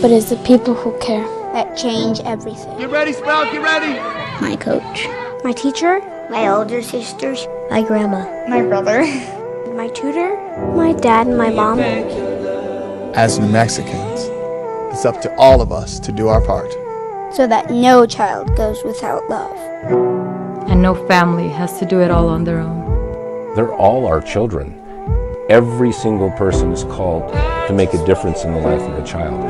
But it's the people who care that change everything. Get ready, Sprout, get ready! My coach. My teacher. My older sisters. My grandma. My brother. My tutor. My dad and my mom. As New Mexicans, it's up to all of us to do our part. So that no child goes without love. And no family has to do it all on their own. They're all our children. Every single person is called to make a difference in the life of a child.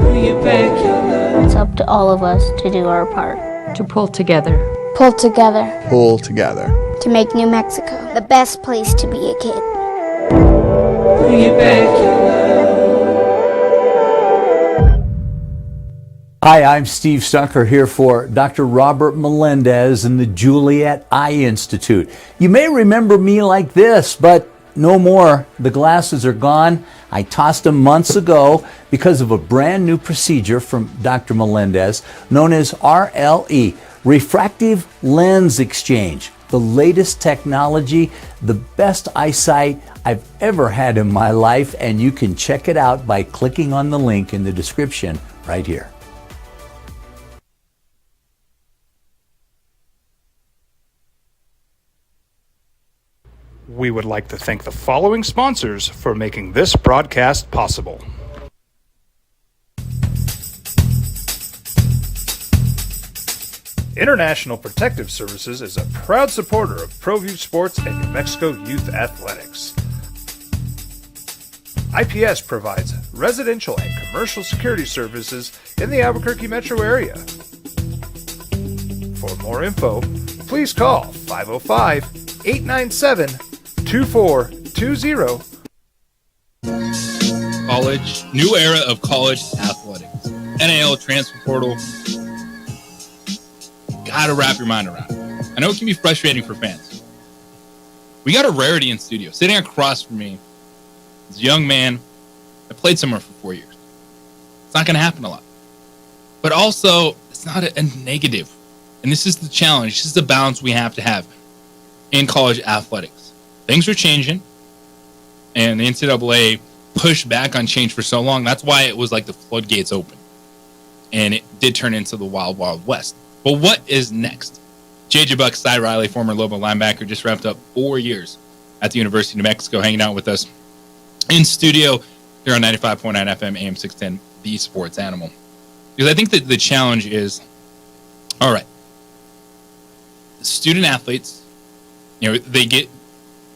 It's up to all of us to do our part. To pull together. Pull together. Pull together. To make New Mexico the best place to be a kid. Hi, I'm Steve Stucker here for Dr. Robert Melendez and the Juliet Eye Institute. You may remember me like this, but no more. The glasses are gone. I tossed them months ago because of a brand new procedure from Dr. Melendez known as RLE, Refractive Lens Exchange. The latest technology, the best eyesight I've ever had in my life, and you can check it out by clicking on the link in the description right here. We would like to thank the following sponsors for making this broadcast possible. International Protective Services is a proud supporter of ProView Sports and New Mexico Youth Athletics. IPS provides residential and commercial security services in the Albuquerque metro area. For more info, please call 505-897-2420. College, new era of college athletics. NIL transfer portal. Gotta wrap your mind around it. I know it can be frustrating for fans. We got a rarity in studio. Sitting across from me, this young man that played somewhere for 4 years. It's not gonna happen a lot. But also, it's not a negative. And this is the challenge. This is the balance we have to have in college athletics. Things are changing, and the NCAA pushed back on change for so long. That's why it was like the floodgates open, and it did turn into the wild, wild west. But what is next? JJ Buck, Cy Riley, former Lobo linebacker, just wrapped up 4 years at the University of New Mexico, hanging out with us in studio here on 95.9 FM, AM 610, The Sports Animal. Because I think that the challenge is, all right, student athletes, they get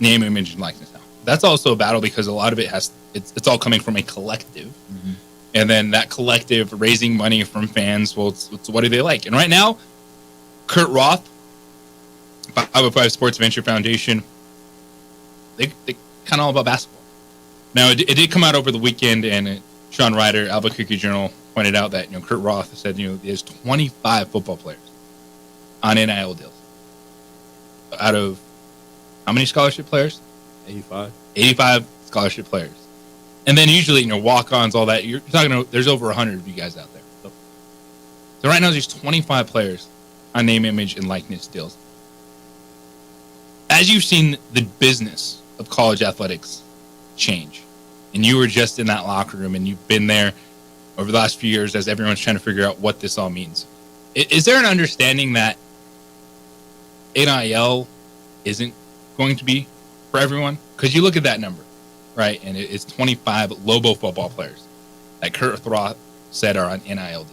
name, image, and likeness now. That's also a battle because a lot of it it's all coming from a collective. Mm-hmm. And then that collective raising money from fans, well, it's what do they like? And right now, Kurt Roth, 505 Sports Venture Foundation, they kind of all about basketball. Now, it did come out over the weekend, and Sean Ryder, Albuquerque Journal, pointed out that Kurt Roth said there's 25 football players on NIL deals. Out of how many scholarship players? 85. 85 scholarship players. And then usually, walk-ons, all that. You're talking about, there's over 100 of you guys out there. So right now, there's 25 players on name, image, and likeness deals. As you've seen the business of college athletics change, and you were just in that locker room, and you've been there over the last few years as everyone's trying to figure out what this all means. Is there an understanding that NIL isn't going to be for everyone? Because you look at that number. Right, and it's 25 Lobo football players that Kurt Roth said are on NIL deals.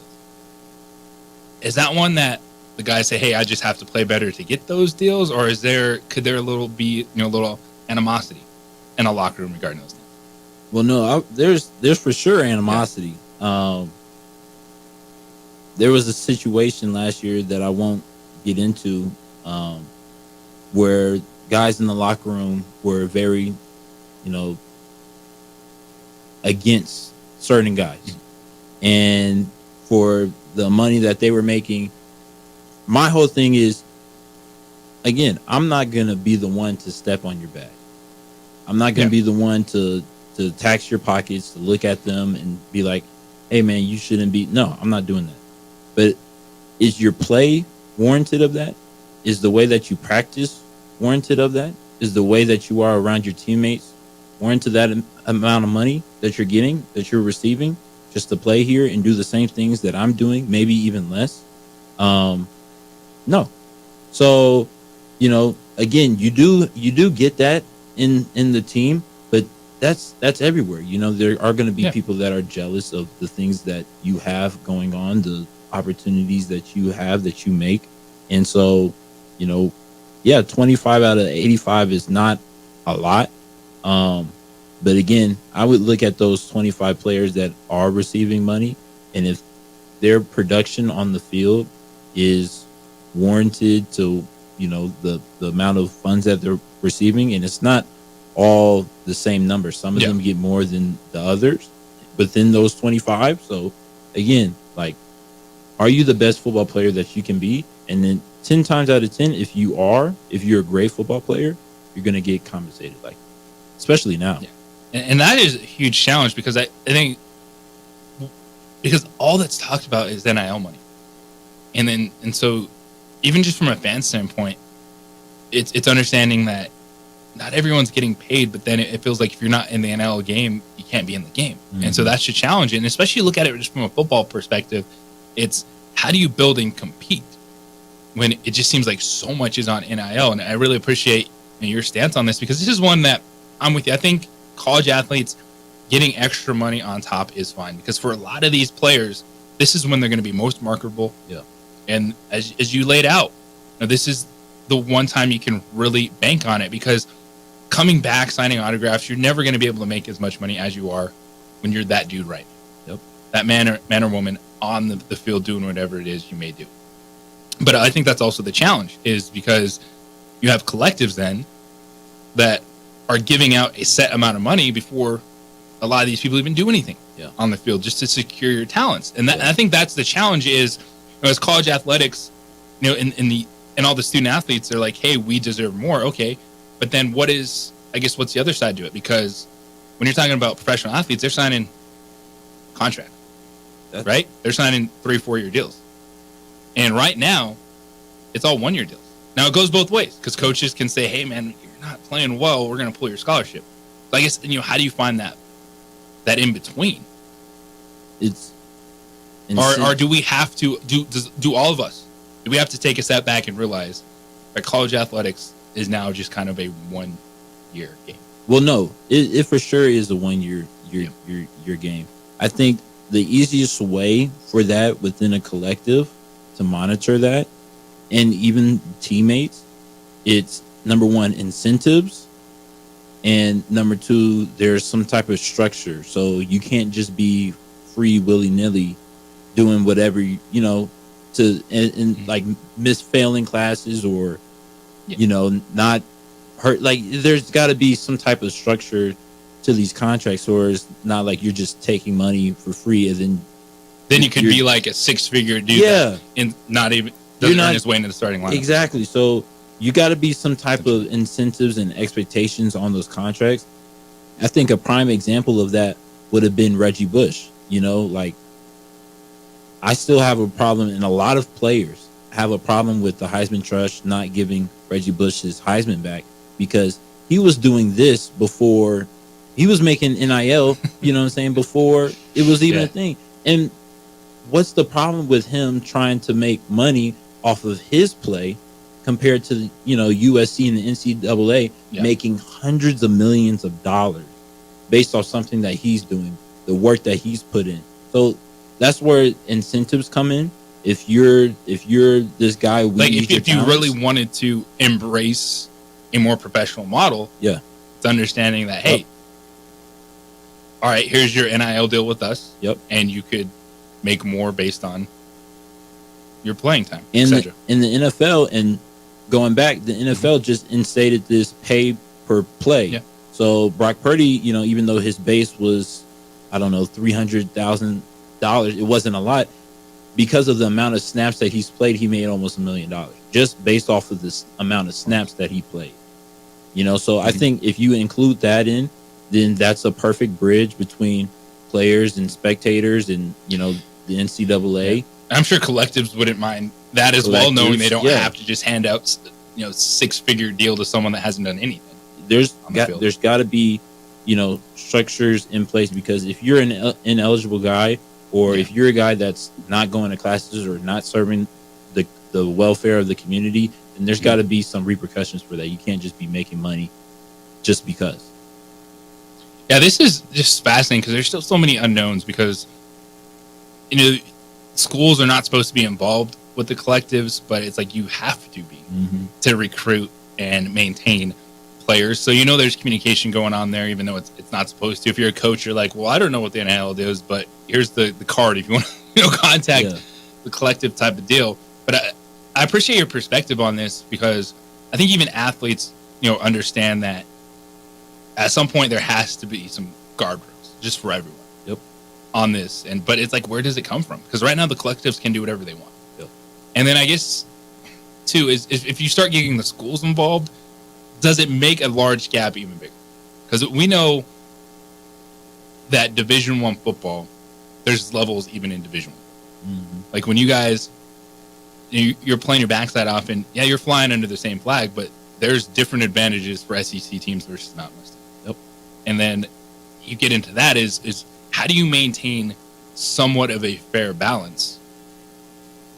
Is that one that the guys say, "Hey, I just have to play better to get those deals," or could there be a little animosity in a locker room regarding those things? Well, no, there's for sure animosity. Yeah. There was a situation last year that I won't get into, where guys in the locker room were very, against certain guys, and for the money that they were making. My whole thing is, again, I'm not gonna be the one to step on your bag. I'm not gonna be the one to tax your pockets, to look at them and be like, "Hey, man, you shouldn't be." No, I'm not doing that. But is your play warranted of that? Is the way that you practice warranted of that? Is the way that you are around your teammates warranted that amount of money that you're getting, that you're receiving, just to play here and do the same things that I'm doing, maybe even less? No. So, again, you do get that in the team, but that's everywhere. There are going to be people that are jealous of the things that you have going on, the opportunities that you have, that you make. And so, 25 out of 85 is not a lot. But again, I would look at those 25 players that are receiving money, and if their production on the field is warranted to, the amount of funds that they're receiving, and it's not all the same number. Some of them get more than the others within those 25. So again, are you the best football player that you can be? And then 10 times out of 10, if you're a great football player, you're going to get compensated, especially now. Yeah. And that is a huge challenge, because I think because all that's talked about is NIL money. And so even just from a fan standpoint, it's understanding that not everyone's getting paid, but then it feels like if you're not in the NIL game, you can't be in the game. Mm-hmm. And so that's the challenge. And especially look at it just from a football perspective, it's how do you build and compete when it just seems like so much is on NIL? And I really appreciate your stance on this, because this is one that I'm with you. I think college athletes getting extra money on top is fine, because for a lot of these players, this is when they're going to be most marketable. Yeah. And as you laid out, this is the one time you can really bank on it, because coming back, signing autographs, you're never going to be able to make as much money as you are when you're that dude right now. Yep. That man or woman on the field doing whatever it is you may do. But I think that's also the challenge, is because you have collectives then that are giving out a set amount of money before a lot of these people even do anything on the field, just to secure your talents. And I think that's the challenge is, as college athletics, in all the student athletes, they're like, hey, we deserve more. Okay. But then what's the other side to it? Because when you're talking about professional athletes, they're signing contract, right? They're signing 3-4 year deals. And right now, it's all 1 year deals. Now it goes both ways, because coaches can say, hey man, you're not playing well, we're going to pull your scholarship. So I guess, how do you find that in between? It's or do we have to do all of us? Do we have to take a step back and realize that college athletics is now just kind of a 1 year game? Well, no, it for sure is a 1 year game. I think the easiest way for that within a collective to monitor that, and even teammates, it's number one, incentives, and number two, there's some type of structure. So you can't just be free willy-nilly doing whatever, and like miss failing classes or, not hurt. Like, there's got to be some type of structure to these contracts, or it's not like you're just taking money for free and then you could be like a 6-figure dude and not even doesn't earn his way into the starting lineup. Exactly. So you got to be some type of incentives and expectations on those contracts. I think a prime example of that would have been Reggie Bush. Like, I still have a problem, and a lot of players have a problem with the Heisman Trust not giving Reggie Bush his Heisman back, because he was doing this before he was making NIL, before it was even a thing. And what's the problem with him trying to make money off of his play compared to, USC and the NCAA making hundreds of millions of dollars based off something that he's doing, the work that he's put in? So that's where incentives come in. If you're this guy, if you really wanted to embrace a more professional model, it's understanding that, hey, all right, here's your NIL deal with us. Yep. And you could make more based on your playing time, in etc. In the NFL, and going back, the NFL just instated this pay per play. Yeah. So Brock Purdy, even though his base was, I don't know, $300,000, it wasn't a lot. Because of the amount of snaps that he's played, he made almost $1 million just based off of this amount of snaps that he played. So I think if you include that in, then that's a perfect bridge between players and spectators and, the NCAA. Yeah. I'm sure collectives wouldn't mind that as well, knowing they don't have to just hand out, 6-figure deal to someone that hasn't done anything. There's got to be, structures in place, because if you're an ineligible guy, or if you're a guy that's not going to classes or not serving the welfare of the community, then there's got to be some repercussions for that. You can't just be making money just because. Yeah, this is just fascinating, because there's still so many unknowns, because, schools are not supposed to be involved with the collectives, but it's like you have to be to recruit and maintain players. So, there's communication going on there, even though it's not supposed to. If you're a coach, you're like, well, I don't know what the NIL is, but here's the card if you want to contact the collective type of deal. But I appreciate your perspective on this, because I think even athletes, understand that at some point there has to be some guardrails just for everyone on this. But it's like, where does it come from? Because right now the collectives can do whatever they want. And then I guess too is if you start getting the schools involved, does it make a large gap even bigger? Because we know that Division I football, there's levels even in Division I. Like when you guys, you're playing your backside off, and you're flying under the same flag, but there's different advantages for SEC teams versus not listed. And then you get into that is how do you maintain somewhat of a fair balance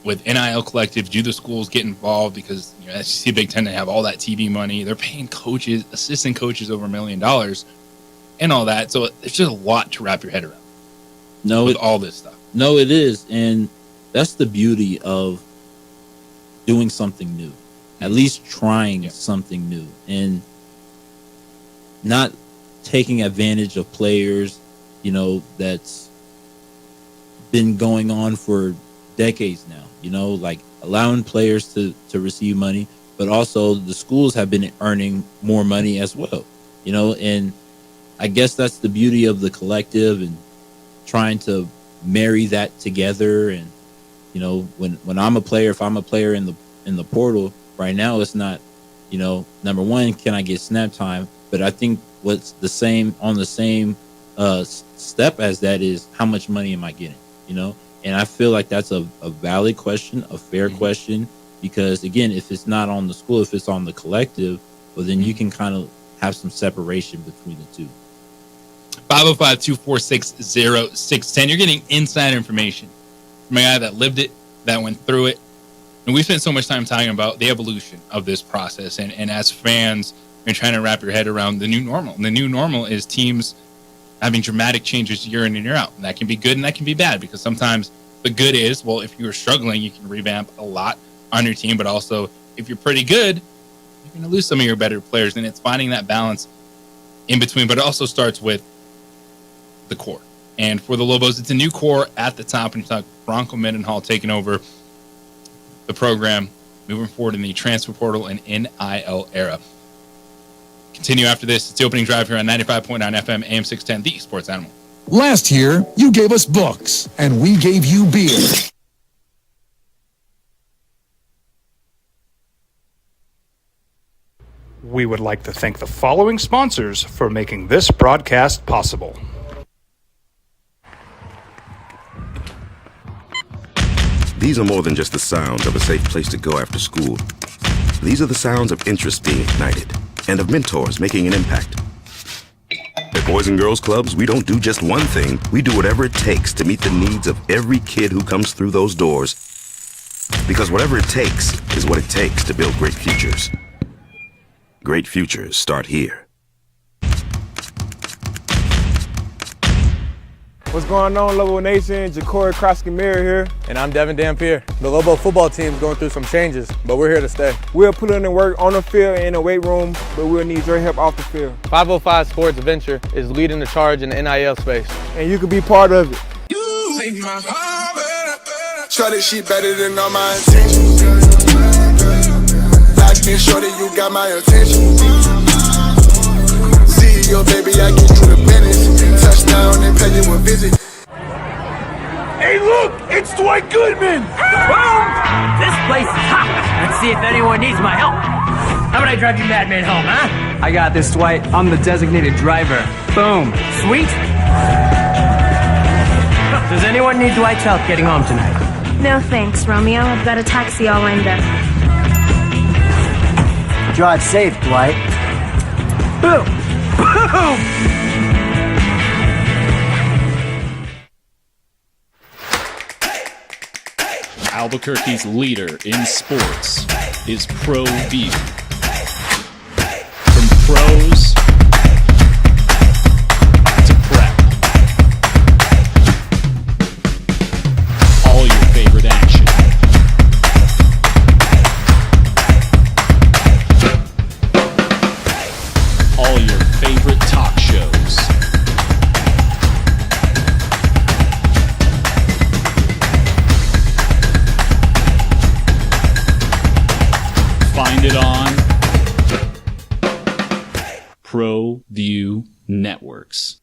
with NIL collectives? Do the schools get involved? Because SEC, Big Ten, they have all that TV money. They're paying coaches, assistant coaches over $1 million and all that. So it's just a lot to wrap your head around. With all this stuff. No, it is. And that's the beauty of doing something new, at least trying something new, and not taking advantage of players, you know, that's been going on for decades now, you know, like allowing players to receive money, but also the schools have been earning more money as well, you know, and I guess that's the beauty of the collective and trying to marry that together. And, you know, when I'm a player, if I'm a player in the portal right now, it's not, you know, number one, can I get snap time? But I think what's the same on the same step as that is how much money am I getting, you know? And I feel like that's a valid question, a fair question, because again, if it's not on the school, if it's on the collective, well, then you can kind of have some separation between the two. 505-246-0610. You're getting inside information from a guy that lived it, that went through it. And we spent so much time talking about the evolution of this process. And as fans, you're trying to wrap your head around the new normal. And the new normal is teams having dramatic changes year in and year out. And that can be good and that can be bad, because sometimes the good is, well, if you're struggling, you can revamp a lot on your team. But also, if you're pretty good, you're going to lose some of your better players. And it's finding that balance in between. But it also starts with the core. And for the Lobos, it's a new core at the top. And you talk Bronco Mendenhall taking over the program, moving forward in the transfer portal and NIL era. Continue after this. It's the opening drive here on 95.9 FM, AM 610, the Sports Animal. Last year, you gave us books, and we gave you beer. We would like to thank the following sponsors for making this broadcast possible. These are more than just the sounds of a safe place to go after school. These are the sounds of interest being ignited and of mentors making an impact. At Boys and Girls Clubs, we don't do just one thing. We do whatever it takes to meet the needs of every kid who comes through those doors. Because whatever it takes is what it takes to build great futures. Great futures start here. What's going on, Lobo Nation? Ja'Cory Krosky-Miller here. And I'm Devin Dampier. The Lobo football team's going through some changes, but we're here to stay. We'll put in the work on the field and in the weight room, but we'll need your help off the field. 505 Sports Venture is leading the charge in the NIL space. And you can be part of it. Shorty, she better than all my intentions. Like and shorty, you got my attention. CEO, baby, I get you the business. Touchdown and pay you a visit. Hey, look, it's Dwight Goodman. Boom! This place is hot. Let's see if anyone needs my help. How about I drive you madman home, huh? I got this, Dwight. I'm the designated driver. Boom. Sweet. Does anyone need Dwight's help getting home tonight? No thanks, Romeo. I've got a taxi all lined up. Drive safe, Dwight. Boom! Boom! Albuquerque's leader in sports is ProView. From pros to prep, all your favorite action. All your favorite talk shows. Find it on ProView Networks.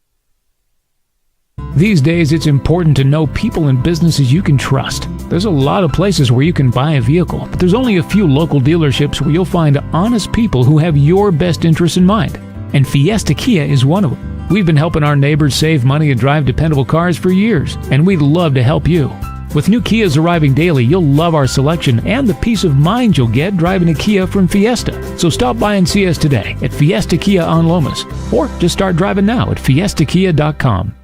These days, it's important to know people and businesses you can trust. There's a lot of places where you can buy a vehicle, but there's only a few local dealerships where you'll find honest people who have your best interests in mind. And Fiesta Kia is one of them. We've been helping our neighbors save money and drive dependable cars for years, and we'd love to help you. With new Kias arriving daily, you'll love our selection and the peace of mind you'll get driving a Kia from Fiesta. So stop by and see us today at Fiesta Kia on Lomas, or just start driving now at fiestakia.com.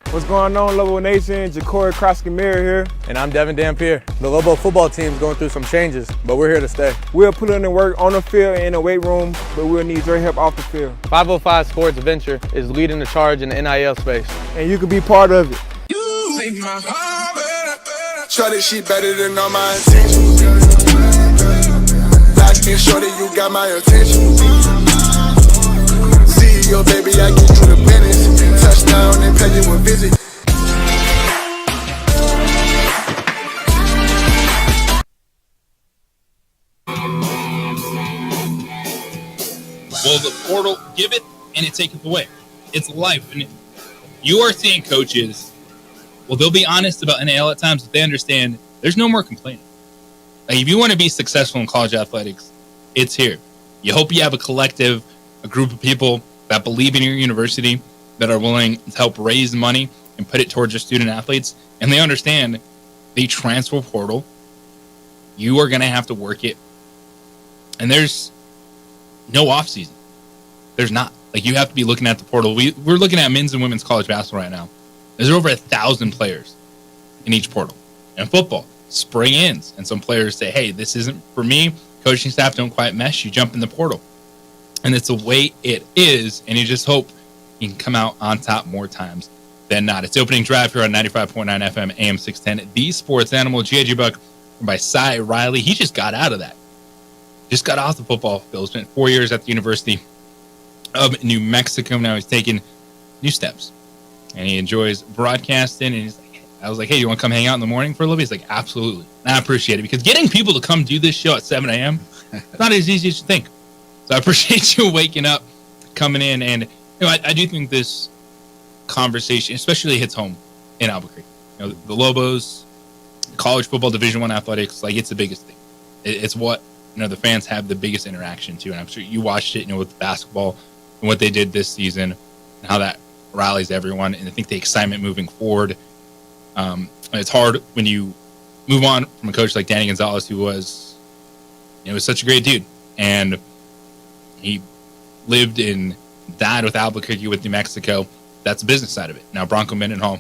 What's going on, Lobo Nation? Ja'Cory Krosky-Miller here. And I'm Devin Dampier. The Lobo football team's going through some changes, but we're here to stay. We'll put in the work on the field and in the weight room, but we'll need your help off the field. 505 Sports Venture is leading the charge in the NIL space. And you can be part of it. Shorty, she better than all my intentions. And shorty, you got my attention. CEO, baby, I get you the business. Touchdown and pay you a visit. Well, the portal giveth and it taketh away. It's life. And you are seeing coaches, well, they'll be honest about NIL at times, but they understand there's no more complaining. Like, if you want to be successful in college athletics, it's here. You hope you have a collective, a group of people that believe in your university, that are willing to help raise money and put it towards your student athletes. And they understand the transfer portal, you are going to have to work it. And there's no off season. There's not. Like, you have to be looking at the portal. We're looking at men's and women's college basketball right now. There's over 1,000 players in each portal. And football, spring ends, and some players say, hey, this isn't for me. Coaching staff don't quite mesh. You jump in the portal. And it's the way it is, and you just hope you can come out on top more times than not. It's the opening drive here on 95.9 FM, AM 610. The Sports Animal, G.I.G. Buck, by Cy Riley. He just got out of that. Just got off the football field. Spent 4 years at the University of New Mexico. Now he's taking new steps. And he enjoys broadcasting. And I was like, hey, you want to come hang out in the morning for a little bit? He's like, absolutely. And I appreciate it, because getting people to come do this show at 7 a.m., it's not as easy as you think. So I appreciate you waking up, coming in. And I do think this conversation especially hits home in Albuquerque. The Lobos, college football Division I athletics, like, it's the biggest thing. It's what the fans have the biggest interaction to. And I'm sure you watched it, with basketball and what they did this season and how that rallies everyone. And I think the excitement moving forward, it's hard when you move on from a coach like Danny Gonzalez, who was such a great dude. And he lived and died with Albuquerque, with New Mexico. That's the business side of it. Now Bronco Mendenhall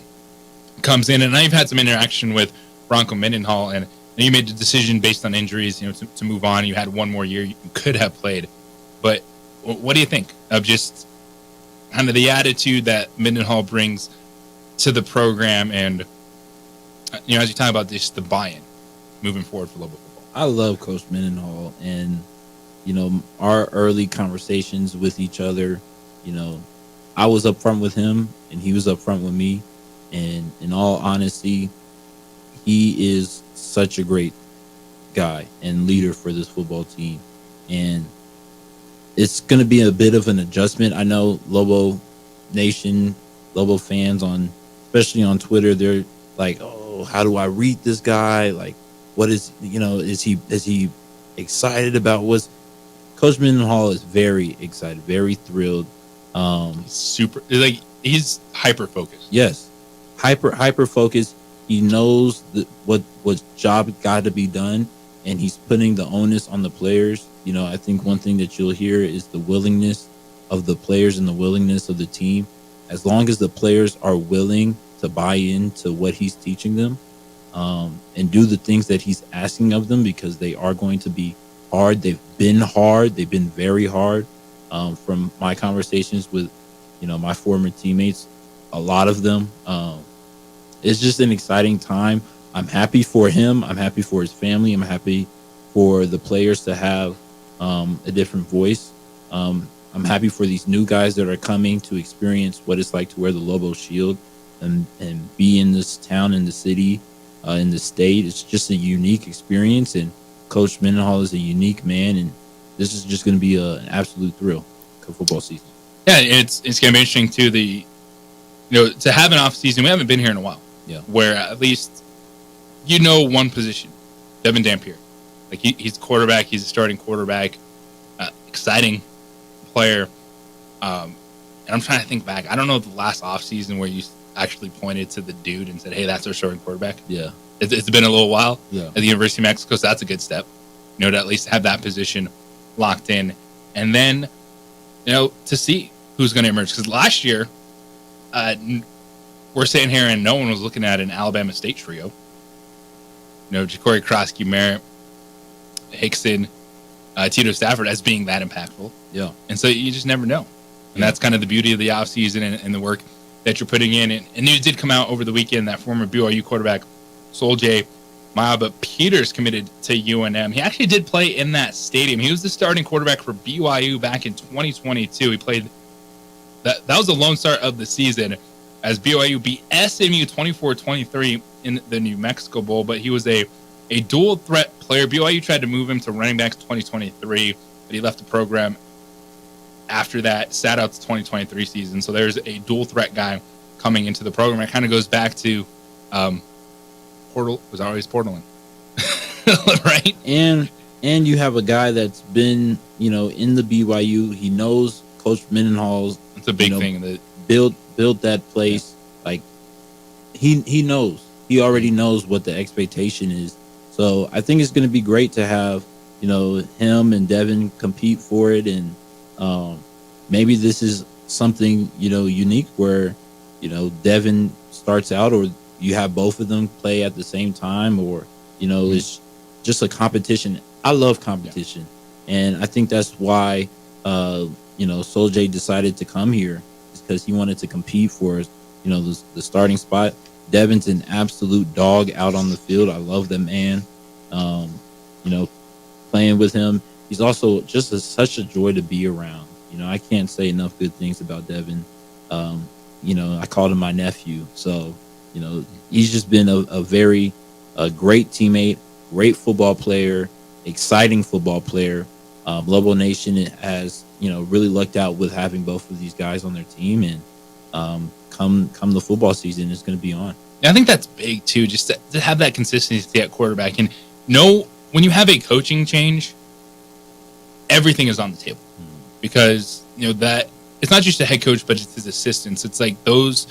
comes in, and I've had some interaction with Bronco Mendenhall, and you made the decision based on injuries, to move on. You had one more year you could have played. But what do you think of just kind of the attitude that Mendenhall brings to the program, and as you talk about this, the buy-in moving forward for Lobo football? I love Coach Mendenhall, and our early conversations with each other, I was up front with him and he was up front with me. And in all honesty, he is such a great guy and leader for this football team. And it's going to be a bit of an adjustment. I know Lobo Nation, Lobo fans, especially on Twitter, they're like, oh, how do I read this guy? Like, what is he excited about? Coach Mendenhall is very excited, very thrilled. He's hyper focused. Yes, hyper focused. He knows what job got to be done, and he's putting the onus on the players. I think one thing that you'll hear is the willingness of the players and the willingness of the team. As long as the players are willing to buy into what he's teaching them, and do the things that he's asking of them, because they are going to be hard. They've been very hard. From my conversations with, my former teammates, a lot of them, it's just an exciting time. I'm happy for him. I'm happy for his family. I'm happy for the players to have a different voice. I'm happy for these new guys that are coming to experience what it's like to wear the Lobo shield and be in this town, in the city, in the state. It's just a unique experience, and Coach Mendenhall is a unique man, and this is just going to be an absolute thrill for football season. Yeah, it's going to be interesting too. To have an off season, we haven't been here in a while. Yeah, where at least one position, Devin Dampier, like he's quarterback, he's a starting quarterback, exciting player. And I'm trying to think back. I don't know the last off season where you actually pointed to the dude and said, "Hey, that's our starting quarterback." Yeah, it's been a little while. Yeah, at the University of Mexico, so that's a good step. To at least have that position locked in, and then to see who's going to emerge. Because last year, we're sitting here and no one was looking at an Alabama State trio. Ja'Cory Krosky, Merritt, Hickson, Tito Stafford as being that impactful. Yeah, and so you just never know, and that's kind of the beauty of the offseason and the work that you're putting in. And news did come out over the weekend that former BYU quarterback Sol J but Peters committed to UNM. He actually did play in that stadium. He was the starting quarterback for BYU back in 2022. He played that was the lone start of the season as BYU beat SMU 24-23 in the New Mexico Bowl, but he was a dual threat player. BYU tried to move him to running back in 2023, but he left the program after that, sat out the 2023 season. So there's a dual threat guy coming into the program. It kind of goes back to Portal was always portaling, right? And you have a guy that's been, in the BYU. He knows Coach Mendenhall's. It's a big thing that built that place. Like he knows. He already knows what the expectation is. So I think it's going to be great to have, him and Devin compete for it. And maybe this is something, unique where, Devin starts out, or you have both of them play at the same time, or, it's just a competition. I love competition. Yeah. And I think that's why, Sol J decided to come here, is because he wanted to compete for, the starting spot. Devin's an absolute dog out on the field. I love that man. Playing with him, he's also just such a joy to be around. I can't say enough good things about Devin. I called him my nephew. So, he's just been a very great teammate, great football player, exciting football player. Lobo Nation has, really lucked out with having both of these guys on their team. And come the football season, it's going to be on. And I think that's big, too, just to have that consistency at quarterback. And when you have a coaching change, everything is on the table. Because, that it's not just a head coach, but it's his assistants. It's like those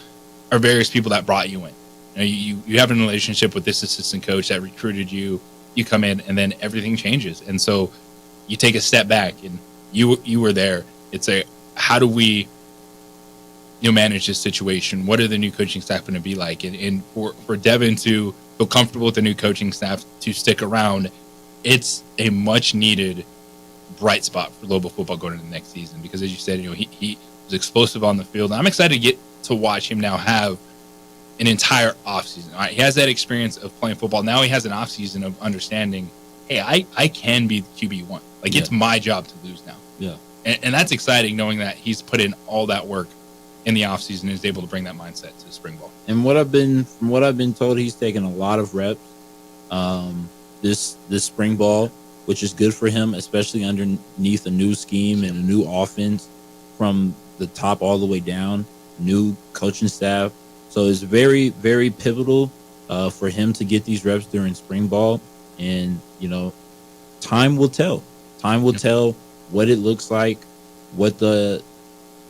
are various people that brought you in. You have a relationship with this assistant coach that recruited you. You come in, and then everything changes. And so you take a step back, and you were there. It's how do we manage this situation? What are the new coaching staff going to be like? And for Devin to feel comfortable with the new coaching staff, to stick around, it's a much needed bright spot for Lobo football going into the next season. Because as you said, he was explosive on the field. And I'm excited to get to watch him now have an entire offseason. All right, he has that experience of playing football. Now he has an offseason of understanding, hey, I can be the QB1. Like, it's my job to lose now. Yeah. And that's exciting, knowing that he's put in all that work in the offseason and is able to bring that mindset to the spring ball. And from what I've been told, he's taken a lot of reps this spring ball, which is good for him, especially underneath a new scheme and a new offense from the top all the way down, new coaching staff. So it's very, very pivotal for him to get these reps during spring ball. And, time will tell. Time will tell what it looks like, what the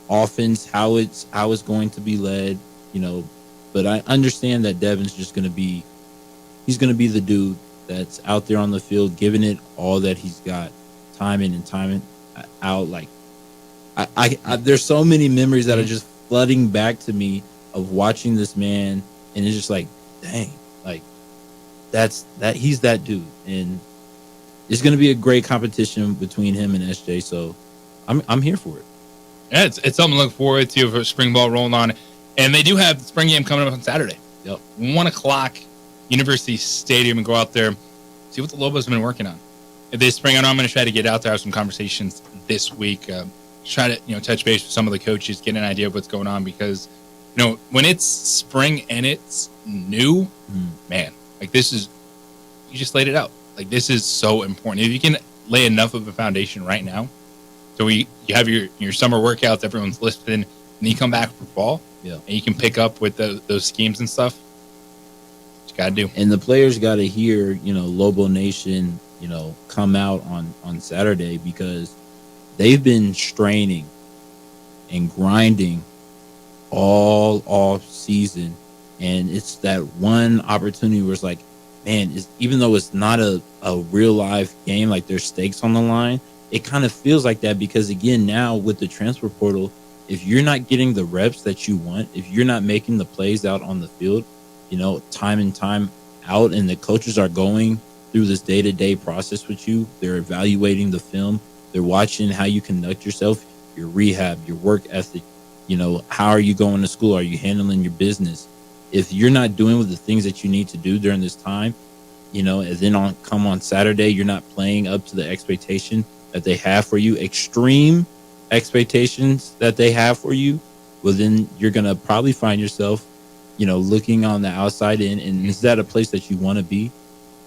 offense, how it's going to be led, But I understand that Devin's just going to be the dude that's out there on the field, giving it all that he's got, time in and time out. Like, I there's so many memories that are just flooding back to me of watching this man, and it's just like, dang, like he's that dude, and it's going to be a great competition between him and SJ. So I'm here for it. Yeah, it's something to look forward to for spring ball rolling on, and they do have the spring game coming up on Saturday. Yep, 1:00, University Stadium, and go out there, see what the Lobos have been working on. If this spring, I'm going to try to get out there, have some conversations this week, try to touch base with some of the coaches, get an idea of what's going on, because when it's spring and it's new, man, like this is, you just laid it out. Like, this is so important. If you can lay enough of a foundation right now, so you have your summer workouts, everyone's listed, and then you come back for fall, yeah, and you can pick up with those schemes and stuff. What you got to do. And the players got to hear, Lobo Nation, come out on Saturday, because they've been straining and grinding all off season, and it's that one opportunity where it's like, man, even though it's not a real live game, like there's stakes on the line, it kind of feels like that, because again, now with the transfer portal, if you're not getting the reps that you want, if you're not making the plays out on the field, time and time out, and the coaches are going through this day-to-day process with you, they're evaluating the film, they're watching how you conduct yourself, your rehab, your work ethic, how are you going to school? Are you handling your business? If you're not doing the things that you need to do during this time, and then come on Saturday, you're not playing up to the expectation that they have for you, extreme expectations that they have for you, well, then you're going to probably find yourself, looking on the outside in. And is that a place that you want to be?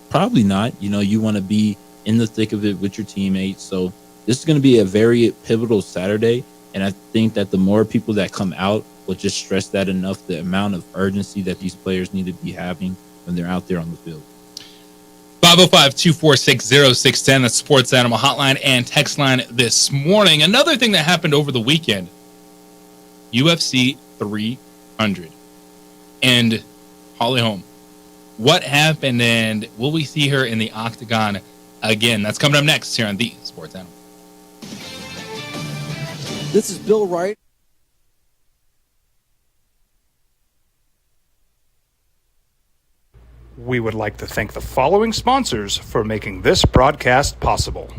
Probably not. You want to be in the thick of it with your teammates. So this is going to be a very pivotal Saturday. And I think that the more people that come out will just stress that enough, the amount of urgency that these players need to be having when they're out there on the field. 505-246-0610, the Sports Animal Hotline and text line this morning. Another thing that happened over the weekend, UFC 300 and Holly Holm. What happened, and will we see her in the octagon again? That's coming up next here on the Sports Animal. This is Bill Wright. We would like to thank the following sponsors for making this broadcast possible.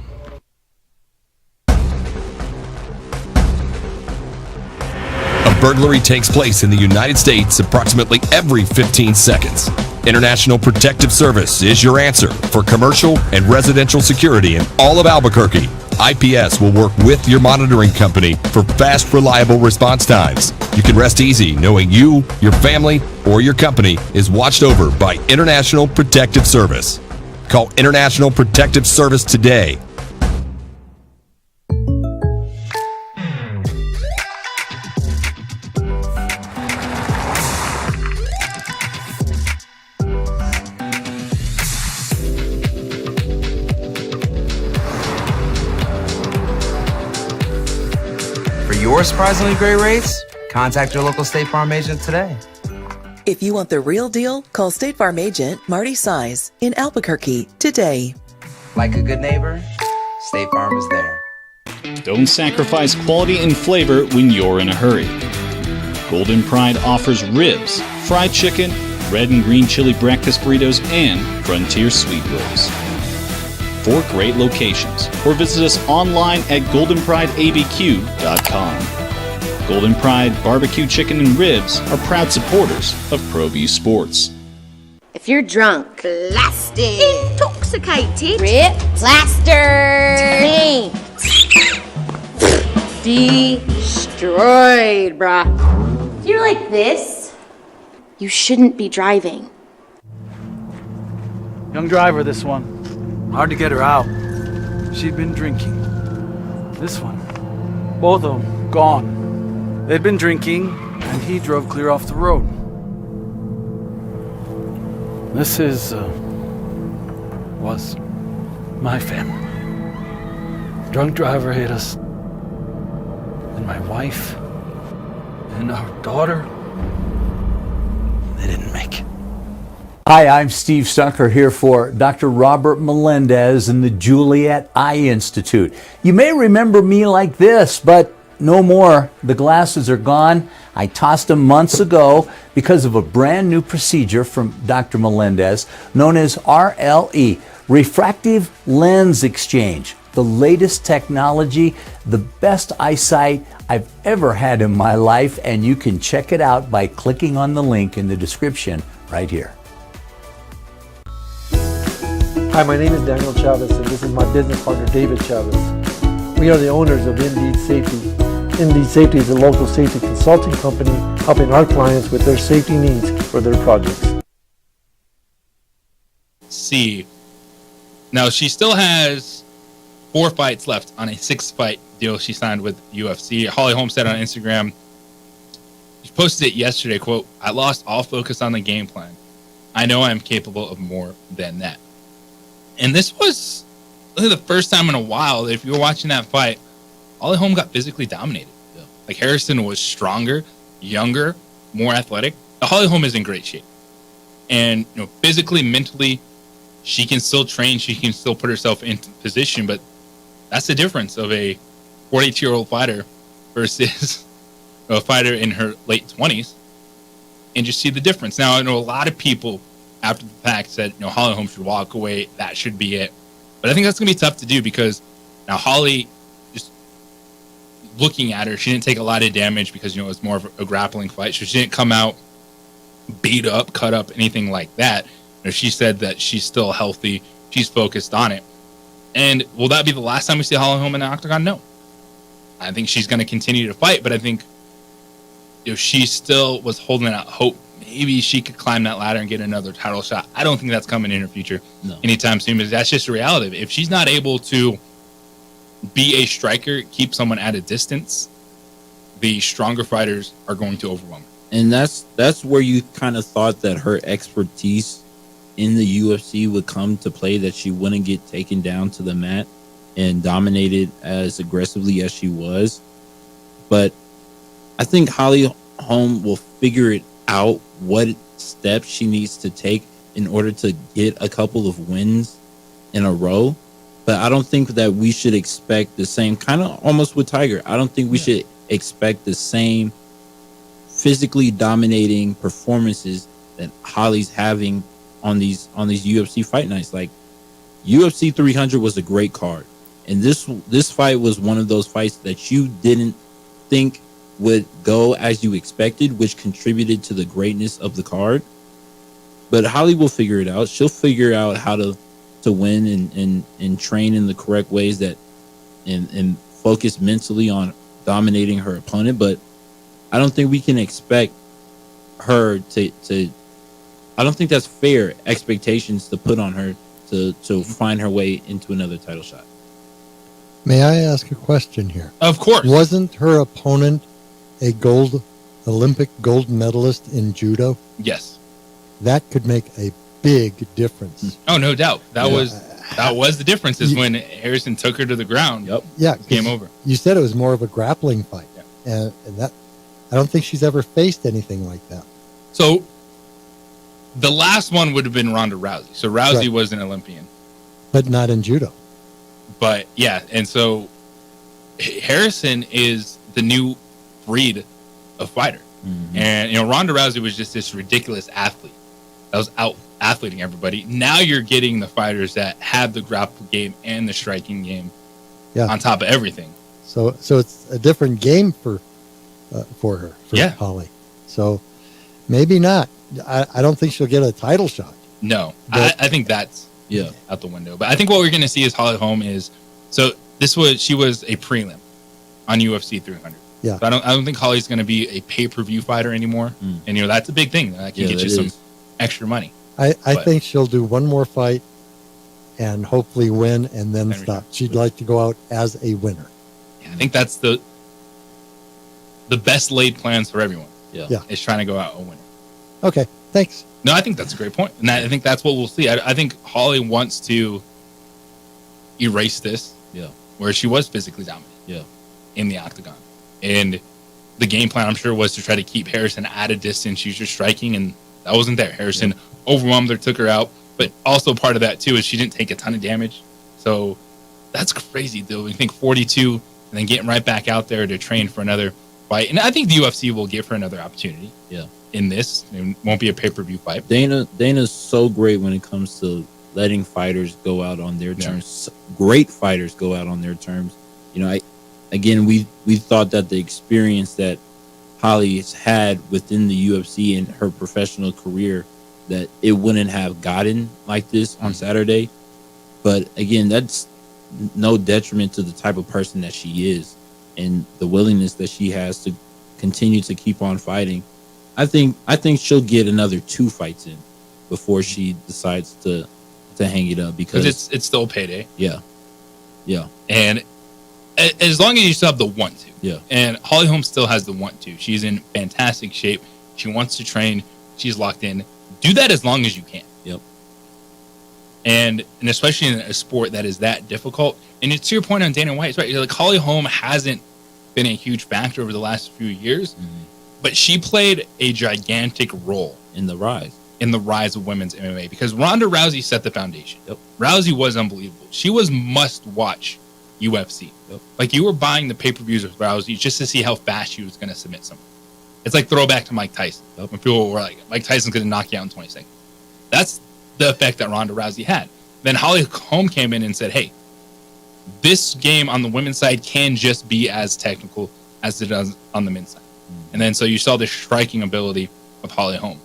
A burglary takes place in the United States approximately every 15 seconds. International Protective Service is your answer for commercial and residential security in all of Albuquerque. IPS will work with your monitoring company for fast, reliable response times. You can rest easy knowing you, your family, or your company is watched over by International Protective Service. Call International Protective Service today. Your surprisingly great rates? Contact your local State Farm agent today. If you want the real deal, call State Farm agent Marty Size in Albuquerque today. Like a good neighbor, State Farm is there. Don't sacrifice quality and flavor when you're in a hurry. Golden Pride offers ribs, fried chicken, red and green chili breakfast burritos, and Frontier sweet rolls. 4 great locations, or visit us online at goldenprideabq.com. Golden Pride Barbecue Chicken and Ribs are proud supporters of ProView Sports. If you're drunk, blasted, intoxicated, ripped, plastered, taint, destroyed, bruh. If you're like this, you shouldn't be driving. Young driver, this one. Hard to get her out. She'd been drinking. This one. Both of them gone. They'd been drinking, and he drove clear off the road. This was my family. Drunk driver hit us. And my wife and our daughter, they didn't make it. Hi, I'm Steve Stunker here for Dr. Robert Melendez and the Juliet Eye Institute. You may remember me like this, but no more. The glasses are gone. I tossed them months ago because of a brand new procedure from Dr. Melendez known as RLE, Refractive Lens Exchange. The latest technology, the best eyesight I've ever had in my life, and you can check it out by clicking on the link in the description right here. Hi, my name is Daniel Chavez, and this is my business partner, David Chavez. We are the owners of Indeed Safety. Indeed Safety is a local safety consulting company helping our clients with their safety needs for their projects. See, now she still has 4 fights left on a 6-fight deal she signed with UFC. Holly Holm said on Instagram, she posted it yesterday, quote, "I lost all focus on the game plan. I know I am capable of more than that." And this was really the first time in a while that if you were watching that fight, Holly Holm got physically dominated. Like Harrison was stronger, younger, more athletic. Holly Holm is in great shape. And physically, mentally, she can still train, she can still put herself into position, but that's the difference of a 42-year-old fighter versus a fighter in her late 20s. And just see the difference. Now, I know a lot of people after the fact said, Holly Holm should walk away. That should be it. But I think that's going to be tough to do because now Holly, just looking at her, she didn't take a lot of damage because, it was more of a grappling fight. So she didn't come out beat up, cut up, anything like that. She said that she's still healthy. She's focused on it. And will that be the last time we see Holly Holm in the octagon? No. I think she's going to continue to fight, but I think if she still was holding out hope, maybe she could climb that ladder and get another title shot. I don't think that's coming in her future anytime soon, but that's just a reality. If she's not able to be a striker, keep someone at a distance, the stronger fighters are going to overwhelm her. And that's where you kind of thought that her expertise in the UFC would come to play, that she wouldn't get taken down to the mat and dominated as aggressively as she was. But I think Holly Holm will figure it out, what steps she needs to take in order to get a couple of wins in a row. But I don't think that we should expect the same, kind of almost with Tiger. I don't think we should expect the same physically dominating performances that Holly's having on these UFC fight nights. Like, UFC 300 was a great card, and this fight was one of those fights that you didn't think would go as you expected, which contributed to the greatness of the card. But Holly will figure it out. She'll figure out how to win and train in the correct ways, that and focus mentally on dominating her opponent. But I don't think we can expect her to I don't think that's fair expectations to put on her to find her way into another title shot. May I ask a question here? Of course. Wasn't her opponent a Olympic gold medalist in judo? Yes. That could make a big difference. Oh, no doubt. That was the difference, is when Harrison took her to the ground. Yep. Yeah. Game over. You said it was more of a grappling fight. Yeah. And that, I don't think she's ever faced anything like that. So the last one would have been Ronda Rousey. So Rousey was an Olympian. But not in judo. But yeah, and so Harrison is the new breed of fighter. Mm-hmm. And Ronda Rousey was just this ridiculous athlete that was out athleting everybody. Now you're getting the fighters that have the grapple game and the striking game on top of everything. So it's a different game for her, for Holly. So maybe not. I don't think she'll get a title shot. No, I think that's out the window. But I think what we're going to see is Holly Holm is, so she was a prelim on UFC 300. Yeah. So I don't think Holly's going to be a pay-per-view fighter anymore. And that's a big thing. That can get you some extra money. I think she'll do one more fight and hopefully win and then stop. She'd like to go out as a winner. Yeah, I think that's the best laid plans for everyone. Yeah. Is trying to go out a winner. Okay, thanks. No, I think that's a great point. And I think that's what we'll see. I think Holly wants to erase this. Yeah. Where she was physically dominant. Yeah. In the octagon. And the game plan, I'm sure, was to try to keep Harrison at a distance. She was just striking, and that wasn't there. Harrison overwhelmed her, took her out. But also part of that, too, is she didn't take a ton of damage. So that's crazy, though. You think 42 and then getting right back out there to train for another fight. And I think the UFC will give her another opportunity. Yeah. In this, it won't be a pay-per-view fight. Dana's so great when it comes to letting fighters go out on their terms. Great fighters go out on their terms. We thought that the experience that Holly has had within the UFC and her professional career, that it wouldn't have gotten like this on Saturday. But again, that's no detriment to the type of person that she is and the willingness that she has to continue to keep on fighting. I think she'll get another 2 fights in before she decides to hang it up, because it's still payday. Yeah. And as long as you still have the want to. Yeah. And Holly Holm still has the want to. She's in fantastic shape. She wants to train. She's locked in. Do that as long as you can. Yep. And especially in a sport that is that difficult. And it's to your point on Dana White, it's right. Like, Holly Holm hasn't been a huge factor over the last few years. Mm-hmm. But she played a gigantic role in the rise of women's MMA, because Ronda Rousey set the foundation. Yep. Rousey was unbelievable. She was must-watch UFC. Yep. Like, you were buying the pay-per-views with Rousey just to see how fast she was going to submit someone. It's like throwback to Mike Tyson. When people were like, Mike Tyson's going to knock you out in 20 seconds. That's the effect that Ronda Rousey had. Then Holly Holm came in and said, hey, this game on the women's side can just be as technical as it does on the men's side. And then so you saw the striking ability of Holly Holm.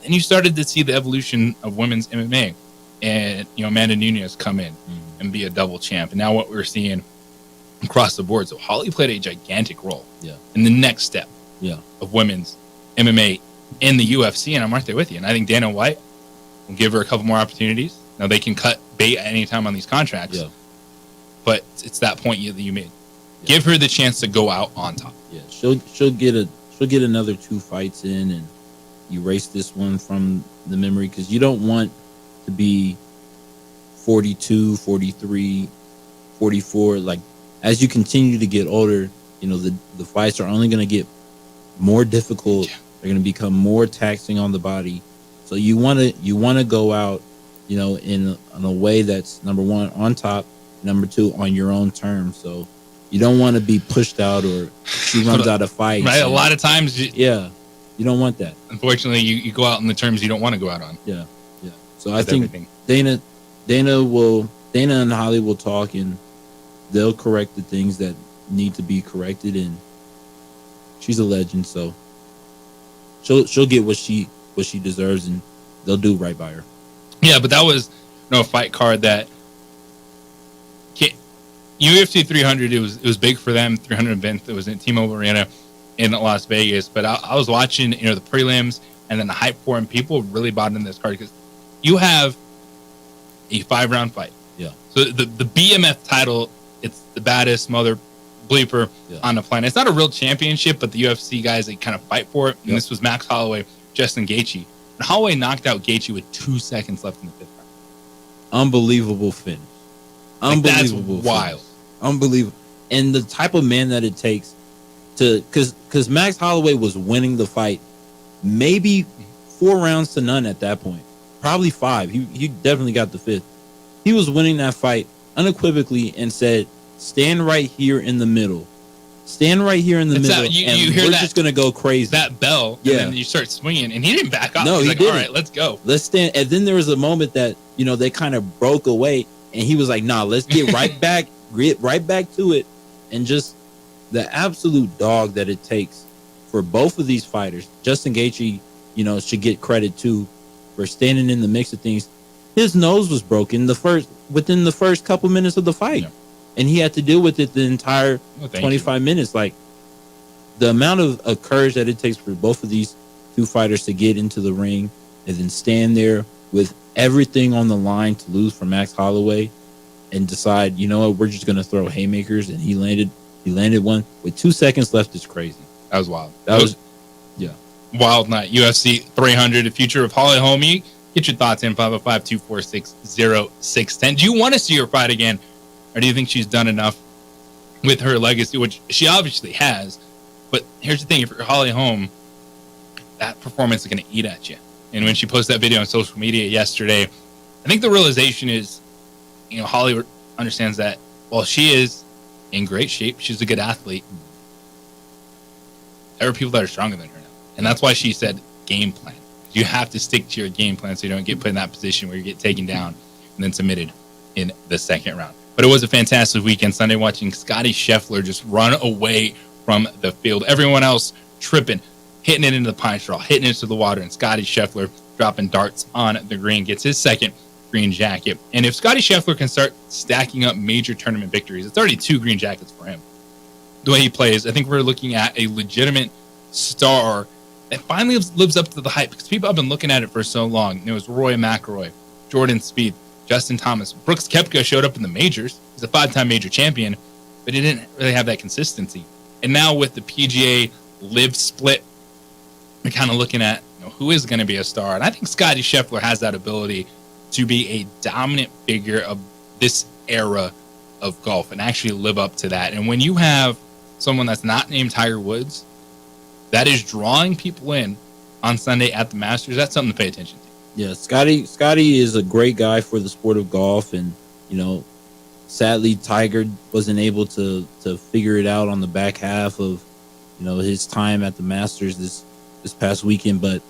And And you started to see the evolution of women's MMA. And, Amanda Nunes come in and be a double champ. And now what we're seeing across the board. So Holly played a gigantic role in the next step of women's MMA in the UFC. And I'm right there with you. And I think Dana White will give her a couple more opportunities. Now, they can cut bait at any time on these contracts. Yeah. But it's that point that you made. Yeah. Give her the chance to go out on top. Yeah, she'll get another 2 fights in and erase this one from the memory, because you don't want to be 42, 43, 44. Like, as you continue to get older, the fights are only going to get more difficult. Yeah. They're going to become more taxing on the body. So you want to go out, in a way that's, number one, on top, number two, on your own terms. So you don't want to be pushed out or she runs out of fights. Right. A lot of times. You don't want that. Unfortunately, you go out on the terms you don't want to go out on. Yeah. Yeah. So I think Dana and Holly will talk, and they'll correct the things that need to be corrected. And she's a legend, so she'll get what she deserves, and they'll do right by her. Yeah, but that was a fight card that UFC 300. It was big for them. 300 event. It was in T-Mobile Arena in Las Vegas. But I was watching, the prelims and then the hype for, and people really bought in this card because you have a 5-round fight. Yeah. So the BMF title, it's the baddest mother bleeper on the planet. It's not a real championship, but the UFC guys, they kind of fight for it. And this was Max Holloway, Justin Gaethje. And Holloway knocked out Gaethje with 2 seconds left in the 5th round. Unbelievable finish. Unbelievable. That's wild. Unbelievable. And the type of man that it takes to, because Max Holloway was winning the fight maybe 4 rounds to none at that point. Probably 5. He definitely got the 5th. He was winning that fight unequivocally and said, stand right here in the middle. Stand right here in the middle, and we're just going to go crazy. That bell, and then you start swinging, and he didn't back off. No, He's he like, didn't. all right, let's go. Let's stand. And then there was a moment that, they kind of broke away, and he was like, nah, let's get right back to it. And just the absolute dog that it takes for both of these fighters. Justin Gaethje, should get credit too for standing in the mix of things. His nose was broken within the first couple minutes of the fight. Yeah. And he had to deal with it the entire 25 minutes. Like, the amount of courage that it takes for both of these 2 fighters to get into the ring and then stand there with everything on the line to lose for Max Holloway and decide, we're just going to throw haymakers. And he landed one with 2 seconds left. Is crazy. That was wild. That was wild night. UFC 300, the future of Holly Holm. Get your thoughts in 505-246-0610. Do you want to see her fight again? Or do you think she's done enough with her legacy, which she obviously has? But here's the thing. If you're Holly Holm, that performance is going to eat at you. And when she posted that video on social media yesterday, I think the realization is, Holly understands that while she is in great shape, she's a good athlete, there are people that are stronger than her now. And that's why she said game plan. You have to stick to your game plan so you don't get put in that position where you get taken down and then submitted in the 2nd round. But it was a fantastic weekend Sunday watching Scotty Scheffler just run away from the field. Everyone else tripping, hitting it into the pine straw, hitting it into the water, and Scotty Scheffler dropping darts on the green, gets his 2nd green jacket. And if Scotty Scheffler can start stacking up major tournament victories, it's already 2 green jackets for him. The way he plays, I think we're looking at a legitimate star that finally lives up to the hype, because people have been looking at it for so long. It was Roy McIlroy, Jordan Spieth, Justin Thomas. Brooks Koepka showed up in the majors. He's a 5-time major champion, but he didn't really have that consistency. And now with the PGA Live split, we're kind of looking at who is going to be a star. And I think Scotty Scheffler has that ability to be a dominant figure of this era of golf and actually live up to that. And when you have someone that's not named Tiger Woods that is drawing people in on Sunday at the Masters, that's something to pay attention to. Yeah, Scotty is a great guy for the sport of golf, and sadly Tiger wasn't able to figure it out on the back half of his time at the Masters this past weekend. But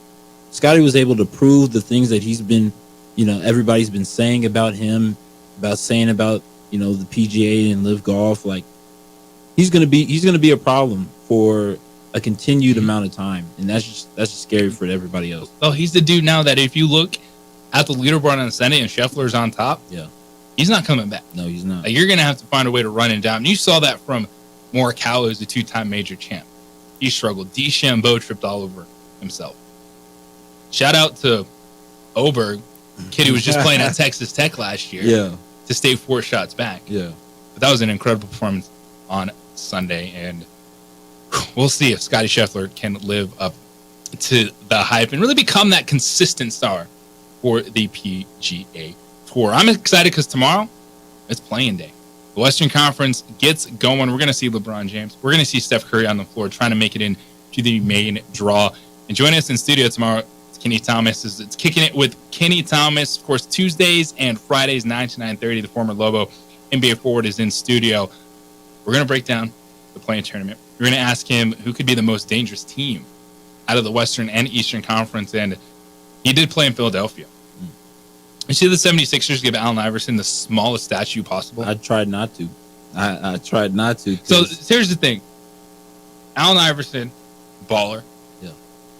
Scotty was able to prove the things that he's been, everybody's been saying about him, the PGA and Live Golf. Like, he's gonna be a problem for a continued amount of time, and that's just scary for everybody else. Oh, he's the dude now that if you look at the leaderboard on Sunday and Scheffler's on top, he's not coming back. No, he's not. Like, you're gonna have to find a way to run him down. You saw that from Morikawa, who's a 2-time major champ. He struggled. DeChambeau tripped all over himself. Shout out to Oberg, kid who was just playing at Texas Tech last year. Yeah. To stay 4 shots back. Yeah. But that was an incredible performance on Sunday, and we'll see if Scottie Scheffler can live up to the hype and really become that consistent star for the PGA Tour. I'm excited because tomorrow it's playing day. The Western Conference gets going. We're going to see LeBron James. We're going to see Steph Curry on the floor trying to make it into the main draw. And joining us in studio tomorrow, it's Kenny Thomas. It's Kicking It with Kenny Thomas. Of course, Tuesdays and Fridays, 9 to 9:30. The former Lobo NBA forward is in studio. We're going to break down the play-in tournament. We're going to ask him who could be the most dangerous team out of the Western and Eastern Conference. And he did play in Philadelphia. You see the 76ers give Allen Iverson the smallest statue possible? I tried not to. I tried not to. So here's the thing. Allen Iverson, baller. Yeah.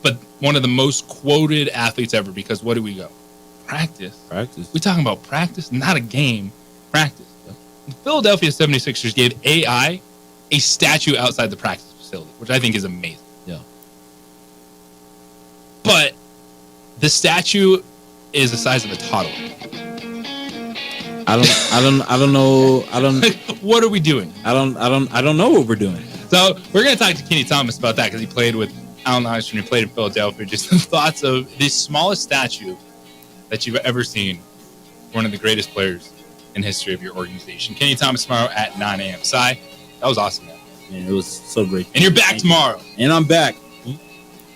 But one of the most quoted athletes ever, because what do we go? Practice. Practice. We're talking about practice, not a game. Practice. Yeah. The Philadelphia 76ers gave AI a statue outside the practice facility, which I think is amazing. Yeah. But the statue is the size of a toddler. I don't know. What are we doing? I don't know what we're doing. So we're gonna talk to Kenny Thomas about that because he played with Allen Iverson. He played in Philadelphia. Just the thoughts of the smallest statue that you've ever seen. One of the greatest players in history of your organization. Kenny Thomas tomorrow at 9 a.m. Cy, that was awesome, man. Man, it was so great. And you're back tomorrow. And I'm back.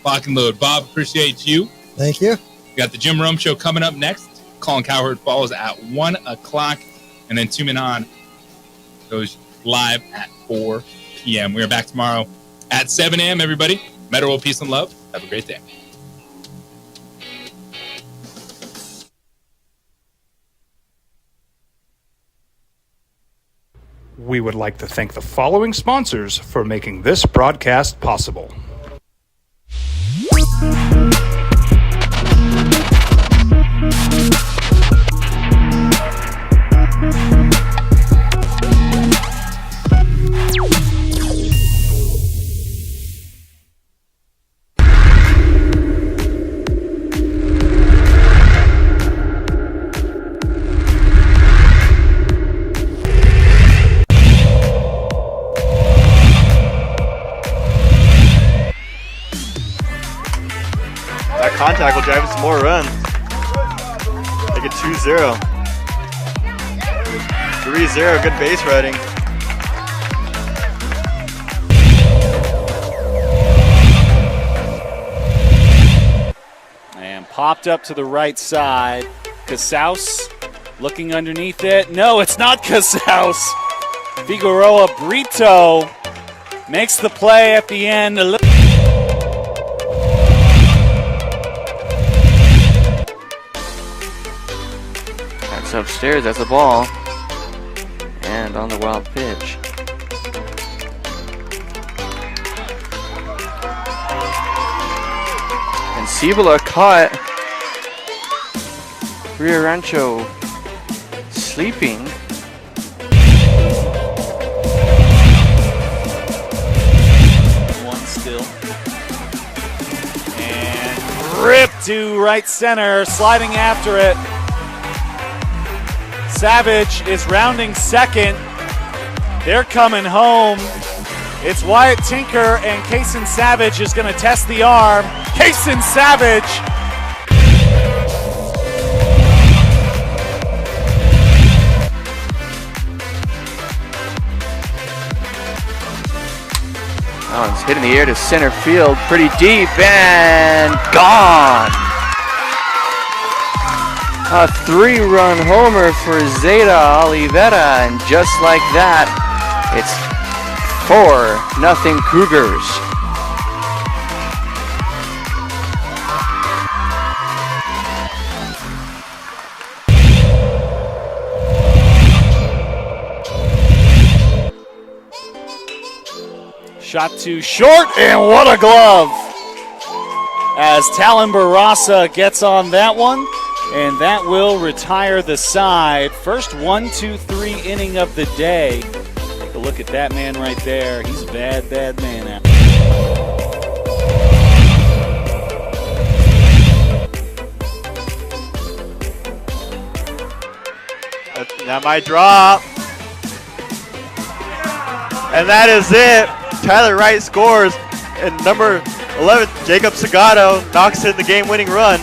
Lock and load. Bob, appreciate you. Thank you. We got the Jim Rome Show coming up next. Colin Cowherd follows at 1 o'clock. And then 2 Men On goes live at 4 p.m. We are back tomorrow at 7 a.m., everybody. Meta World Peace and Love. Have a great day. We would like to thank the following sponsors for making this broadcast possible. Contact will drive us some more runs. Make it 2-0. 3-0, good base riding. And popped up to the right side. Casaus looking underneath it. No, it's not Casaus. Figueroa Brito makes the play at the end. Upstairs, that's a ball, and on the wild pitch. And Cibola caught Rio Rancho sleeping. One still. And ripped to right center, sliding after it. Savage is rounding second. They're coming home. It's Wyatt Tinker, and Kaysen Savage is going to test the arm. Kaysen Savage. Oh, it's hitting the air to center field pretty deep and gone. A 3-run homer for Zeta Olivera, and just like that, it's 4-0 Cougars. Shot too short, and what a glove! As Talon Barasa gets on that one, and that will retire the side. First 1-2-3 inning of the day. Take a look at that man right there. He's a bad, bad man out. That might drop. And that is it. Tyler Wright scores. And number 11, Jacob Segato, knocks in the game-winning run.